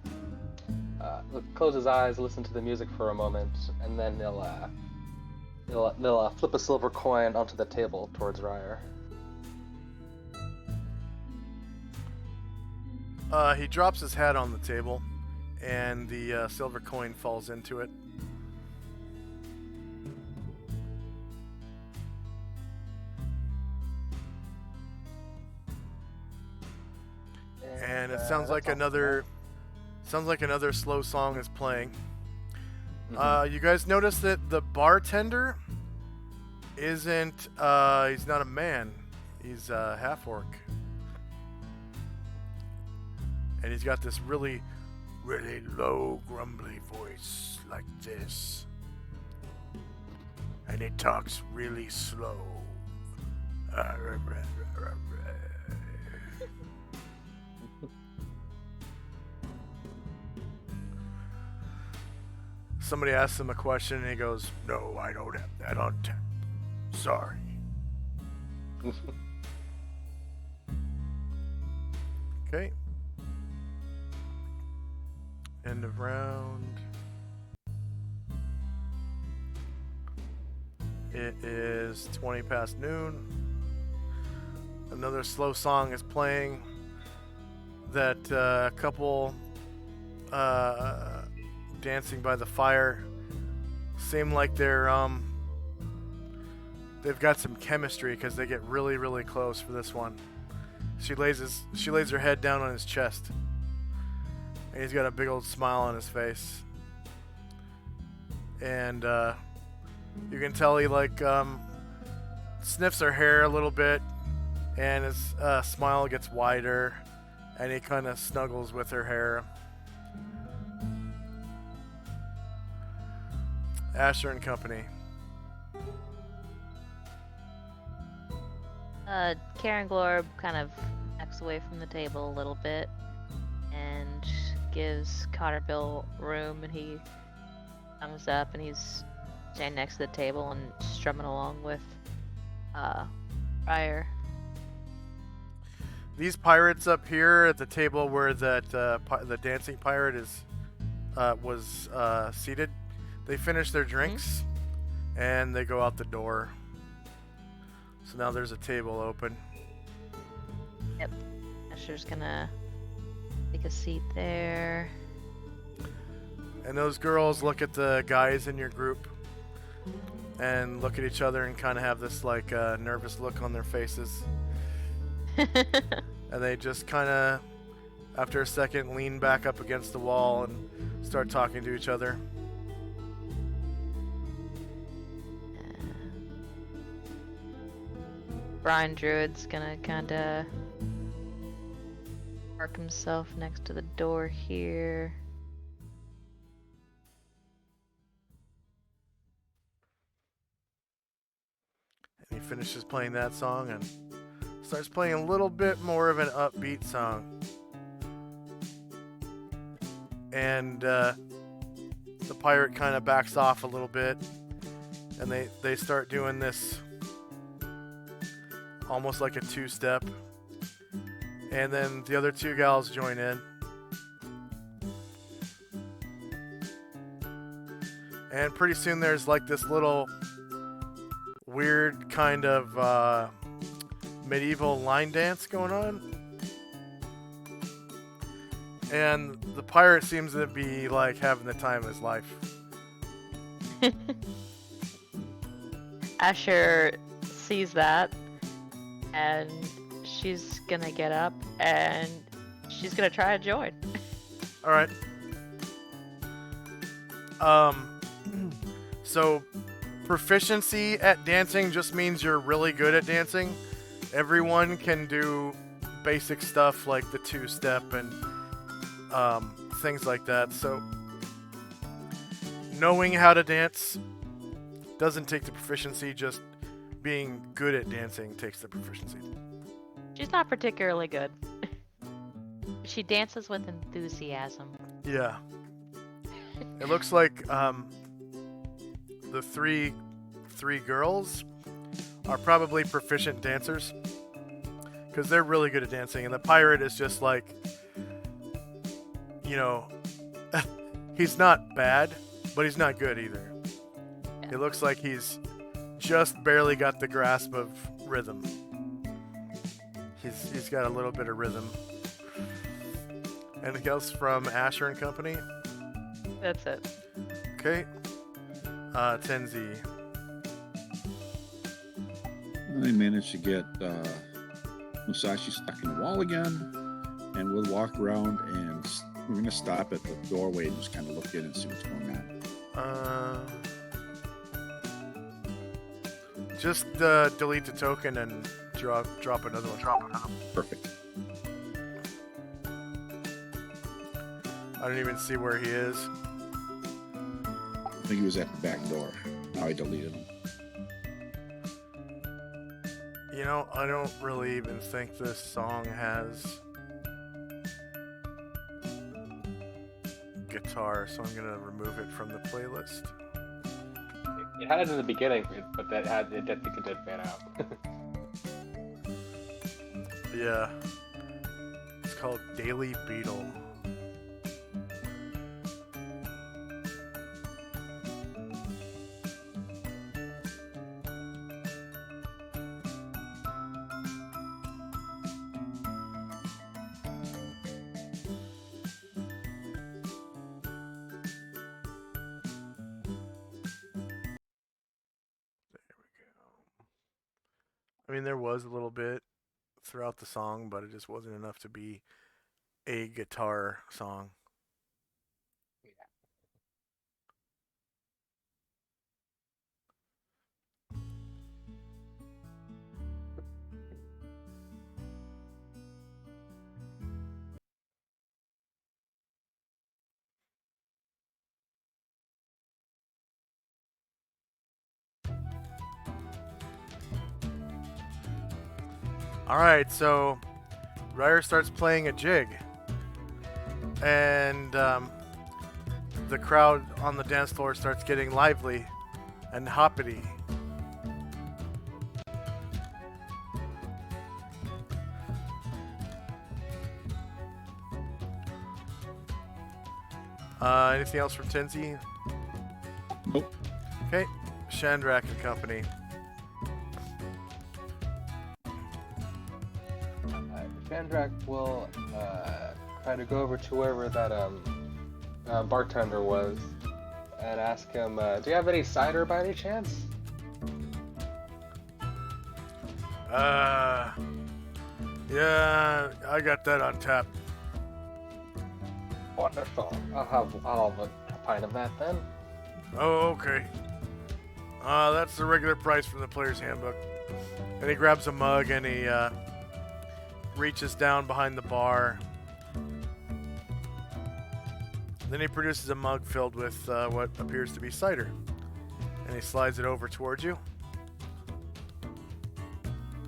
close his eyes, listen to the music for a moment, and then they'll flip a silver coin onto the table towards Ryer. He drops his hat on the table, and the silver coin falls into it. And it sounds like another slow song is playing. You guys notice that the bartender isn't he's not a man. He's a half orc. And he's got this really low, grumbly voice like this. And he talks really slow. Somebody asks him a question and he goes, "No, I don't have that on tap. Sorry." Okay. End of round. It is 20 past noon. Another slow song is playing that couple dancing by the fire seem like they've got some chemistry because they get really close for this one. She lays her head down on his chest. And he's got a big old smile on his face. And you can tell he sniffs her hair a little bit, and his smile gets wider, and he kind of snuggles with her hair. Asher and Company. Karen Glorb kind of backs away from the table a little bit and gives Cotterbill room, and he comes up and he's standing next to the table and strumming along with Ryer. These pirates up here at the table where the dancing pirate was seated, they finish their drinks and they go out the door. So now there's a table open. Yep. Asher's gonna take a seat there. And those girls look at the guys in your group and look at each other and kind of have this nervous look on their faces. And they just kind of, after a second, lean back up against the wall and start talking to each other. Brian Druid's gonna kinda park himself next to the door here. And he finishes playing that song and starts playing a little bit more of an upbeat song. and the pirate kind of backs off a little bit, and they start doing this almost like a two-step, and then the other two gals join in. And pretty soon there's like this little weird kind of medieval line dance going on. And the pirate seems to be like having the time of his life. Asher sees that, and she's gonna get up and she's gonna try to join. Alright. So proficiency at dancing just means you're really good at dancing. Everyone can do basic stuff like the two-step and things like that. So knowing how to dance doesn't take the proficiency, just being good at dancing takes the proficiency. She's not particularly good. She dances with enthusiasm. Yeah. It looks like the three girls are probably proficient dancers because they're really good at dancing, and the pirate is just like, you know, he's not bad, but he's not good either. Yeah. It looks like he's just barely got the grasp of rhythm. He's got a little bit of rhythm. Anything else from Asher and Company? That's it. Okay. Tenzi. I managed to get Musashi stuck in the wall again, and we'll walk around and we're gonna stop at the doorway and just kind of look in and see what's going on. Just delete the token and drop another one. Perfect. I don't even see where he is. I think he was at the back door. Now I deleted him. You know, I don't really even think this song has guitar, so I'm gonna remove it from the playlist. It had it in the beginning, but I think it did fan out. Yeah. It's called Daily Beetle. I mean, there was a little bit throughout the song, but it just wasn't enough to be a guitar song. Alright, so Ryder starts playing a jig, and the crowd on the dance floor starts getting lively and hoppity. Anything else from Tenzi? Nope. Okay, Shandrak and Company. Shandrak will try to go over to wherever that bartender was and ask him, do you have any cider by any chance? Yeah, I got that on tap. Wonderful. I'll have a pint of that then. Oh, okay. That's the regular price from the player's handbook. And he grabs a mug and he reaches down behind the bar. Then he produces a mug filled with what appears to be cider. And he slides it over towards you.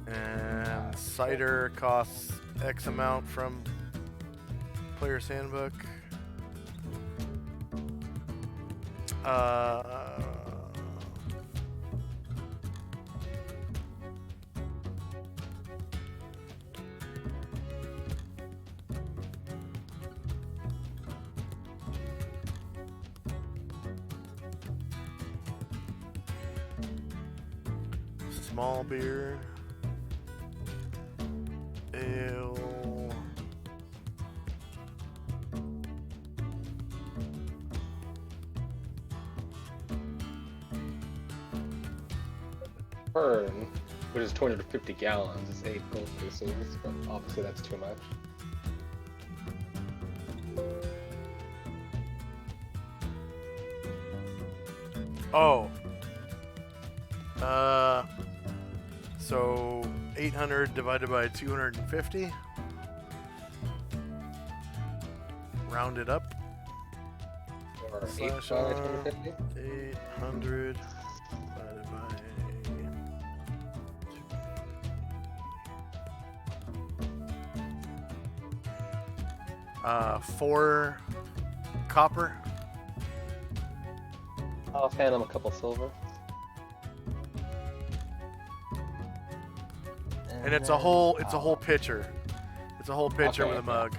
And cider costs X amount from player's handbook. Uh, small beer. Ale. Burn, which is 250 gallons, is 8 gold pieces, but obviously that's too much. Oh. So 800 divided by 250. Round it up. Or 8 Slash by on 250? 800 divided by 4 copper. I'll hand him a couple silver. And it's a whole pitcher. It's a whole pitcher Okay, with a mug.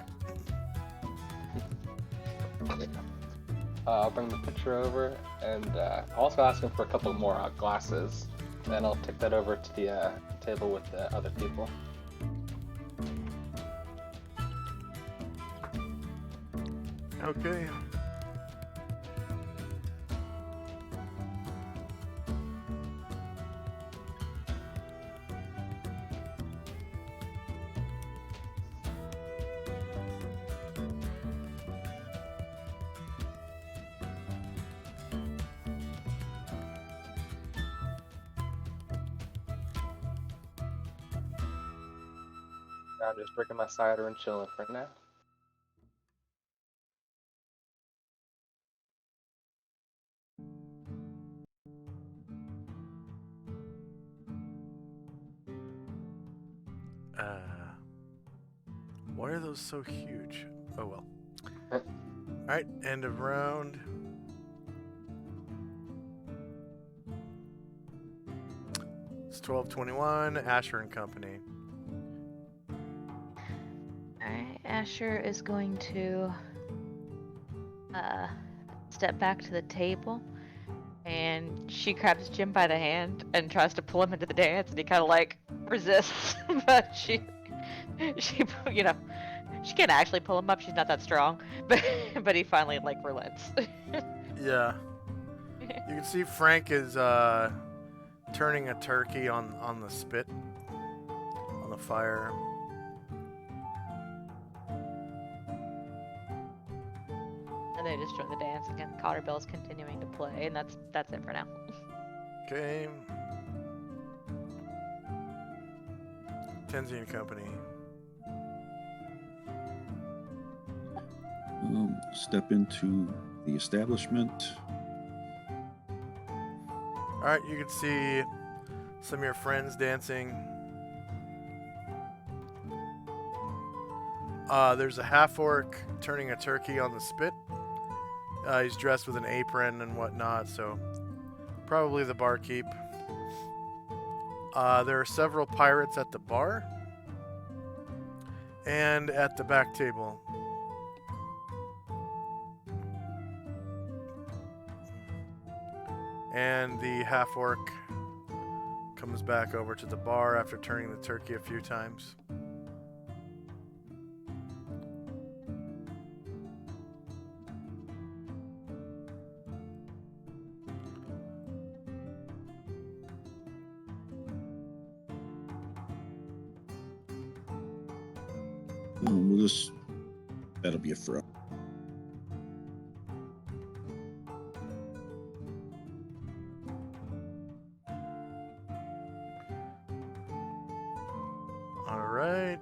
I'll bring the pitcher over, and I'll also ask him for a couple more glasses. Then I'll take that over to the table with the other people. Okay. I'm just drinking my cider and chilling for now. Why are those so huge? Oh well. Alright, end of round. It's 12:21, Asher and Company. Alright, Asher is going to step back to the table, and she grabs Jim by the hand and tries to pull him into the dance, and he kind of like resists, but she you know, she can't actually pull him up. She's not that strong, but he finally like relents. Yeah. You can see Frank is turning a turkey on the spit, on the fire. And they just join the dance again. Cotter Bell's continuing to play, and that's it for now. Okay. Tenzi and Company. Step into the establishment. Alright, you can see some of your friends dancing. There's a half-orc turning a turkey on the spit. He's dressed with an apron and whatnot, so probably the barkeep. There are several pirates at the bar and at the back table. And the half-orc comes back over to the bar after turning the turkey a few times. That'll be a throw. All right.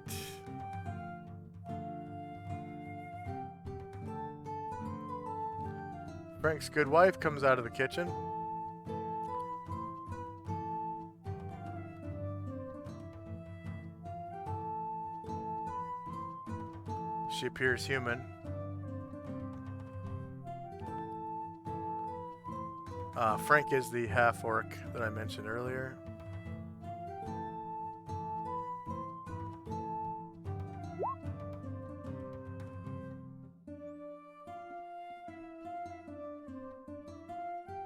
Frank's good wife comes out of the kitchen. She appears human. Frank is the half-orc that I mentioned earlier.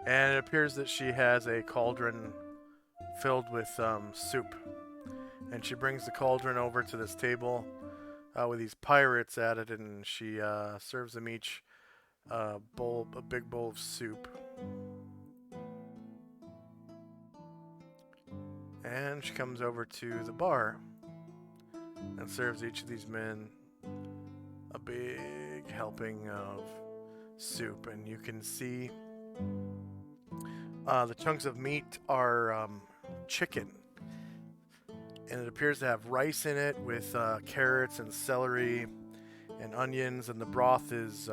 And it appears that she has a cauldron filled with soup. And she brings the cauldron over to this table with these pirates at it, and she serves them each a big bowl of soup. And she comes over to the bar and serves each of these men a big helping of soup. And you can see the chunks of meat are chicken. And it appears to have rice in it with carrots and celery and onions. And the broth is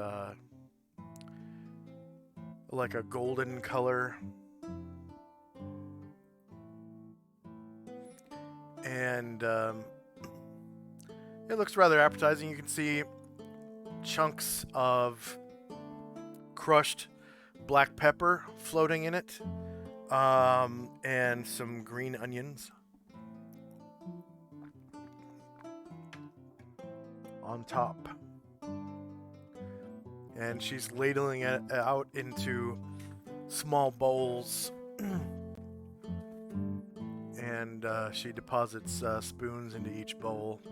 like a golden color. And it looks rather appetizing. You can see chunks of crushed black pepper floating in it, and some green onions on top. And she's ladling it out into small bowls. And she deposits spoons into each bowl.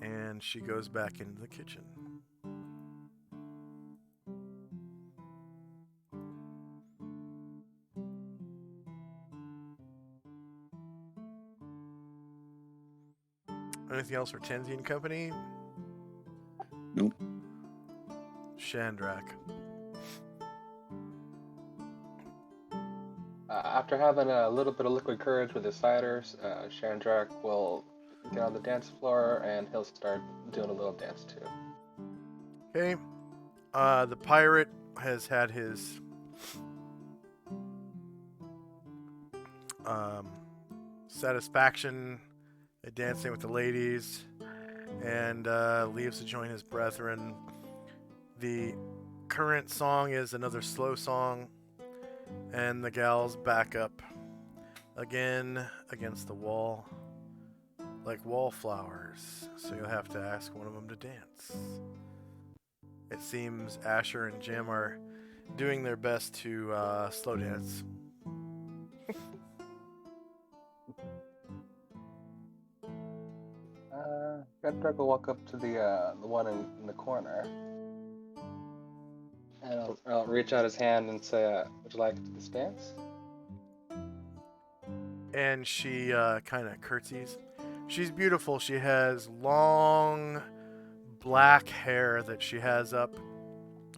And she goes back into the kitchen. Anything else for Tenzi and Company? Nope. Shandrak. After having a little bit of liquid courage with his fighters, Shandrak will get on the dance floor and he'll start doing a little dance too. Okay. The pirate has had his satisfaction at dancing with the ladies and leaves to join his brethren. The current song is another slow song, and the gals back up again against the wall like wallflowers, so you'll have to ask one of them to dance. It seems Asher and Jim are doing their best to slow dance. Shandrak will walk up to the one in the corner, and I'll reach out his hand and say, "Would you like to do this dance?" And she kind of curtsies. She's beautiful. She has long black hair that she has up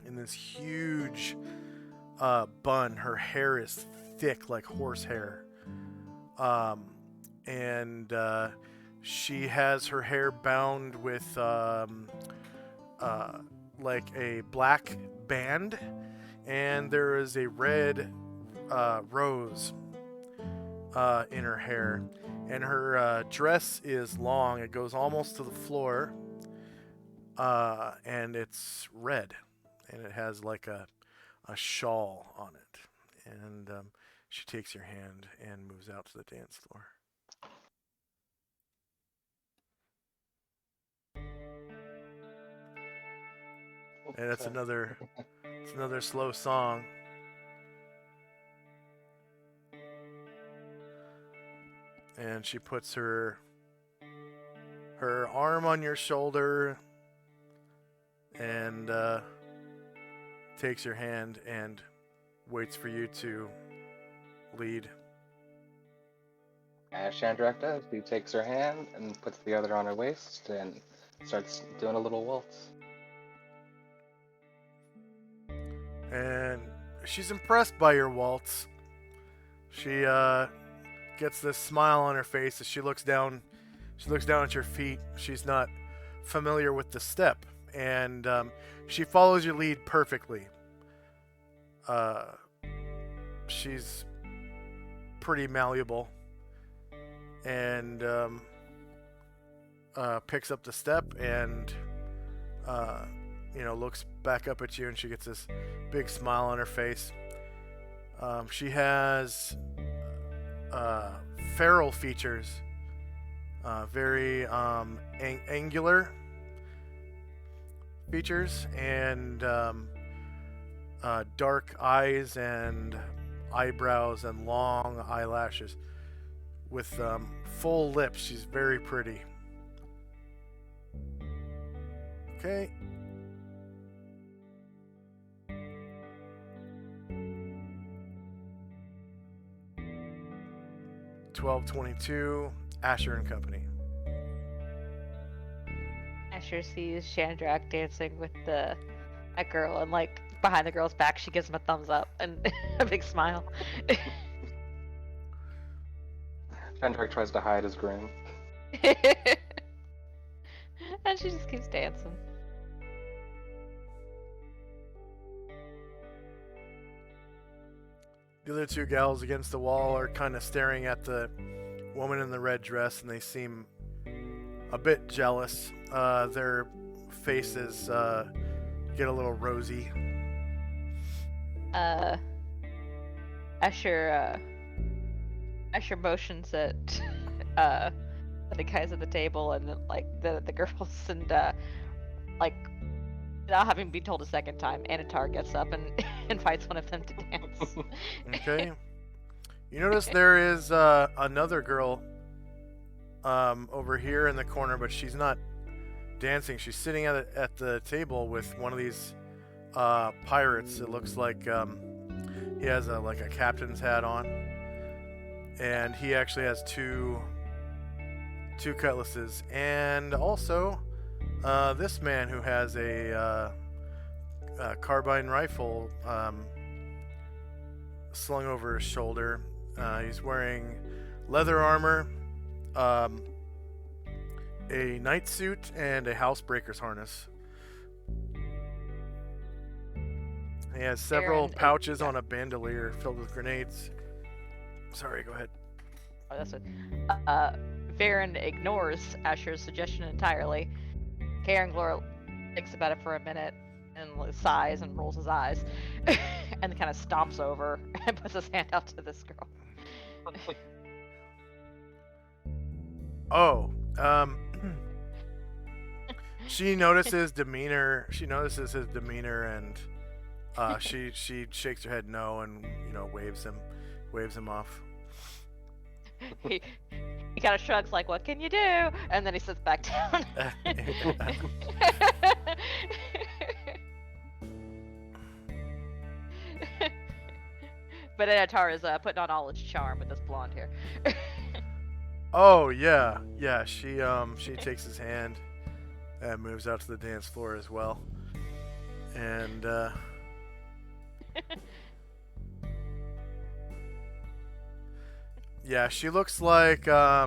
in this huge bun. Her hair is thick like horse hair. And she has her hair bound with like a black band, and there is a red rose in her hair, and her dress is long. It goes almost to the floor, and it's red, and it has like a shawl on it. And she takes your hand and moves out to the dance floor. And it's another slow song. And she puts her arm on your shoulder and takes your hand and waits for you to lead. As Shandrak does, he takes her hand and puts the other on her waist and starts doing a little waltz. And she's impressed by your waltz. She gets this smile on her face as she looks down. She looks down at your feet. She's not familiar with the step, and she follows your lead perfectly. She's pretty malleable, and picks up the step and looks back up at you, and she gets this big smile on her face. She has feral features, very angular features, and dark eyes and eyebrows and long eyelashes with full lips. She's very pretty. Okay. $12.22, Asher and Company. Asher sees Shandrak dancing with that girl, and like behind the girl's back, she gives him a thumbs up and a big smile. Shandrak tries to hide his grin. And she just keeps dancing. The other two gals against the wall are kind of staring at the woman in the red dress, and they seem a bit jealous. Their faces get a little rosy. Asher motions at the guys at the table, and like the girls, and like without having been told a second time, Anatar gets up and invites one of them to dance. Okay. You notice there is another girl over here in the corner, but she's not dancing. She's sitting at the table with one of these pirates. It looks like he has a captain's hat on, and he actually has two cutlasses, and also this man who has a carbine rifle slung over his shoulder. He's wearing leather armor, a knight suit, and a housebreaker's harness. He has several pouches on a bandolier filled with grenades. Sorry, go ahead. Oh, that's it. Varen ignores Asher's suggestion entirely. Karenglor thinks about it for a minute and sighs and rolls his eyes, and kind of stomps over and puts his hand out to this girl. Oh, she notices demeanor. She notices his demeanor, and she shakes her head no, and waves him off. He kind of shrugs like, "What can you do?" And then he sits back down. But Anatar is putting on all its charm with this blonde hair. Oh yeah. She takes his hand and moves out to the dance floor as well. And yeah, she looks like a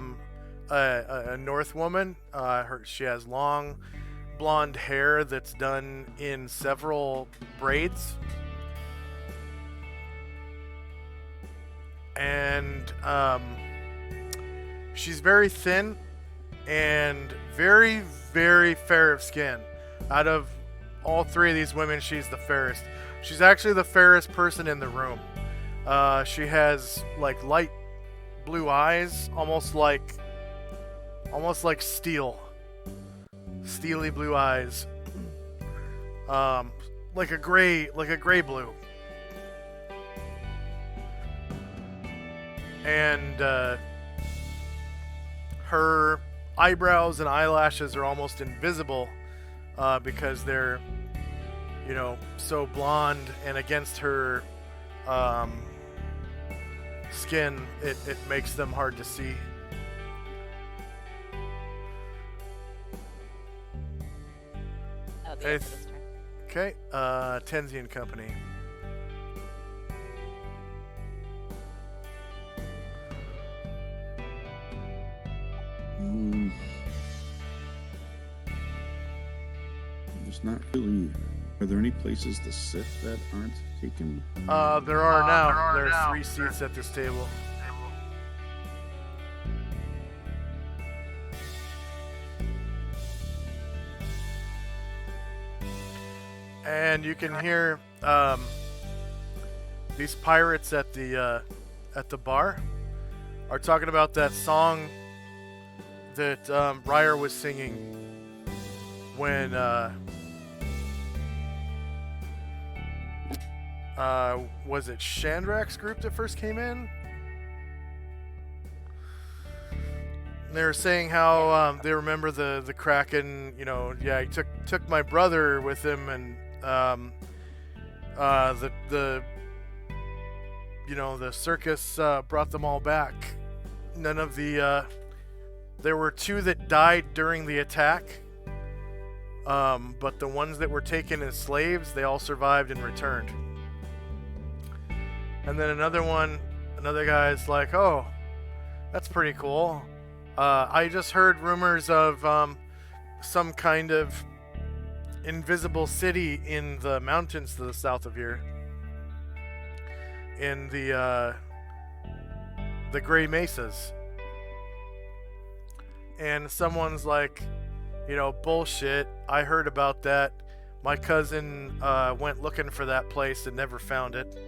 North woman. She has long blonde hair that's done in several braids. And she's very thin and very, very fair of skin. Out of all three of these women, she's the fairest. She's actually the fairest person in the room. She has like light blue eyes, almost like steel, steely blue eyes, like a gray blue. And her eyebrows and eyelashes are almost invisible because they're, so blonde, and against her skin, it makes them hard to see. Oh, the end of this turn. Okay, Tenzi and Company. There's not really. Are there any places to sit that aren't taken? There are now. There are 3 seats at this table. and you can hear these pirates at the bar are talking about that song that Ryer was singing when was it Shandrak's group that first came in? They were saying how they remember the Kraken. You know, yeah, he took my brother with him, and the you know, the circus brought them all back. None of the there were 2 that died during the attack, but the ones that were taken as slaves, they all survived and returned. And then another guy's like, oh, that's pretty cool. I just heard rumors of some kind of invisible city in the mountains to the south of here, in the Gray Mesas. And someone's like, you know, bullshit. I heard about that. My cousin went looking for that place and never found it.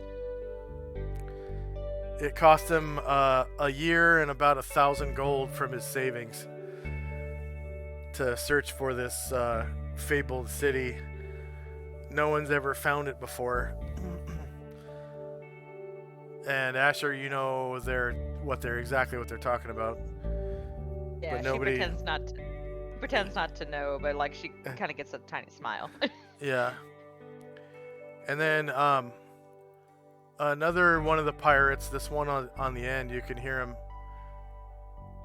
It cost him a year and about 1,000 gold from his savings to search for this fabled city. No one's ever found it before. And Asher, you know exactly what they're talking about. Yeah, but nobody... she pretends not to know, but like she kind of gets a tiny smile. Yeah. And then another one of the pirates, this one on the end, you can hear him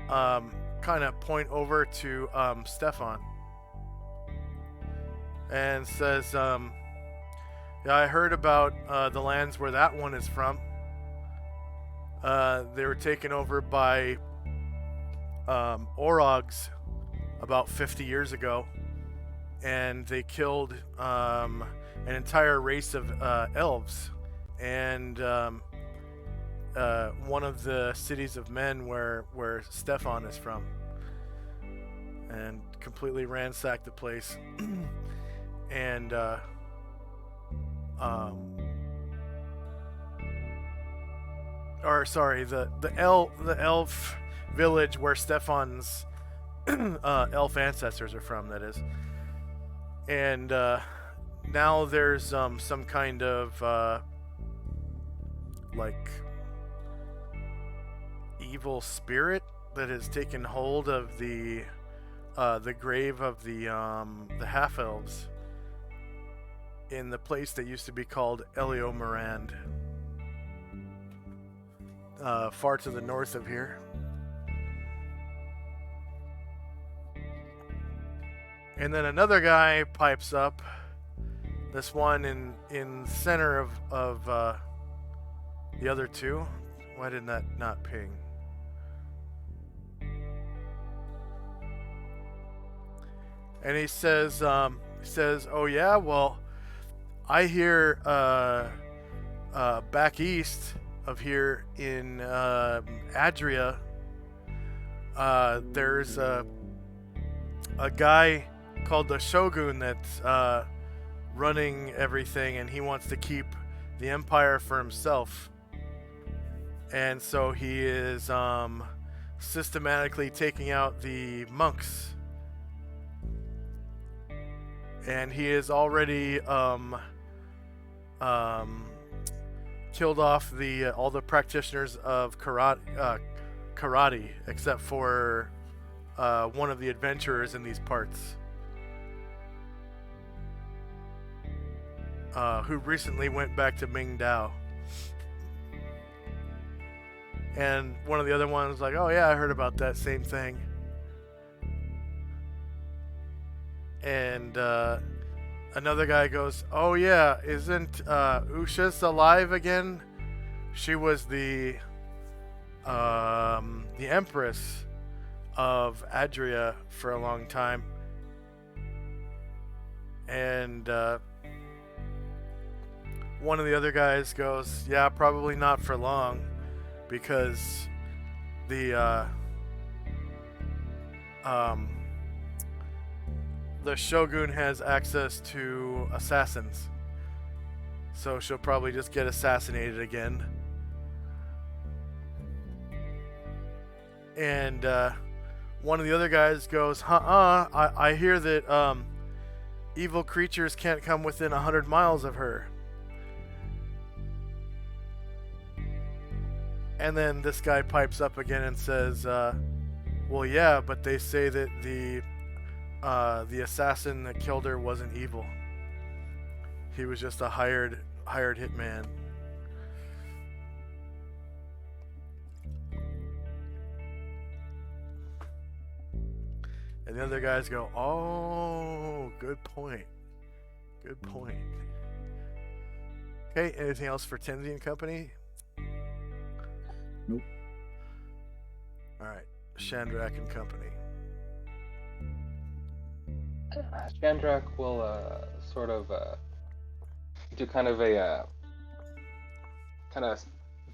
kind of point over to Stefan and says, yeah, I heard about the lands where that one is from. They were taken over by Orogs about 50 years ago, and they killed an entire race of elves, and one of the cities of men where Stefan is from, and completely ransacked the place. And or sorry, the elf village where Stefan's elf ancestors are from, that is. And now there's some kind of like evil spirit that has taken hold of the grave of the half elves in the place that used to be called Elio-Morand, far to the north of here. And then another guy pipes up, this one in center of the other two. Why did that not ping? And he says, oh yeah, well, I hear back east of here in Adria, there's a guy called the Shogun that's running everything, and he wants to keep the empire for himself. And so he is systematically taking out the monks. And he has already killed off all the practitioners of karate, except for one of the adventurers in these parts, who recently went back to Mingdao. And one of the other ones like, oh yeah, I heard about that same thing. And another guy goes, oh yeah, isn't Ushas alive again? She was the empress of Adria for a long time. And one of the other guys goes, yeah, probably not for long, because the Shogun has access to assassins. So she'll probably just get assassinated again. And one of the other guys goes, I hear that evil creatures can't come within 100 miles of her. And then this guy pipes up again and says, well, yeah, but they say that the assassin that killed her wasn't evil. He was just a hired hitman. And the other guys go, oh, good point. Good point. Okay, anything else for Tenzi and Company? Nope. Alright, Shandrak and Company. Shandrak will sort of do kind of a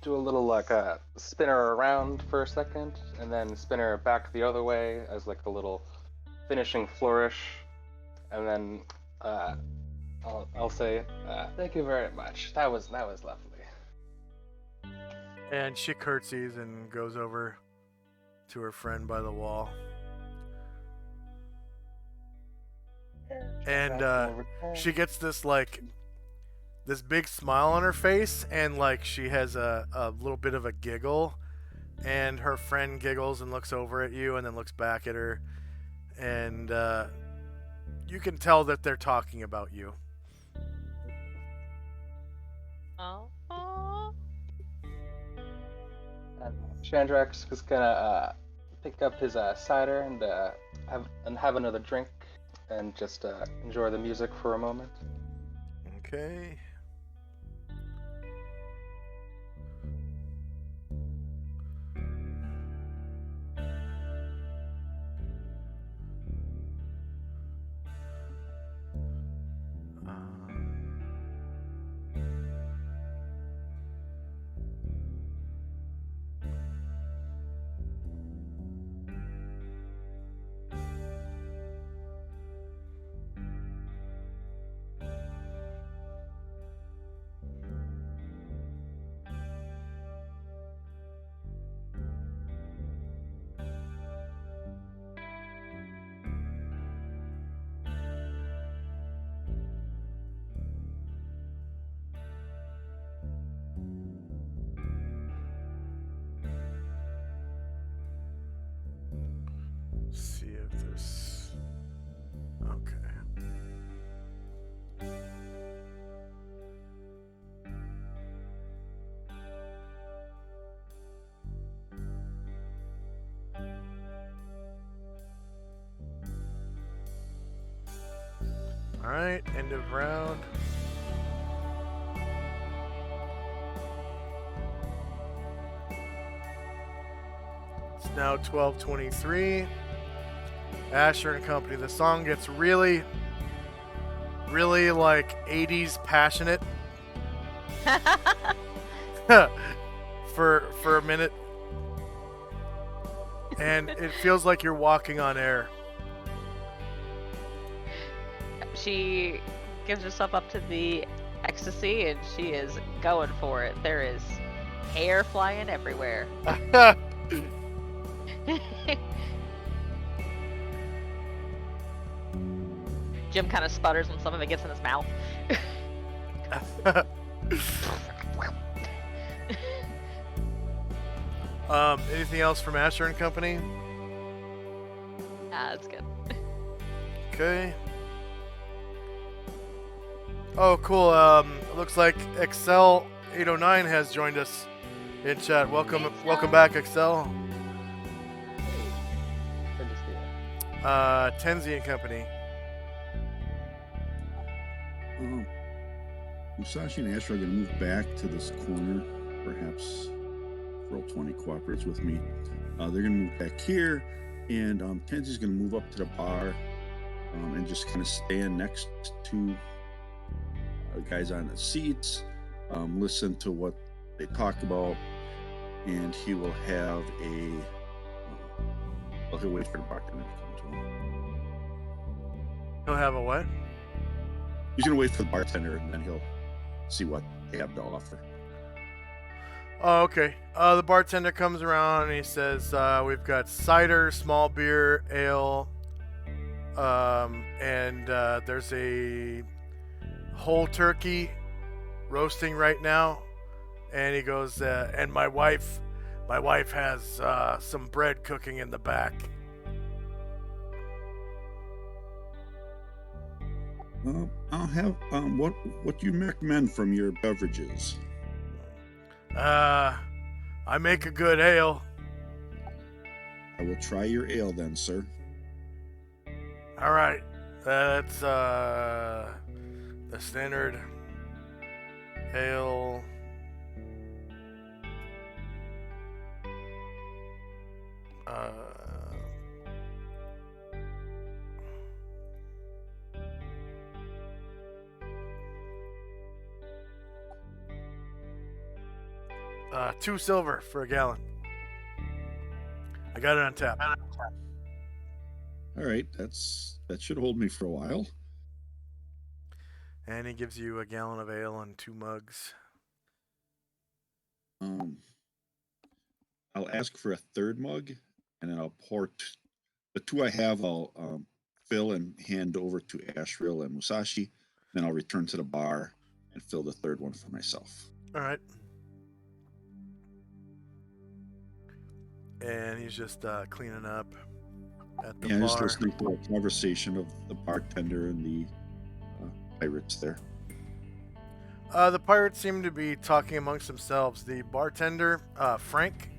do a little like a spinner around for a second, and then spinner back the other way as like a little finishing flourish, and then I'll say thank you very much. That was lovely. And she curtsies and goes over to her friend by the wall. And she gets this big smile on her face, and like she has a little bit of a giggle, and her friend giggles and looks over at you and then looks back at her, and you can tell that they're talking about you. Oh. Shandrak's just gonna pick up his cider and have another drink and just enjoy the music for a moment. Okay. See if this. Okay. All right, end of round. It's now 12:23. Asher and Company. The song gets really like 80s passionate for a minute, and it feels like you're walking on air. She gives herself up to the ecstasy, and she is going for it. There is hair flying everywhere. Jim kind of sputters when some of it gets in his mouth. Anything else from Asher and Company? That's good. Okay. Oh, cool. Looks like Excel809 has joined us in chat. Welcome back, Excel. Good to see you. Tenzi and Company. Musashi and Asher are going to move back to this corner. Perhaps Roll20 cooperates with me. They're going to move back here, and Tenzi's going to move up to the bar and just kind of stand next to the guys on the seats, listen to what they talk about, and he will have he'll wait for the bartender to come to him. He'll have a what? He's gonna wait for the bartender, and then he'll see what they have to offer. Oh, okay. The bartender comes around and he says, "We've got cider, small beer, ale, and there's a whole turkey roasting right now." And he goes, "And my wife has some bread cooking in the back." I'll have what do you recommend from your beverages? I make a good ale. I will try your ale then, sir. All right, that's the standard ale. $2 silver for a gallon. I got it on tap. All right, that should hold me for a while. And he gives you a gallon of ale and 2 mugs. I'll ask for a third mug, and then I'll pour the 2 I have. I'll fill and hand over to Ashriel and Musashi. Then I'll return to the bar and fill the third one for myself. All right. And he's just cleaning up at the Yeah, bar. just listening to a conversation of the bartender and the pirates there. The pirates seem to be talking amongst themselves. The bartender, Frank,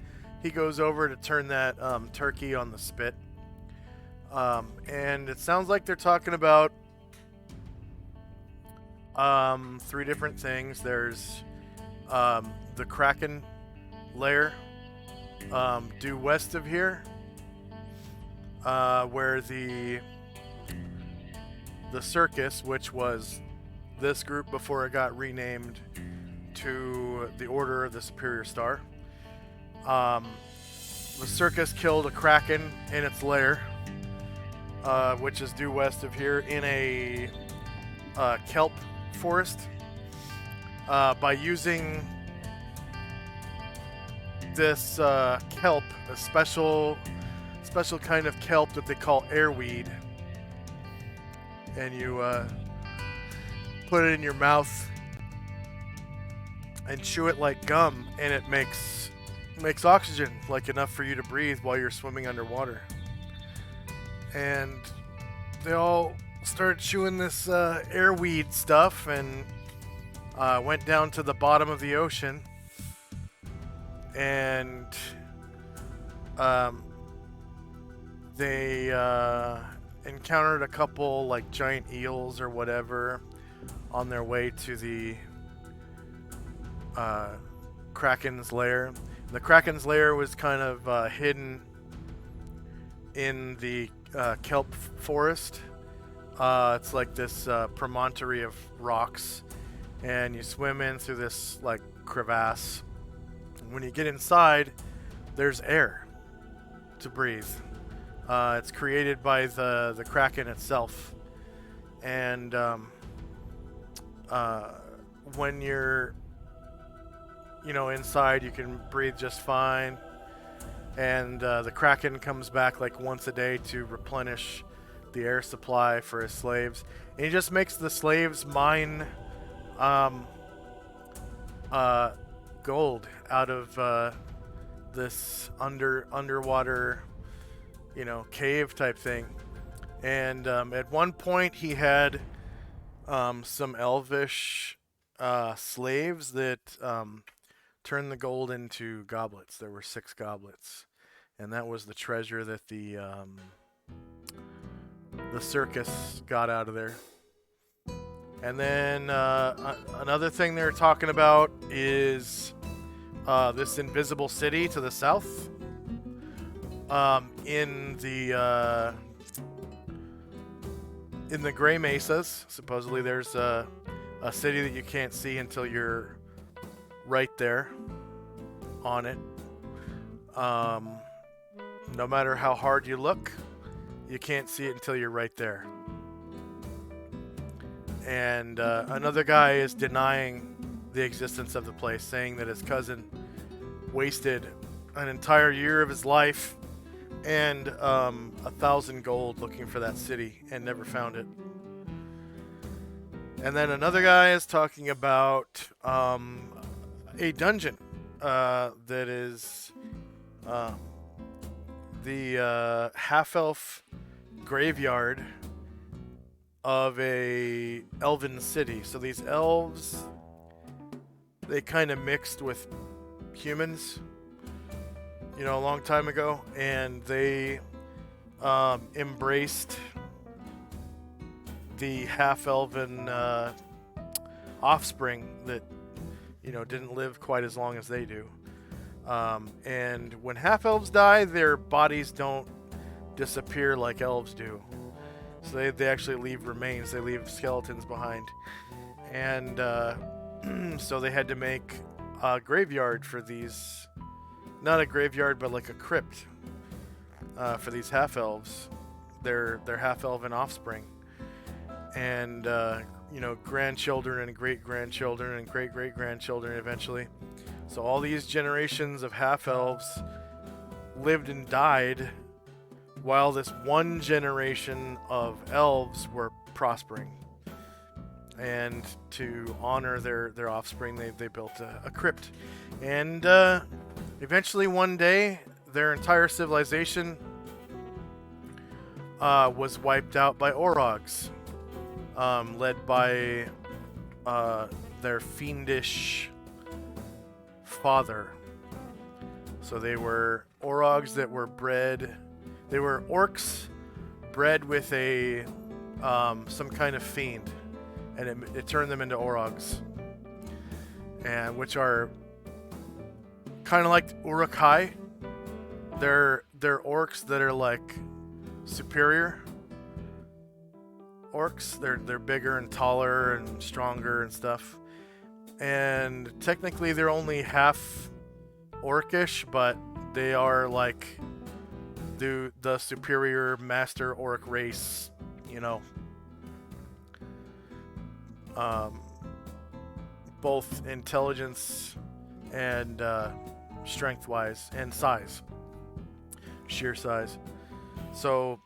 he goes over to turn that turkey on the spit. And it sounds like they're talking about 3 different things. There's the Kraken lair due west of here, where the circus, which was this group before it got renamed to the Order of the Superior Star. The circus killed a kraken in its lair, which is due west of here in a kelp forest. By using this kelp, a special kind of kelp that they call airweed, and you put it in your mouth and chew it like gum, and it makes oxygen, like enough for you to breathe while you're swimming underwater. And they all started chewing this airweed stuff and went down to the bottom of the ocean, and they encountered a couple like giant eels or whatever on their way to the Kraken's lair. The Kraken's lair was kind of hidden in the kelp forest. It's like this promontory of rocks, and you swim in through this like crevasse. When you get inside, there's air to breathe. It's created by the Kraken itself, and when you're inside, you can breathe just fine. And the Kraken comes back like once a day to replenish the air supply for his slaves. And he just makes the slaves mine gold out of this underwater cave type thing. And at one point he had some elvish slaves that turned the gold into goblets. There were 6 goblets, and that was the treasure that the circus got out of there. And then another thing they're talking about is this invisible city to the south. In the Gray Mesas, supposedly there's a city that you can't see until you're right there on it. No matter how hard you look, you can't see it until you're right there. and another guy is denying the existence of the place, saying that his cousin wasted an entire year of his life and 1,000 gold looking for that city and never found it. And then another guy is talking about a dungeon that is the half-elf graveyard of a elven city. So these elves, they kind of mixed with humans, you know, a long time ago, and they embraced the half-elven offspring that, you know, didn't live quite as long as they do. And when half-elves die, their bodies don't disappear like elves do. So they actually leave remains. They leave skeletons behind. And so they had to make a graveyard for these... Not a graveyard, but like a crypt for these half-elves. Their half-elven offspring. And, you know, grandchildren and great-grandchildren and great-great-grandchildren eventually. So all these generations of half-elves lived and died while this one generation of elves were prospering. And to honor their offspring, they built a crypt. And eventually one day, their entire civilization was wiped out by Orogs, led by their fiendish father. So they were Orogs that were bred. They were orcs bred with a some kind of fiend, and it turned them into Orogs, and which are kind of like Uruk-hai. They're orcs that are like superior orcs. They're bigger and taller and stronger and stuff. And technically they're only half orcish, but they are like the superior master orc race, you know. Both intelligence and strength wise, and size, sheer size. So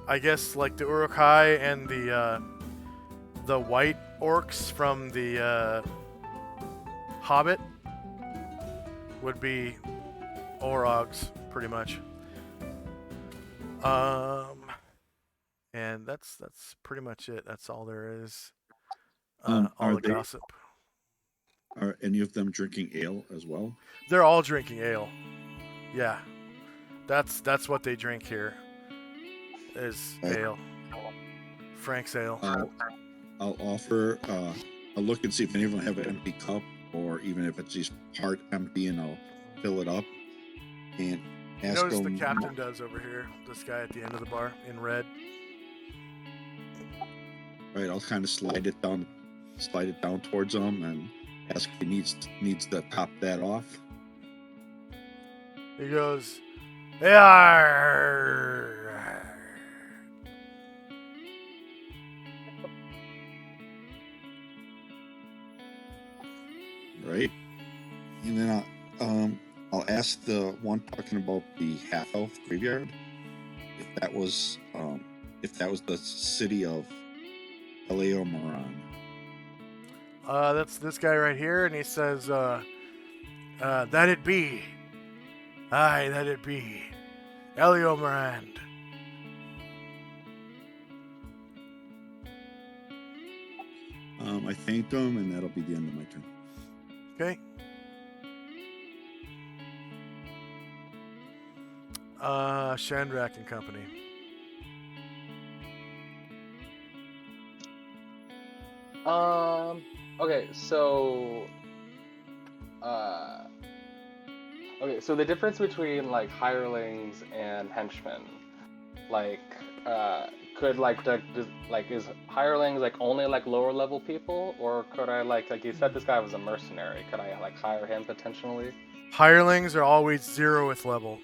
I guess like the Uruk-hai and the white orcs from the Hobbit would be Orogs, pretty much. And that's pretty much it. That's all there is. All the gossip. Are any of them drinking ale as well? They're all drinking ale. Yeah, that's what they drink here. Is ale. Frank's ale. I'll offer a look and see if any of them have an empty cup, or even if it's just part empty, and I'll fill it up and ask Notice them. the captain does over here. This guy at the end of the bar in red. Right, I'll kind of slide it down towards him and ask if he needs to top that off. He goes, "Yeah." Right, and then I'll ask the one talking about the half-elf graveyard if that was the city of Eleomoran. That's this guy right here, and he says, "That'd be, aye, that'd be, Eleomoran." I thanked him, and that'll be the end of my turn. Okay. Shandrak and Company. Okay, so the difference between like hirelings and henchmen, like could is hirelings like only like lower level people, or could I like you said this guy was a mercenary, could I like hire him potentially? Hirelings are always 0th level.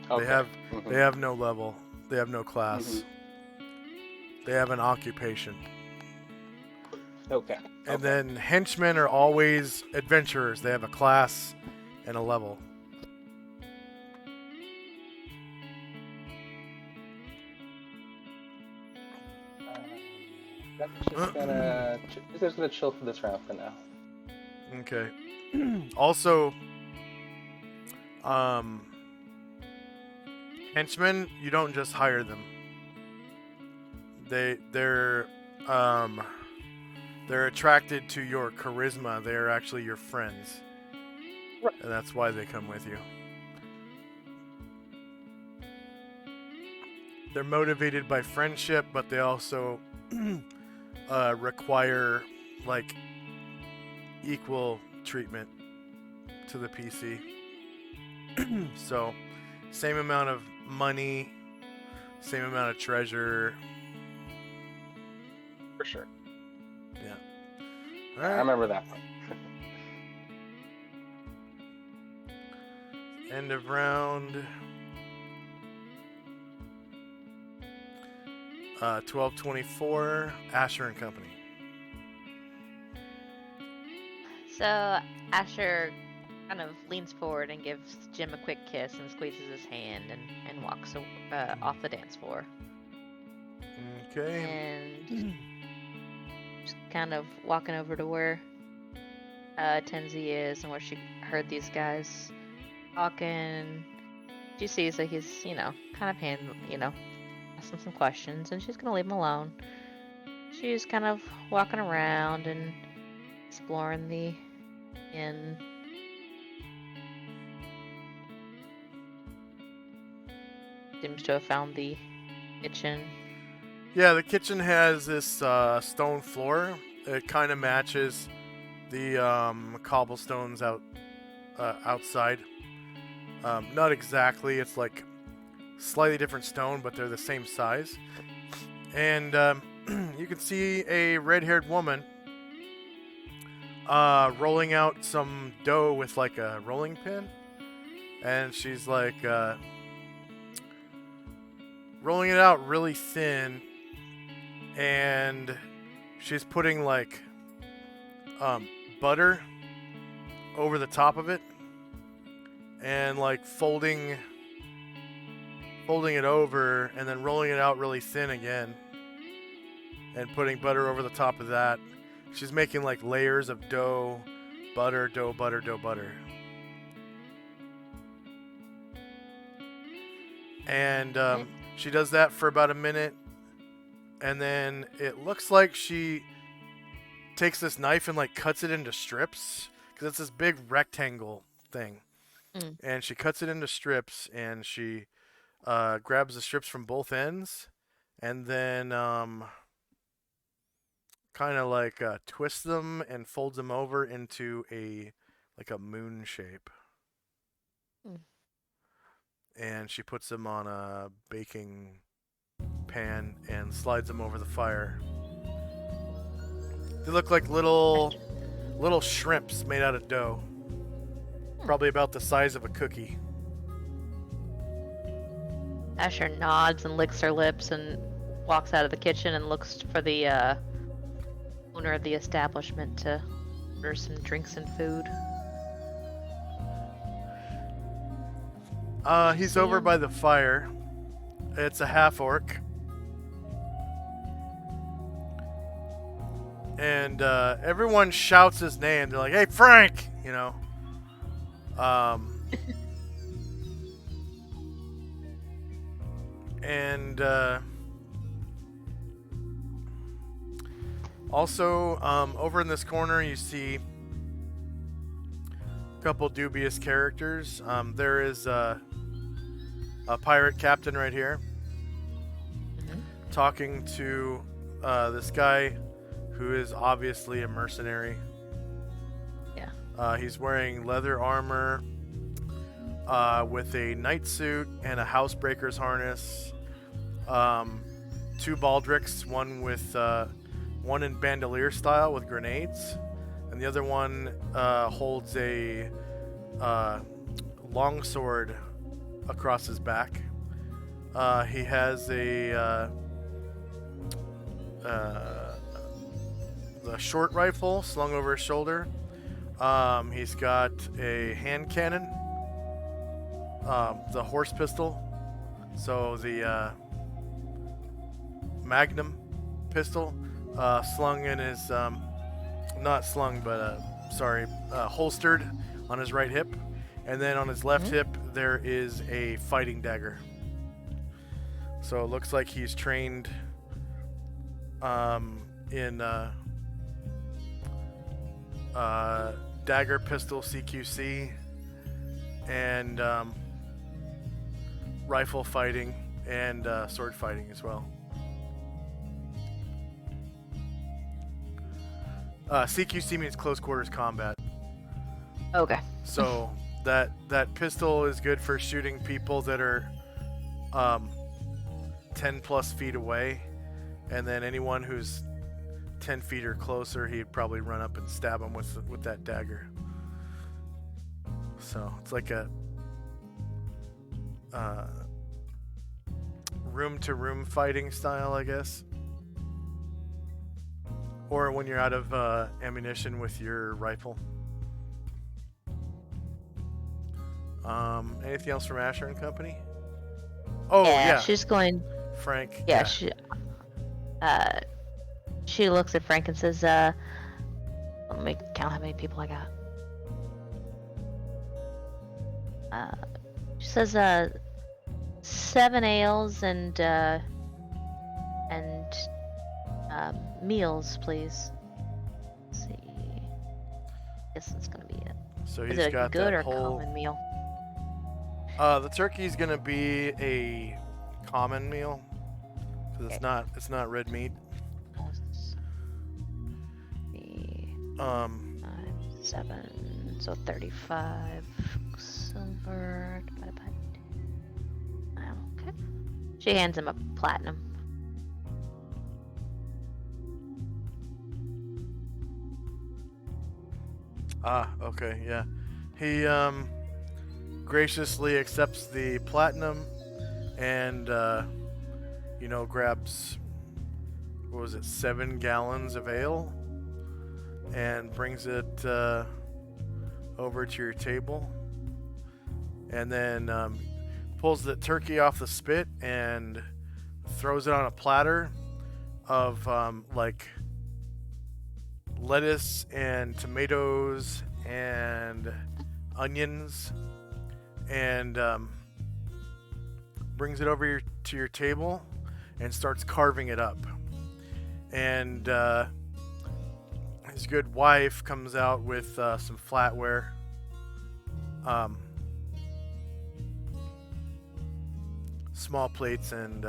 Okay. They have no level. They have no class. Mhm. They have an occupation. Okay. And Okay. then henchmen are always adventurers. They have a class and a level. He's just gonna chill for this round for now. Okay. Also, henchmen, you don't just hire them. They're attracted to your charisma. They're actually your friends. Right. And that's why they come with you. They're motivated by friendship, but they also require like equal treatment to the PC. So, same amount of money, same amount of treasure. For sure. Yeah. I All right. remember that one. End of round. 1224, Asher and Company. So Asher kind of leans forward and gives Jim a quick kiss and squeezes his hand and walks off the dance floor. Okay. And just kind of walking over to where Tenzi is and where she heard these guys talking. She sees that he's, kind of asking some questions, and she's gonna leave him alone. She's kind of walking around and exploring the inn. Seems to have found the kitchen. Yeah, the kitchen has this stone floor. It kind of matches the cobblestones outside. Not exactly. It's like slightly different stone, but they're the same size. And you can see a red-haired woman rolling out some dough with like a rolling pin. And she's like rolling it out really thin. And she's putting like butter over the top of it. And like folding it over and then rolling it out really thin again and putting butter over the top of that. She's making like layers of dough, butter, dough, butter, dough, butter. And she does that for about a minute, and then it looks like she takes this knife and like cuts it into strips, because it's this big rectangle thing. And she cuts it into strips, and she grabs the strips from both ends, and then kind of like twists them and folds them over into a moon shape. And she puts them on a baking pan and slides them over the fire. They look like little shrimps made out of dough. Probably about the size of a cookie. Asher nods and licks her lips and walks out of the kitchen and looks for the owner of the establishment to order some drinks and food. He's over by the fire. It's a half-orc. And everyone shouts his name. They're like, "Hey, Frank!" And also, over in this corner, you see a couple dubious characters. There is a pirate captain right here talking to this guy who is obviously a mercenary. Yeah. He's wearing leather armor with a knight suit and a housebreaker's harness. 2 baldricks, one in bandolier style with grenades, and the other one holds a longsword across his back. He has a the short rifle slung over his shoulder. He's got a hand cannon, the horse pistol, so the Magnum pistol, slung in his not slung, but holstered on his right hip, and then on his left hip there is a fighting dagger. So it looks like he's trained in dagger, pistol, CQC, and rifle fighting and sword fighting as well. CQC means close quarters combat. Okay. So that pistol is good for shooting people that are 10 plus feet away, and then anyone who's 10 feet or closer, he'd probably run up and stab him with that dagger. So it's like a room-to-room fighting style, I guess. Or when you're out of ammunition with your rifle. Anything else from Asher and Company? Oh, yeah. She's going. Frank. Yeah, she looks at Frank and says, let me count how many people I got. She says, 7 ales and meals, please. Let's see. Guess that's gonna be it. So Is he's it a got good that or whole... common meal? The turkey's gonna be a common meal, because it's not red meat. 7, so 35 silver divided by 2. Okay. She hands him a platinum. Okay, yeah. He graciously accepts the platinum and grabs, what was it, 7 gallons of ale and brings it over to your table, and then pulls the turkey off the spit and throws it on a platter of like lettuce and tomatoes and onions, and brings it over to your table and starts carving it up. And his good wife comes out with some flatware, small plates and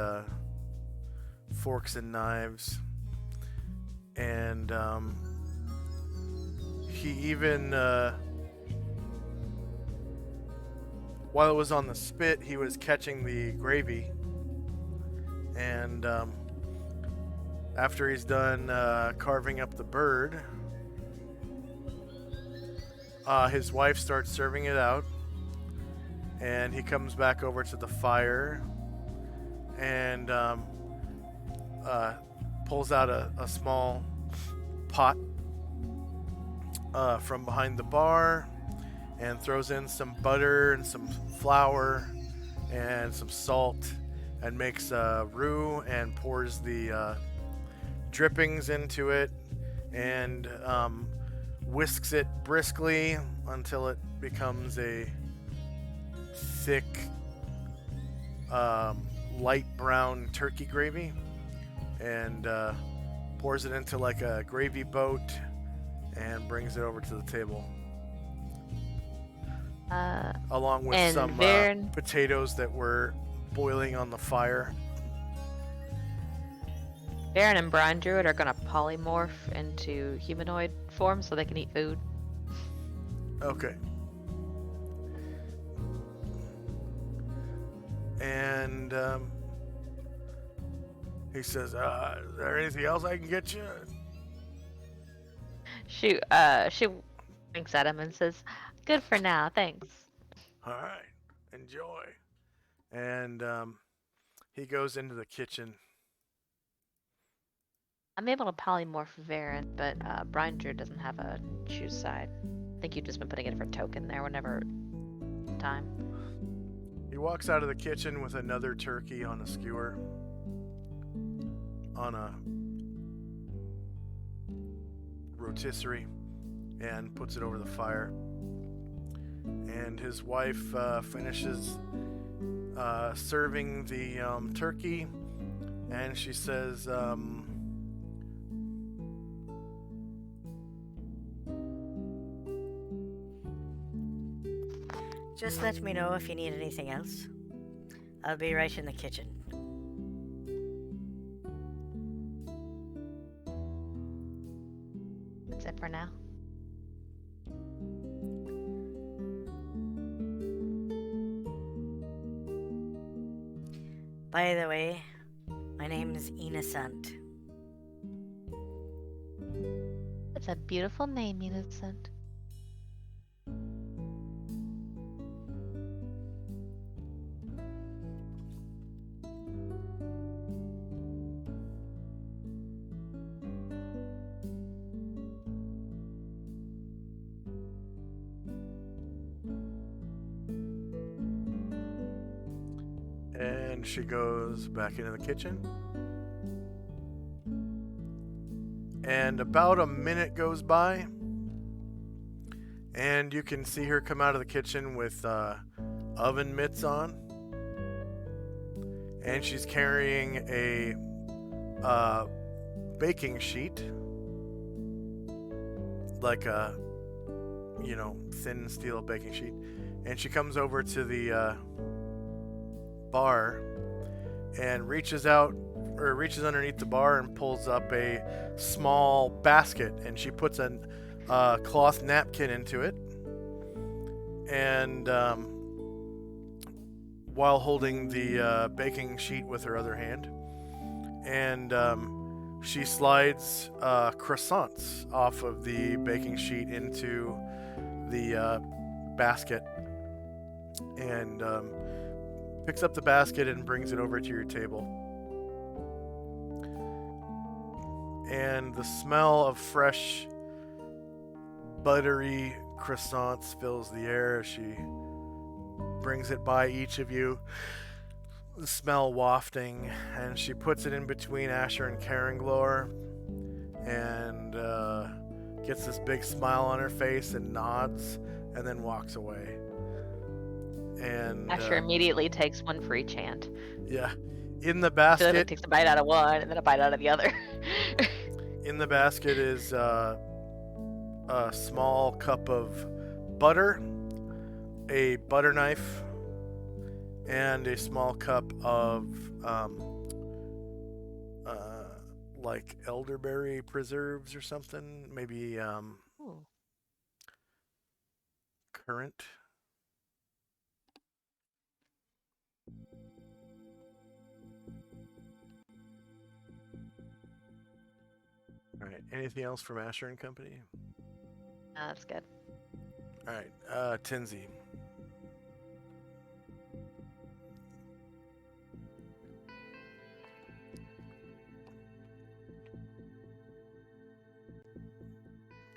forks and knives, and he even while it was on the spit, he was catching the gravy, and after he's done carving up the bird, his wife starts serving it out, and he comes back over to the fire and pulls out a small pot from behind the bar and throws in some butter and some flour and some salt and makes roux and pours the drippings into it and whisks it briskly until it becomes a thick light brown turkey gravy, and pours it into like a gravy boat and brings it over to the table, along with some potatoes that were boiling on the fire. Baron and Brian Druid are gonna polymorph into humanoid form so they can eat food. Okay. And he says, is there anything else I can get you? She winks at him and says, "Good for now, thanks." All right, enjoy. And he goes into the kitchen. I'm able to polymorph Varant, but Brinder doesn't have a choose side. I think you've just been putting a different token there whenever time. He walks out of the kitchen with another turkey on a skewer, on a rotisserie, and puts it over the fire. And his wife finishes serving the turkey, and she says, Just let me know if you need anything else. I'll be right in the kitchen. That's it for now. By the way, my name is Innocent. It's a beautiful name, Innocent. and she goes back into the kitchen. And about a minute goes by, and you can see her come out of the kitchen with oven mitts on, and she's carrying a baking sheet, like a thin steel baking sheet, and she comes over to the bar and reaches underneath the bar and pulls up a small basket, and she puts a cloth napkin into it, and while holding the baking sheet with her other hand, and she slides croissants off of the baking sheet into the basket, and picks up the basket and brings it over to your table. And the smell of fresh, buttery croissants fills the air as she brings it by each of you, the smell wafting, and she puts it in between Asher and Caranglor, and gets this big smile on her face and nods, and then walks away. And Asher immediately takes one for each hand. Yeah. In the So then basket, it takes a bite out of one and then a bite out of the other. in the basket is a small cup of butter, a butter knife, and a small cup of like elderberry preserves or something, maybe currant. All right. Anything else from Asher and Company? That's good. All right. Tinsy.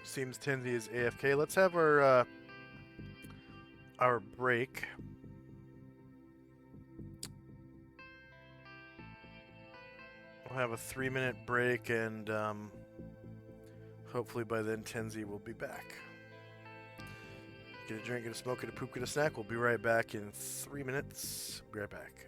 Seems Tinsy is AFK. Let's have our break. We'll have a 3-minute break, and hopefully by then Tinsy will be back. Get a drink, get a smoke, get a poop, get a snack. We'll be right back in 3 minutes. Be right back.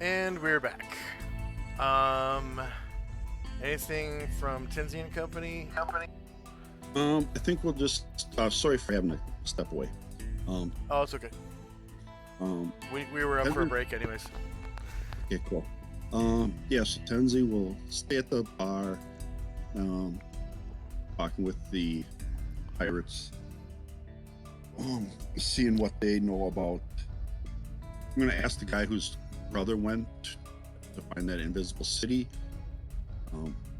And we're back. Anything from Tinsy and Company? I think we'll just. Sorry for having to step away. Oh, it's okay. Um, We were up for a break, anyways. Okay, cool. Yes, Tenzi will stay at the bar, talking with the pirates, seeing what they know about. I'm going to ask the guy whose brother went to find that invisible city.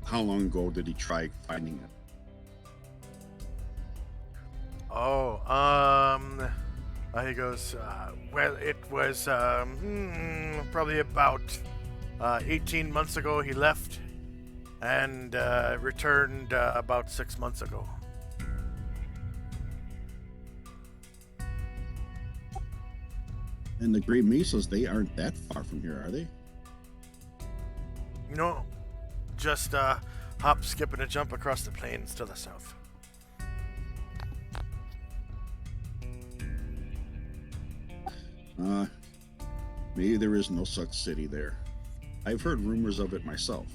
How long ago did he try finding it? Oh, he goes, well, it was, probably about 18 months ago he left and returned about 6 months ago. And the Great Mesas, they aren't that far from here, are they? No, just hop, skip, and a jump across the plains to the south. Maybe there is no such city there. I've heard rumors of it myself.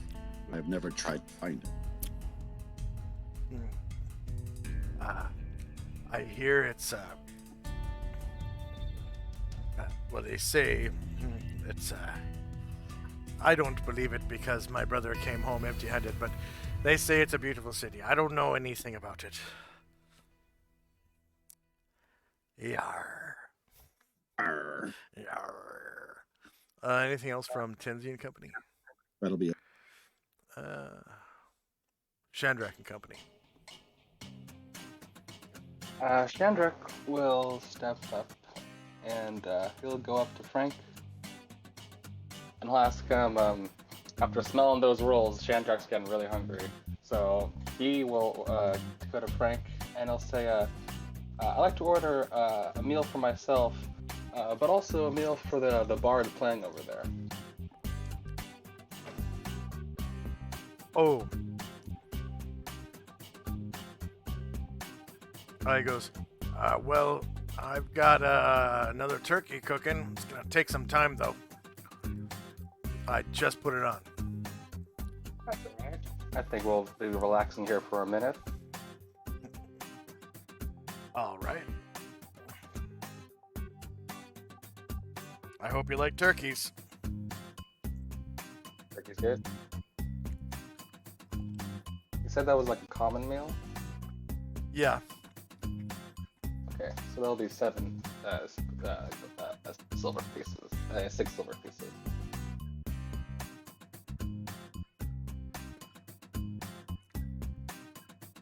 I've never tried to find it. I hear it's, well, they say it's, I don't believe it because my brother came home empty-handed, but they say it's a beautiful city. I don't know anything about it. Yarr. Arr, Yarr. Anything else from Tinsy and Company? that'll be it. Shandrak and Company. Shandrak will step up and he'll go up to Frank and he'll ask him, after smelling those rolls, Shandrak's getting really hungry. So he will go to Frank and he'll say, I'd like to order a meal for myself, but also a meal for the bard playing over there. Oh. He goes, well, I've got another turkey cooking. It's going to take some time, though. I just put it on. That's alright. I think we'll be relaxing here for a minute. All right. I hope you like turkeys. Turkey's good. You said that was like a common meal? Yeah. Okay, so there'll be 7 silver pieces. 6 silver pieces.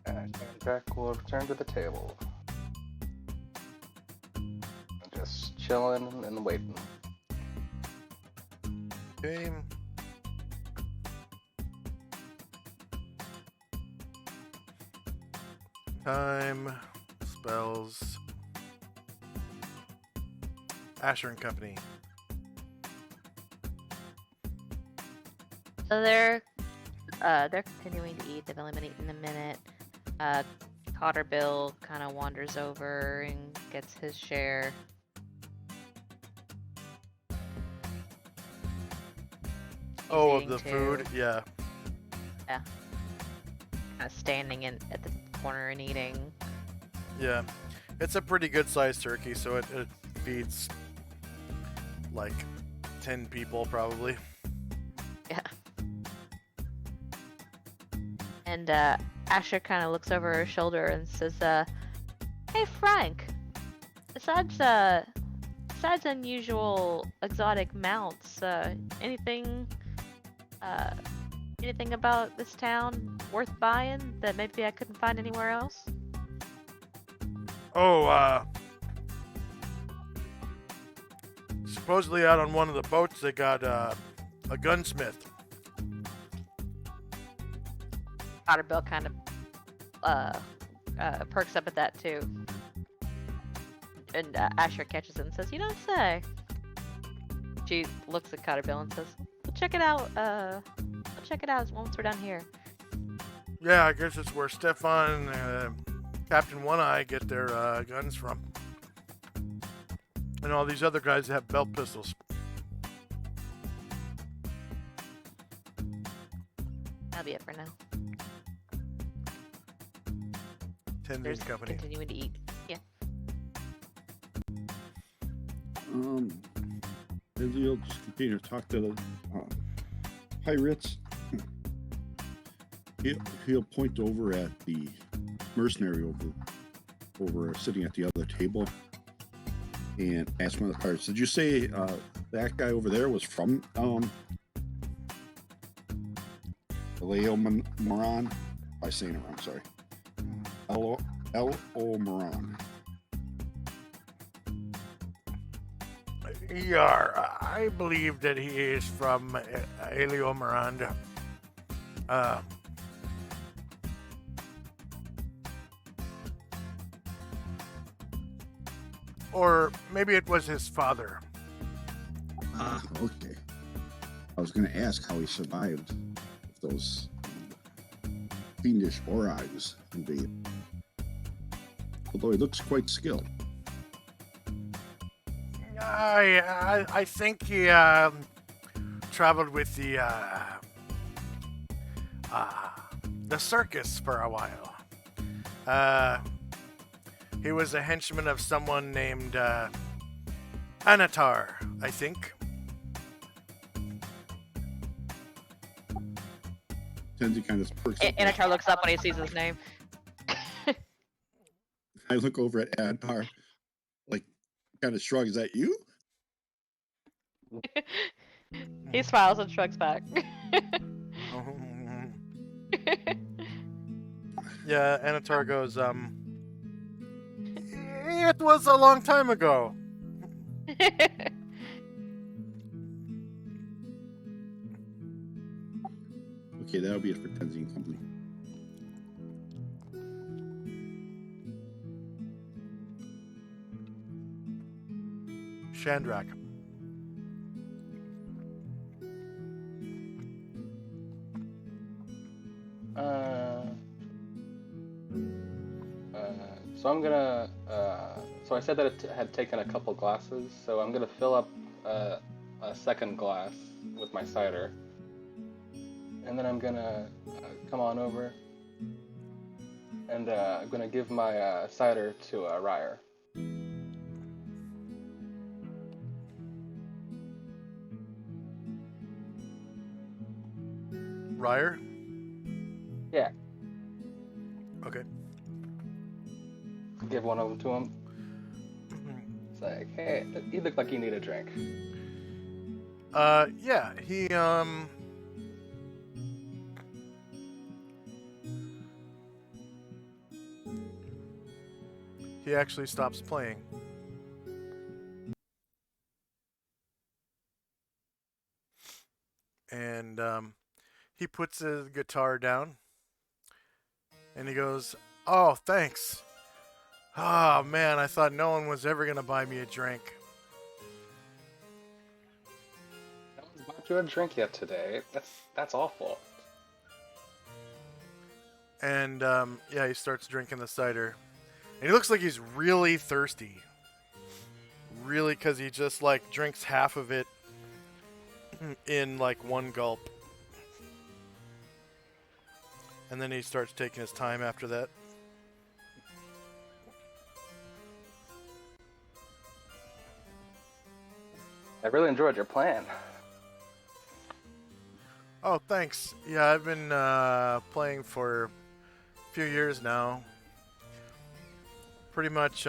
And Jack will return to the table. Just chilling and waiting. Okay. Time, spells, Asher and Company. So they're continuing to eat. They've only been eating a minute. Cotter Bill kind of wanders over and gets his share. Oh, of Eating the too. food? Yeah. Kind of standing at the corner and eating. Yeah. It's a pretty good sized turkey, so it feeds like 10 people probably. Yeah. And Asher kind of looks over her shoulder and says, "Hey Frank, besides unusual exotic mounts, anything about this town worth buying that maybe I couldn't find anywhere else?" Oh, supposedly out on one of the boats they got a gunsmith. Cotter Bill kind of perks up at that too. And Asher catches it and says, "You don't say." She looks at Cotter Bill and says, "We'll check it out. We'll check it out once we're done here." Yeah, I guess it's where Stefan and Captain One Eye get their guns from. And all these other guys have belt pistols. That'll be it for now. Tenzin There's Company. continuing to eat. Yeah. Then you'll just continue to talk to the pirates. He'll point over at the mercenary over sitting at the other table and ask one of the pirates, did you say that guy over there was from Moran? By saying it wrong, sorry. L.O. Moran. Yeah, I believe that he is from Elio Miranda. Or maybe it was his father. Ah, okay. I was going to ask how he survived if those fiendish Orags invaded. Although he looks quite skilled. I think he traveled with the circus for a while. He was a henchman of someone named Anatar, I think. Tenzi kind of perks up. Anatar looks up when he sees his name. I look over at Anatar, like, kind of shrug. Is that you? He smiles and shrugs back. Yeah, Anatar goes, it was a long time ago. Okay, that'll be it for Tenzi and Company. Shandrak. So I'm gonna. So I said that it had taken a couple glasses, so I'm gonna fill up a second glass with my cider, and then I'm gonna come on over, and I'm gonna give my cider to Ryer. Ryer? Yeah. Okay. Give one of them to him. It's like, hey, you look like you need a drink. Yeah, he actually stops playing. And, he puts his guitar down. And he goes, oh, thanks. Oh, man, I thought no one was ever going to buy me a drink. No one's bought you a drink yet today. That's awful. And, yeah, he starts drinking the cider. And he looks like he's really thirsty. Really, because he just, like, drinks half of it in, like, one gulp. And then he starts taking his time after that. I really enjoyed your plan. Oh, thanks. Yeah, I've been playing for a few years now. Pretty much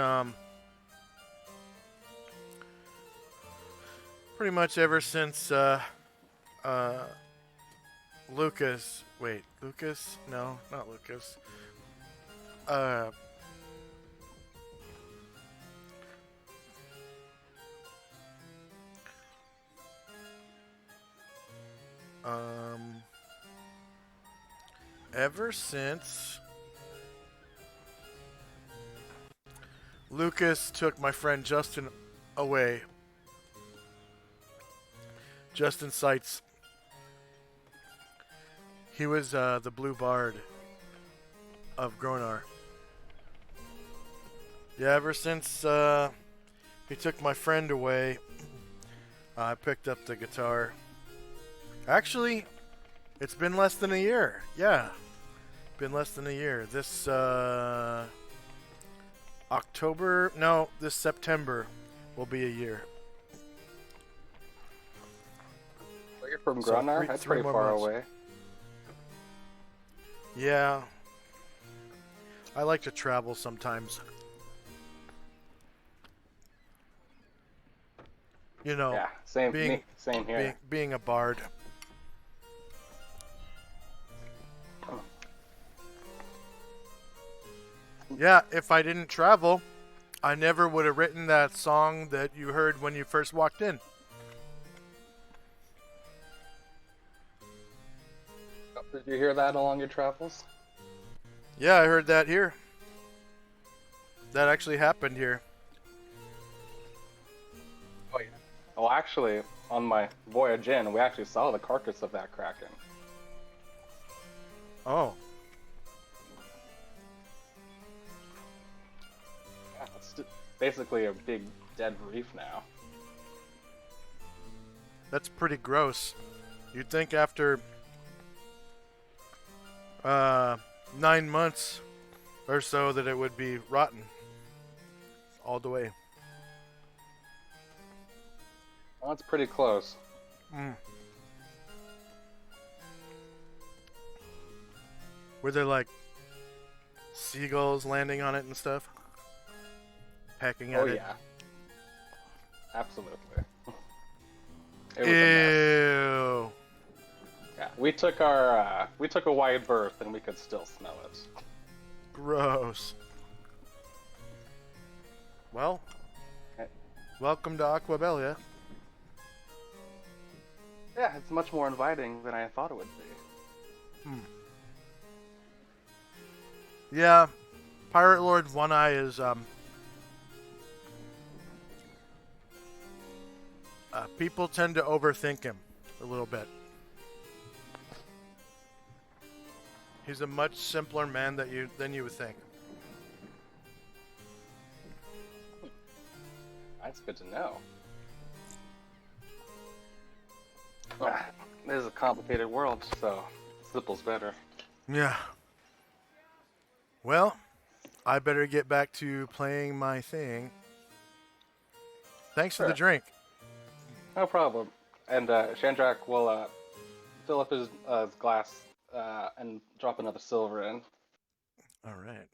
ever since Lucas. Wait, Lucas? No, not Lucas. Ever since Lucas took my friend Justin away. Justin Seitz. He was the Blue Bard of Gronar. Yeah, ever since he took my friend away, I picked up the guitar. Actually, It's been less than a year. Yeah. Been less than a year. This this September will be a year. Well, you're from So Grunnar? That's three pretty more far months. away. Yeah. I like to travel sometimes. You know, Yeah, same being same here. being a bard. Yeah, if I didn't travel, I never would have written that song that you heard when you first walked in. Did you hear that along your travels? Yeah, I heard that here. That actually happened here. Oh yeah. Well, actually, on my voyage in, we actually saw the carcass of that kraken. Oh, Yeah, it's basically a big dead reef now. that's pretty gross. You'd think after 9 months or so that it would be rotten all the way. Well, that's pretty close. Mm. Were there like seagulls landing on it and stuff? Pecking at Oh it? yeah. Absolutely. It was a mess. Ew. Yeah, we took a wide berth and we could still smell it. Gross. Well, welcome to Aquabelia. Yeah, it's much more inviting than I thought it would be. Yeah, Pirate Lord One Eye is people tend to overthink him a little bit. He's a much simpler man than you would think. That's good to know. Ah, this is a complicated world, so simple's better. Yeah. Well, I better get back to playing my thing. Thanks for the Sure. drink. No problem. And Shandrak will fill up his glass and drop another silver in. All right.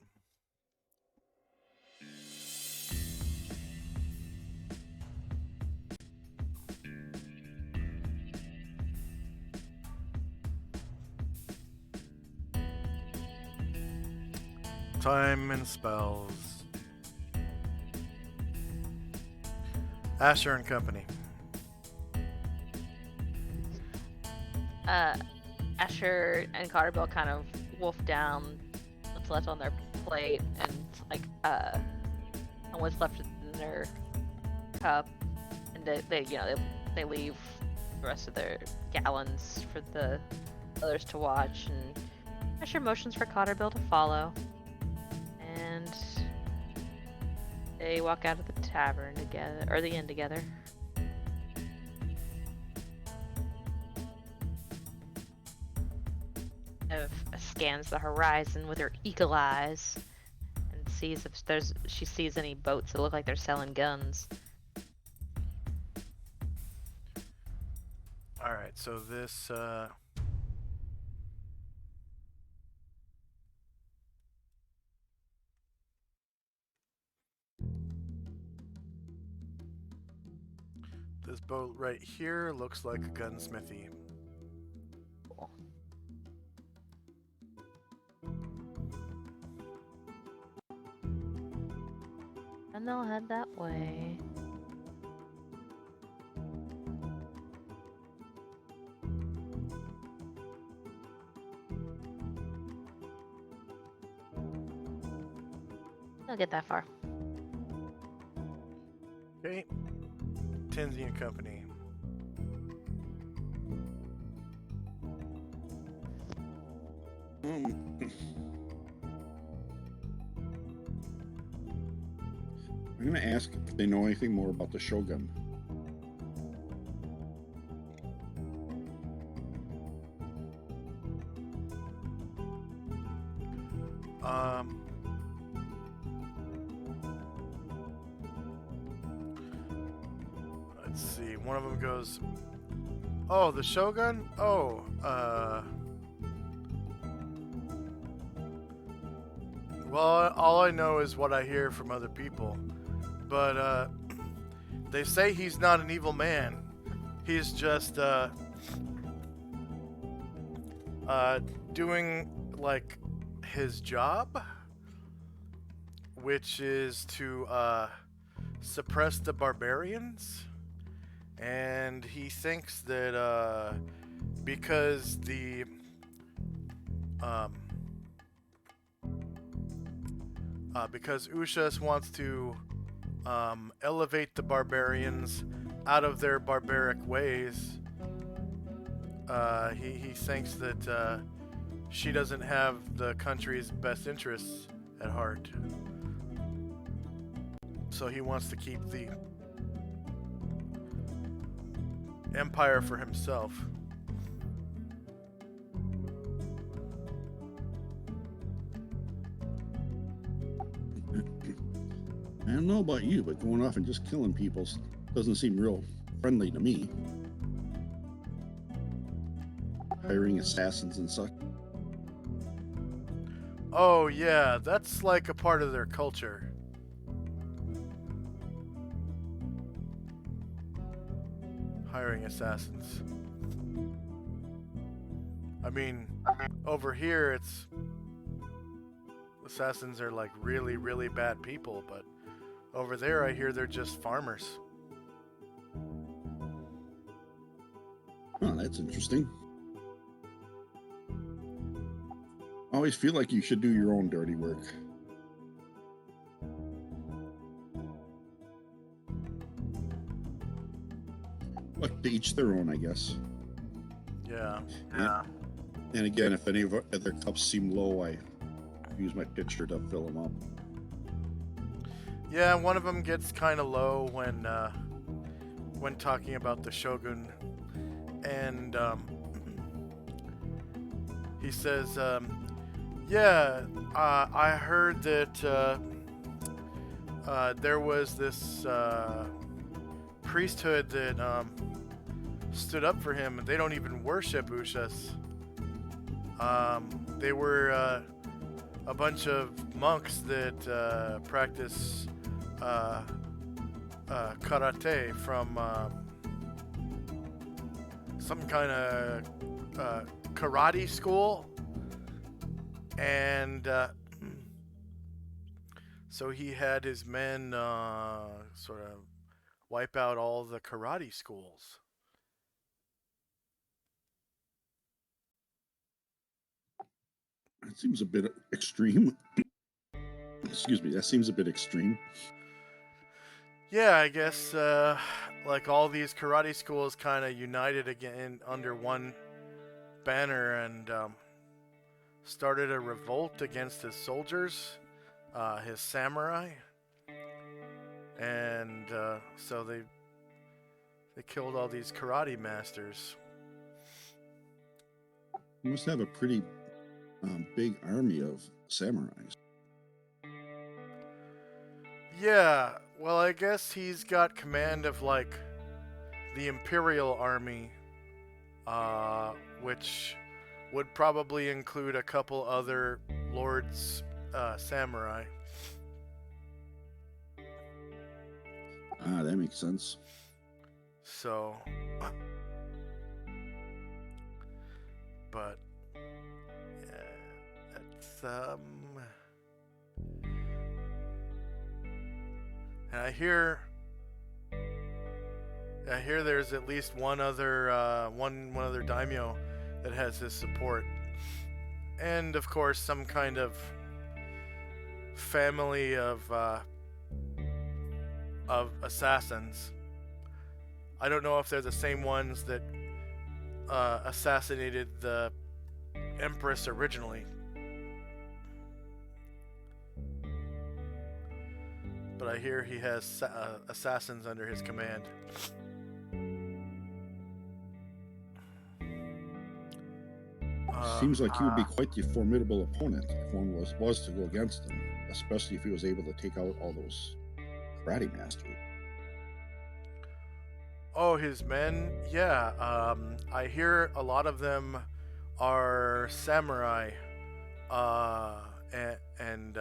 Time and spells. Asher and Company. Asher and Cotterbill kind of wolf down what's left on their plate and and what's left in their cup, and they leave the rest of their gallons for the others to watch, and Asher motions for Cotterbill to follow, and they walk out of the tavern together, or the inn together. Scans the horizon with her eagle eyes and sees if she sees any boats that look like they're selling guns. All right, so this this boat right here looks like a gunsmithy. And they'll head that way. They'll get that far. Okay. Tinsy and Company. I'm going to ask if they know anything more about the Shogun. Let's see. One of them goes, "Oh, the Shogun? Oh, well, all I know is what I hear from other people. But, they say he's not an evil man. He's just, doing, like, his job, which is to, suppress the barbarians. And he thinks that, because because Ushas wants to elevate the barbarians out of their barbaric ways, he thinks that she doesn't have the country's best interests at heart. So he wants to keep the empire for himself. I don't know about you, but going off and just killing people doesn't seem real friendly to me. Hiring assassins and such. Oh yeah, that's like a part of their culture. Hiring assassins. I mean, over here it's assassins are like really, really bad people, but over there I hear they're just farmers. Oh, that's interesting. I always feel like you should do your own dirty work. But to each their own, I guess. Yeah. And again, if any of their cups seem low, I use my pitcher to fill them up. Yeah, one of them gets kind of low when talking about the Shogun, and he says, "Yeah, I heard that there was this priesthood that stood up for him. They don't even worship Ushas. They were a bunch of monks that practice karate from some kind of karate school, and so he had his men sort of wipe out all the karate schools." It seems a bit extreme. Excuse me, that seems a bit extreme. Yeah, I guess like all these karate schools kind of united again under one banner and started a revolt against his soldiers, his samurai, and so they killed all these karate masters. You must have a pretty big army of samurais. Yeah, well, I guess he's got command of like the Imperial Army, which would probably include a couple other lords samurai. Ah, that makes sense. So, but it's and I hear there's at least one other one other daimyo that has his support, and of course some kind of family of assassins. I don't know if they're the same ones that assassinated the Empress originally. But I hear he has assassins under his command. Seems like he would be quite the formidable opponent if one was to go against him, especially if he was able to take out all those karate masters. Oh, his men? Yeah, I hear a lot of them are samurai. And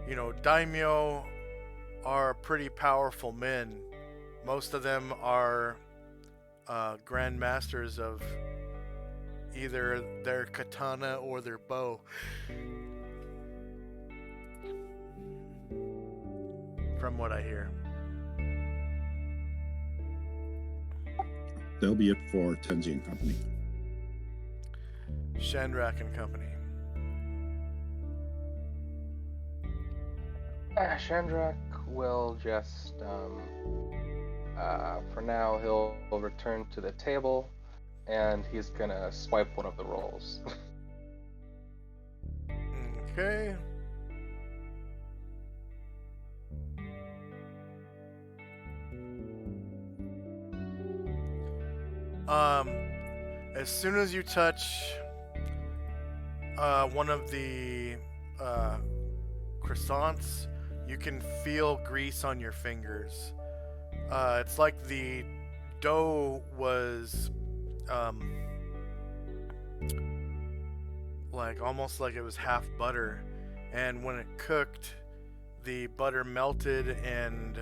you know, daimyo are pretty powerful men. Most of them are grand masters of either their katana or their bow. From what I hear. That'll be it for Tenzi and Company. Shandrak and Company. Shandrak will just, for now, he'll return to the table, and he's gonna swipe one of the rolls. Okay. As soon as you touch one of the croissants, you can feel grease on your fingers. It's like the dough was like almost like it was half butter, and when it cooked, the butter melted and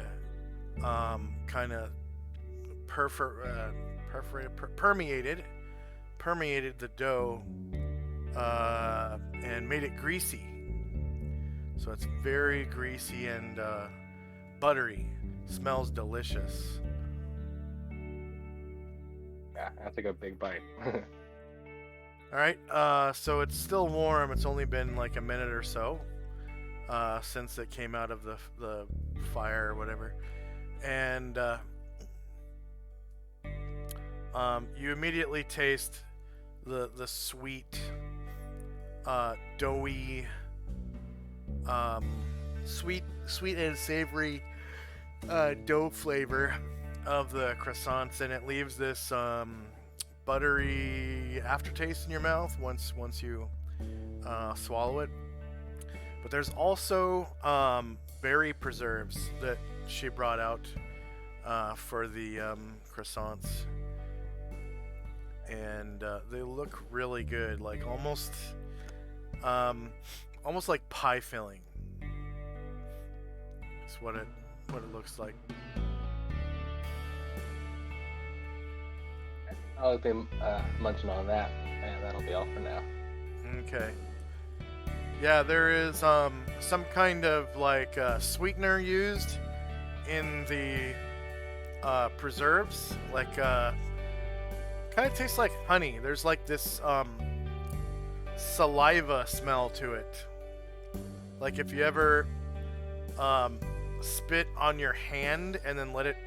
kind of permeated the dough and made it greasy. So it's very greasy and buttery. Smells delicious. Yeah, I have to go big bite. All right, so it's still warm. It's only been like a minute or so since it came out of the fire or whatever, and you immediately taste the sweet, doughy, sweet and savory dough flavor of the croissants, and it leaves this buttery aftertaste in your mouth once you swallow it. But there's also berry preserves that she brought out for the croissants, and they look really good, like almost like pie filling. That's what it looks like. I'll be munching on that, and that'll be all for now. Okay. Yeah, there is some kind of like sweetener used in the preserves, like kind of tastes like honey. There's like this saliva smell to it. Like if you ever spit on your hand and then let it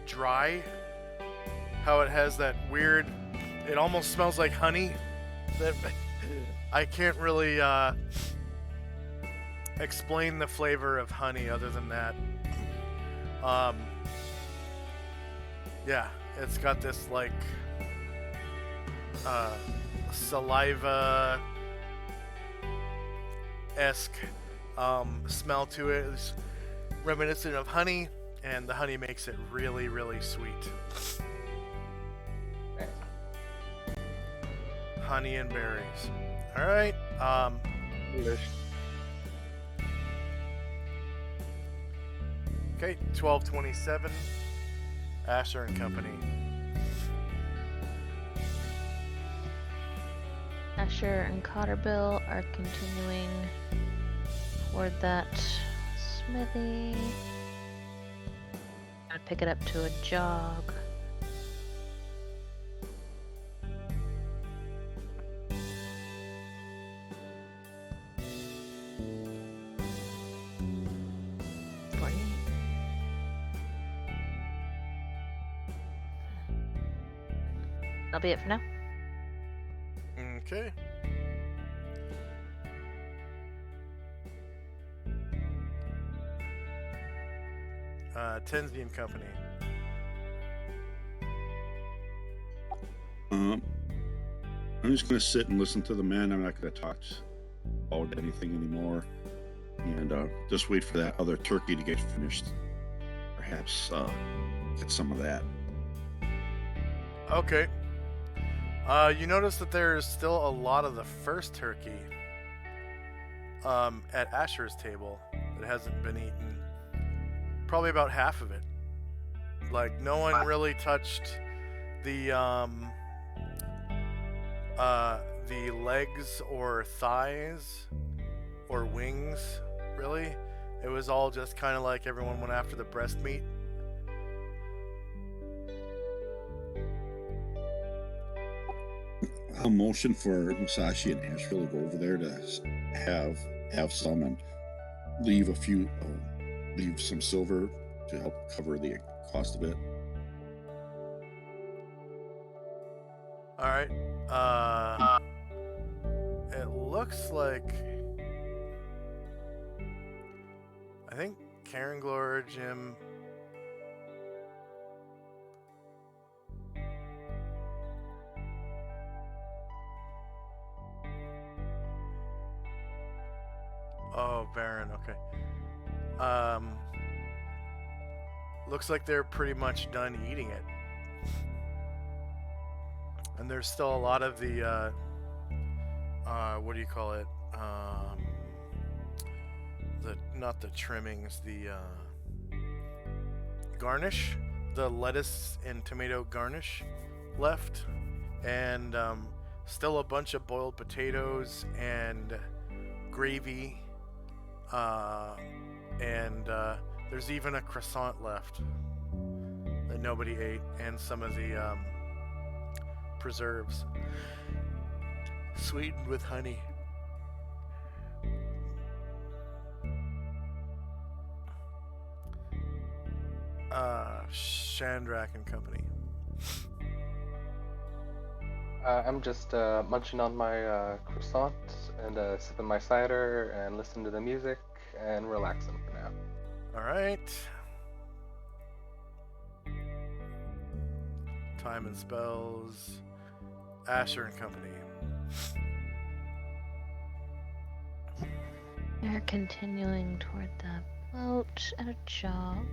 dry, how it has that weird, it almost smells like honey. That I can't really explain the flavor of honey other than that. Yeah, it's got this like saliva-esque smell to it. It's reminiscent of honey, and the honey makes it really, really sweet. Honey and berries. All right. Okay, 1227. Asher and Company. Asher and Cotterbill are continuing toward that smithy. Gonna pick it up to a jog. That'll be it for now. Okay. Tenzi and Company. I'm just going to sit and listen to the men. I'm not going to talk about anything anymore. And just wait for that other turkey to get finished. Perhaps get some of that. Okay. You notice that there is still a lot of the first turkey at Asher's table that hasn't been eaten. Probably about half of it. Like, no one really touched the legs or thighs or wings, really. It was all just kind of like everyone went after the breast meat. I'll motion for Musashi and Asheville to go over there to have some and leave leave some silver to help cover the cost of it. All right. It looks like I think Karen Glor, Jim. Oh, Baron. Okay. Looks like they're pretty much done eating it. And there's still a lot of the, what do you call it? Not the trimmings, the garnish, the lettuce and tomato garnish left. And still a bunch of boiled potatoes and gravy. And there's even a croissant left that nobody ate, and some of the preserves sweetened with honey. Shandrak and Company. I'm just munching on my croissant and sipping my cider and listening to the music and relaxing for now. All right. Time and spells. Asher and Company. They're continuing toward the boat at a jog.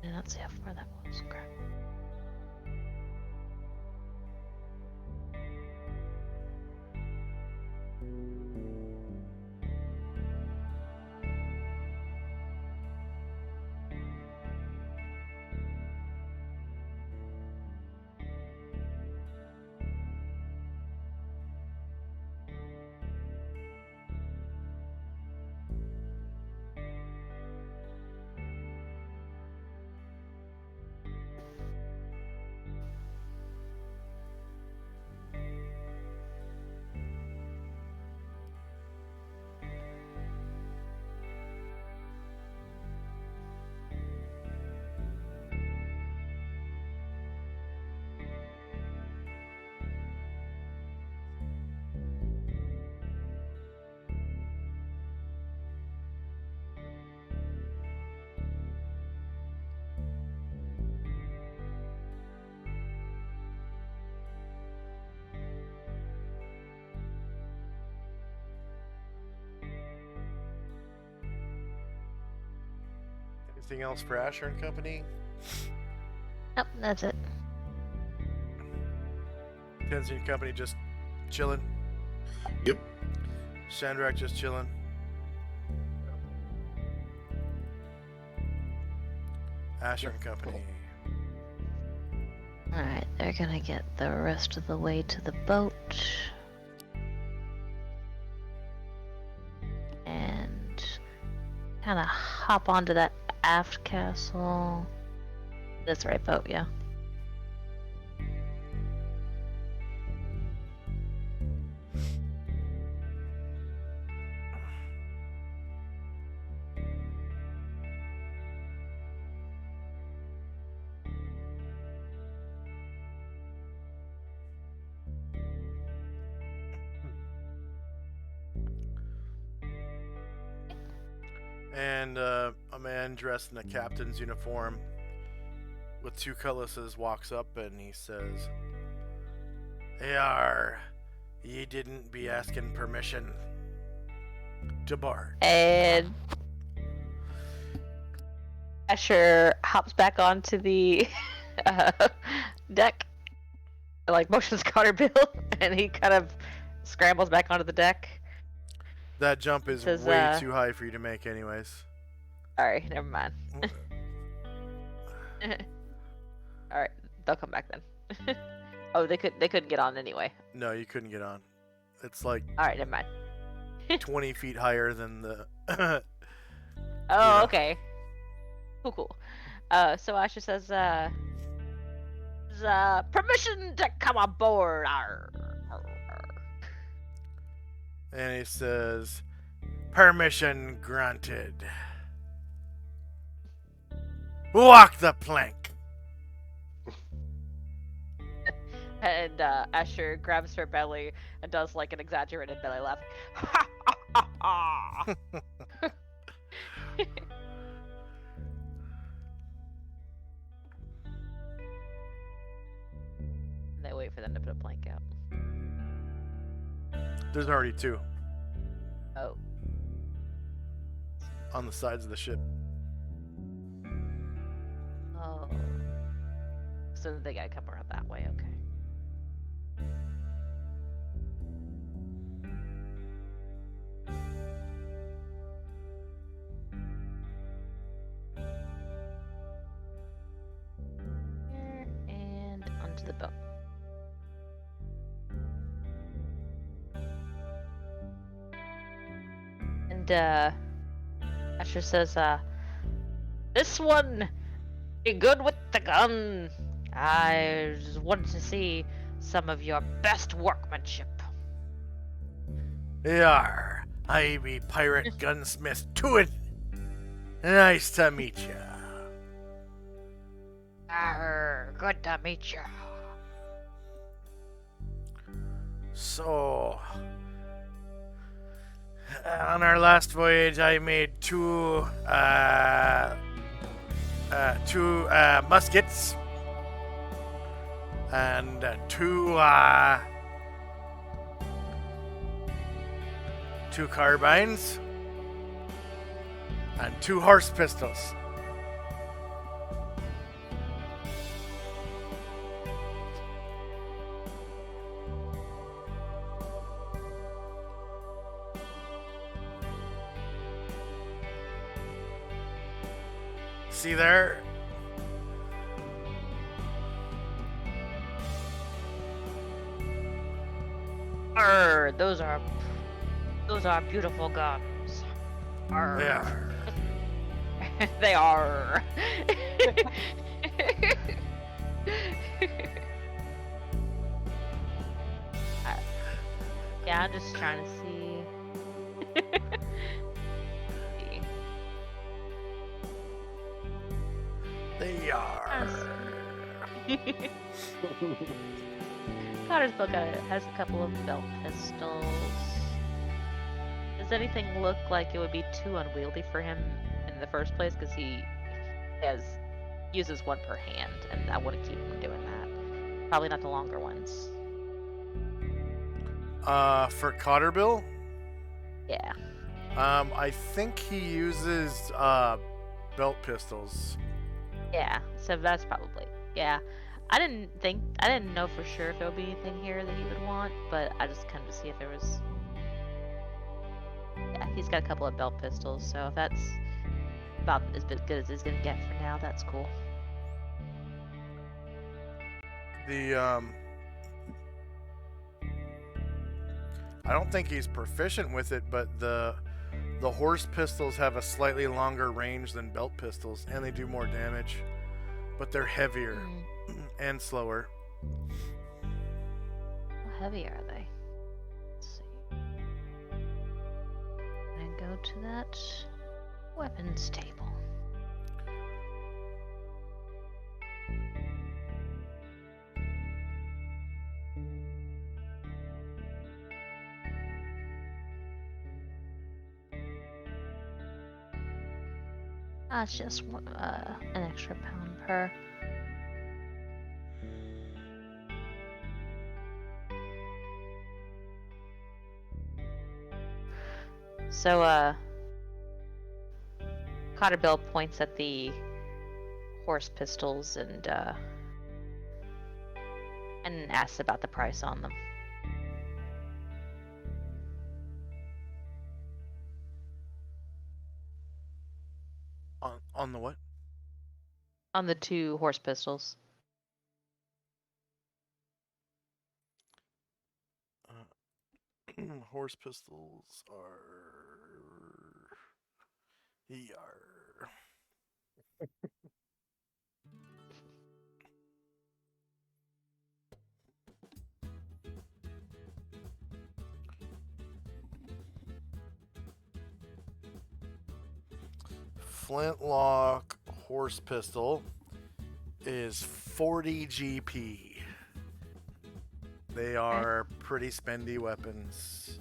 I don't see how far that was. Crap. Anything else for Asher and Company? Nope, that's it. Tenzi and Company just chilling. Yep. Shandrak just chilling. Asher and Company. Alright, they're gonna get the rest of the way to the boat. And kind of hop onto that aft castle. That's the right boat, yeah. And a man dressed in a captain's uniform with two cutlasses walks up and he says, "Yar, ye didn't be asking permission to barge." And Asher hops back onto the uh, deck, like motions Cotter Bill, and he kind of scrambles back onto the deck. That jump is Says, way too high for you to make anyways. Alright, never mind. Alright, they'll come back then. Oh, they couldn't get on anyway. No, you couldn't get on. It's like Alright, never mind. 20 feet higher than the... Oh, know. okay. Cool. So Asher says, permission to come aboard. Arr, arr, arr. And he says, "Permission granted. Walk the plank." And Asher grabs her belly and does like an exaggerated belly laugh. Ha ha ha ha! They wait for them to put a plank out. There's already two Oh. on the sides of the ship. Oh. So they gotta come around that way, okay. Here, and onto the boat. And Asher says, this one be good with the gun. I just wanted to see some of your best workmanship. Yar, I be pirate gunsmith Tuin. Nice to meet ya. Arr, good to meet you. So, on our last voyage, I made two muskets and two carbines and two horse pistols. See there? Arr, those are beautiful guns. Arr. They are. They are. Yeah, I'm just trying to see. They are. Cotter's book has a couple of belt pistols. Does anything look like it would be too unwieldy for him in the first place? Because he uses one per hand, and I wouldn't keep him doing that. Probably not the longer ones. For Cotterbill, Yeah. I think he uses belt pistols. Yeah. So that's probably I didn't know for sure if there would be anything here that he would want, but I just kind of see if there was. Yeah, he's got a couple of belt pistols, so if that's about as good as he's gonna get for now, that's cool. The I don't think he's proficient with it, but the horse pistols have a slightly longer range than belt pistols, and they do more damage, but they're heavier and slower. How heavy are they? Let's see. And go to that weapons table. It's just an extra pound per. So, Cotter Bill points at the horse pistols and asks about the price on them. On the what? On the 2 horse pistols. Horse pistols are. Yar. Flintlock horse pistol is 40 GP. They are pretty spendy weapons.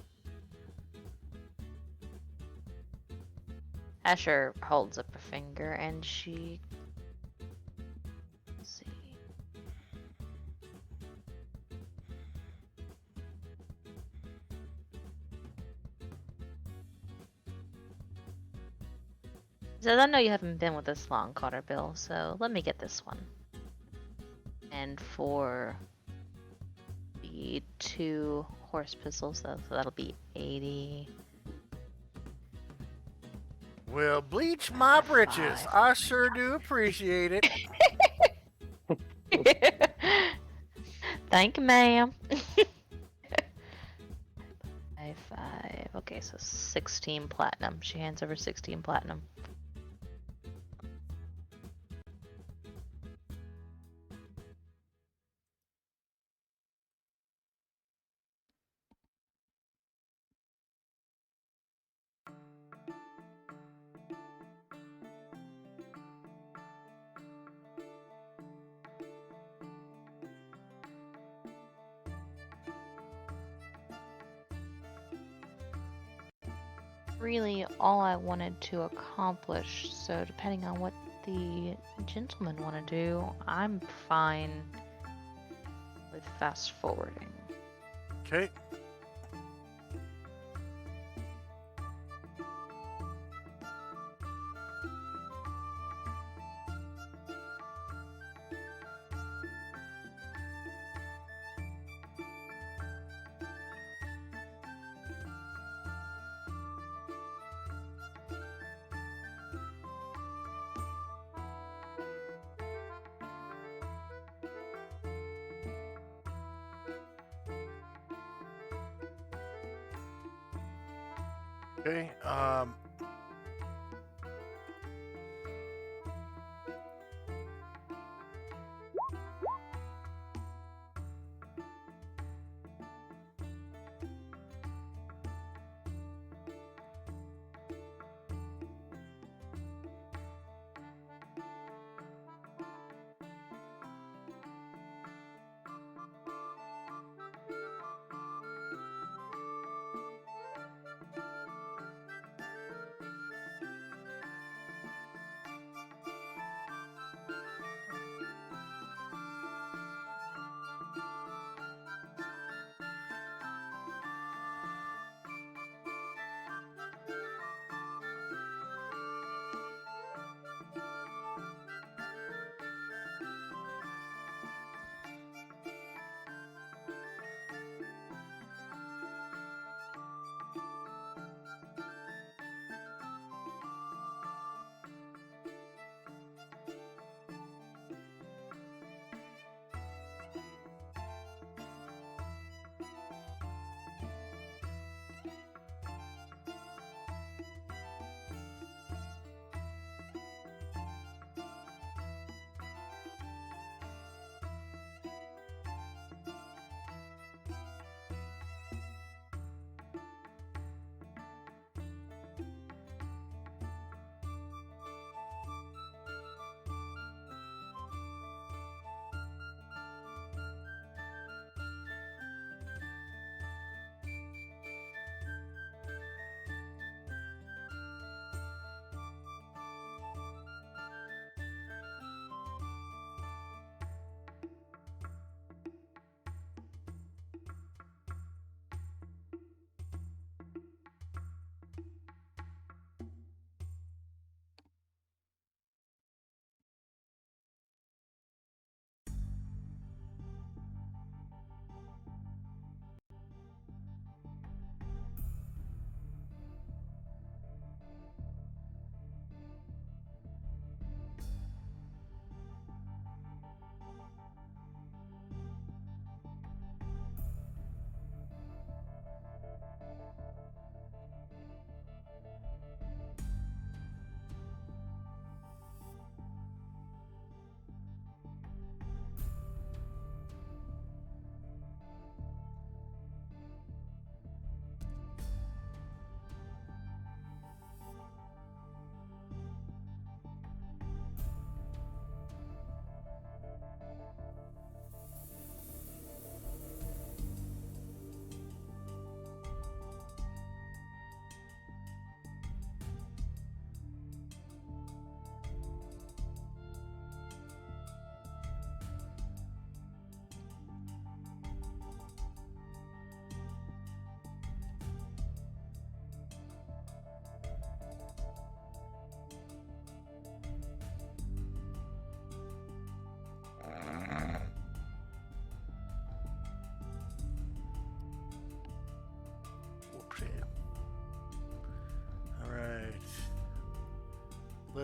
Asher holds up a finger and she. Let's see. So I know you haven't been with us long, Cotter Bill, so let me get this one. And for the 2 horse pistols, so that'll be 80. Well, bleach my britches. I sure do appreciate it. Thank you, ma'am. 5. Okay, so 16 platinum. She hands over 16 platinum. Really all I wanted to accomplish, so depending on what the gentlemen want to do, I'm fine with fast forwarding. Okay. Okay.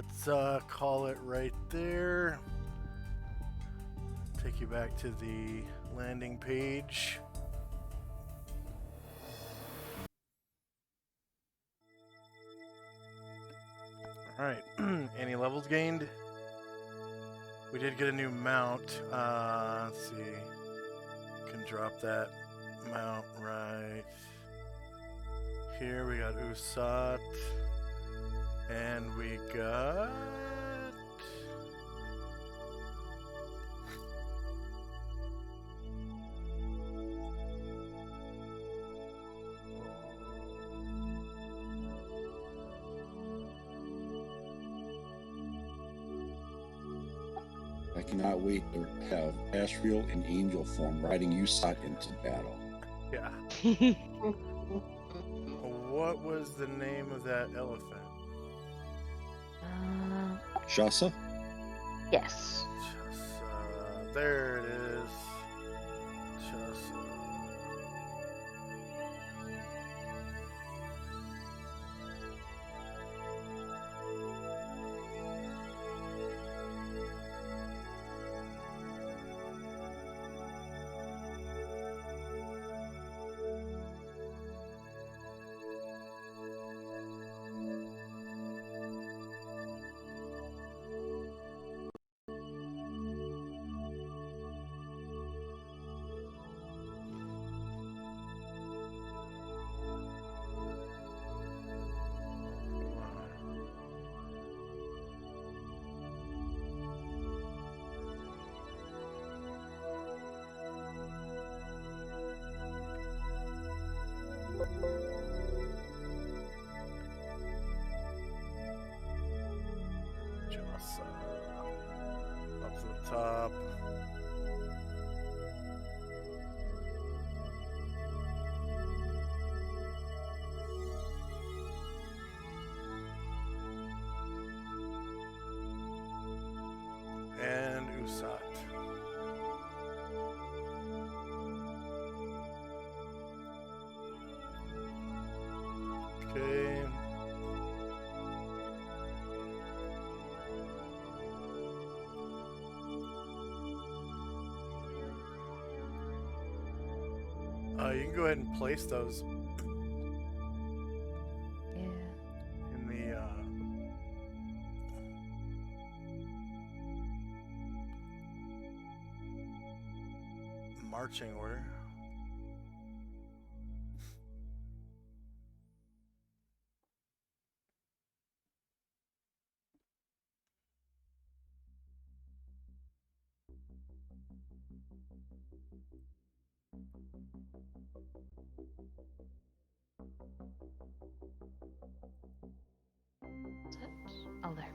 let's call it right there. Take you back to the landing page. Alright, any levels gained? We did get a new mount. Let's see. Can drop that mount right here. We got Usat. And we got... I cannot wait to have Asriel in angel form riding Usat into battle. Yeah. What was the name of that elephant? Shasa? Yes. Chasa. There it is. Chasa. Chasa. Up to the top. And Usat. Okay. You can go ahead and place those Yeah. in the marching order. Is it? Oh, there.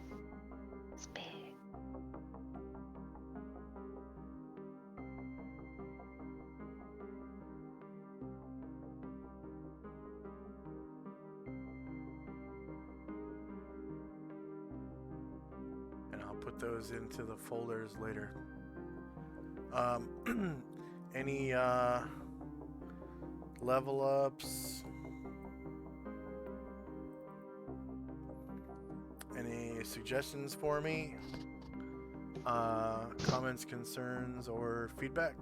It's big. And I'll put those into the folders later. Any level ups? Any suggestions for me? Comments, concerns, or feedback?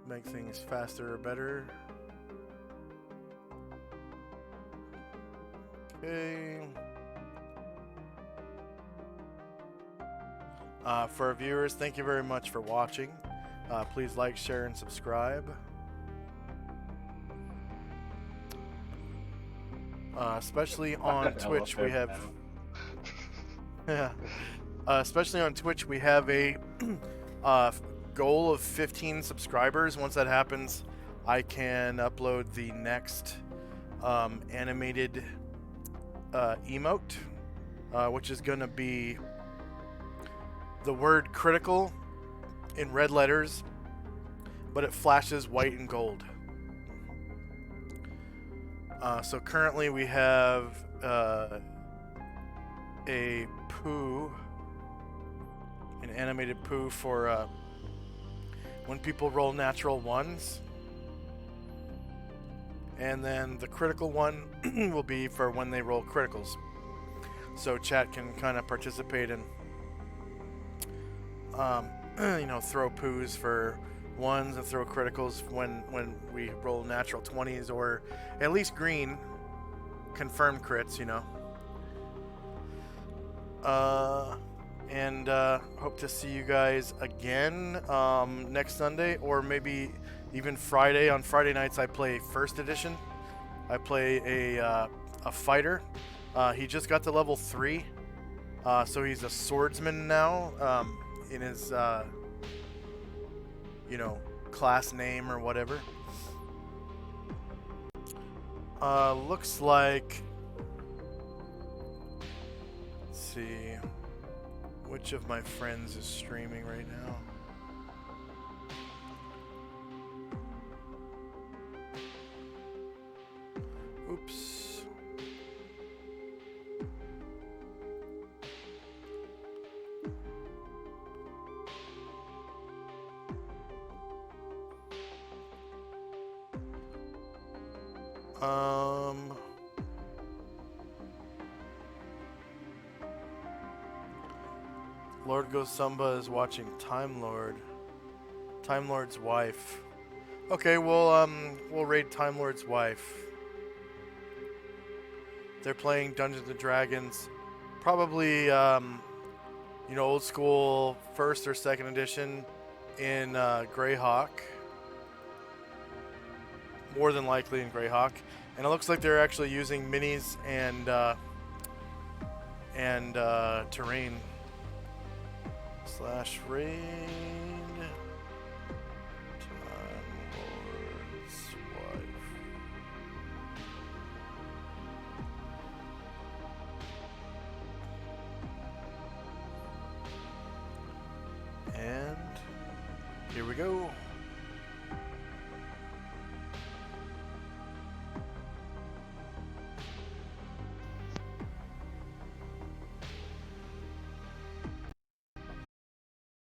Make things faster or better? Okay. For our viewers, thank you very much for watching. Please like, share, and subscribe. Especially on Twitch, we have. Yeah. Especially on Twitch, we have a goal of 15 subscribers. Once that happens, I can upload the next animated emote, which is going to be the word critical in red letters, but it flashes white and gold. So currently we have a poo, an animated poo for when people roll natural ones. And then the critical one will be for when they roll criticals. so chat can kind of participate and throw poos for ones and throw criticals when we roll natural 20s or at least green confirmed crits, and hope to see you guys again next Sunday, or maybe even Friday. On Friday nights I play first edition. I play a fighter. He just got to level 3, so he's a swordsman now, in his class name or whatever. Looks like, let's see, which of my friends is streaming right now? Oops. Lord Gosumba is watching Time Lord. Time Lord's wife. Okay, we'll raid Time Lord's wife. They're playing Dungeons and Dragons, probably old school first or second edition in Greyhawk. More than likely in Greyhawk, and it looks like they're actually using minis and terrain / raid. Time Lord's wife. And here we go.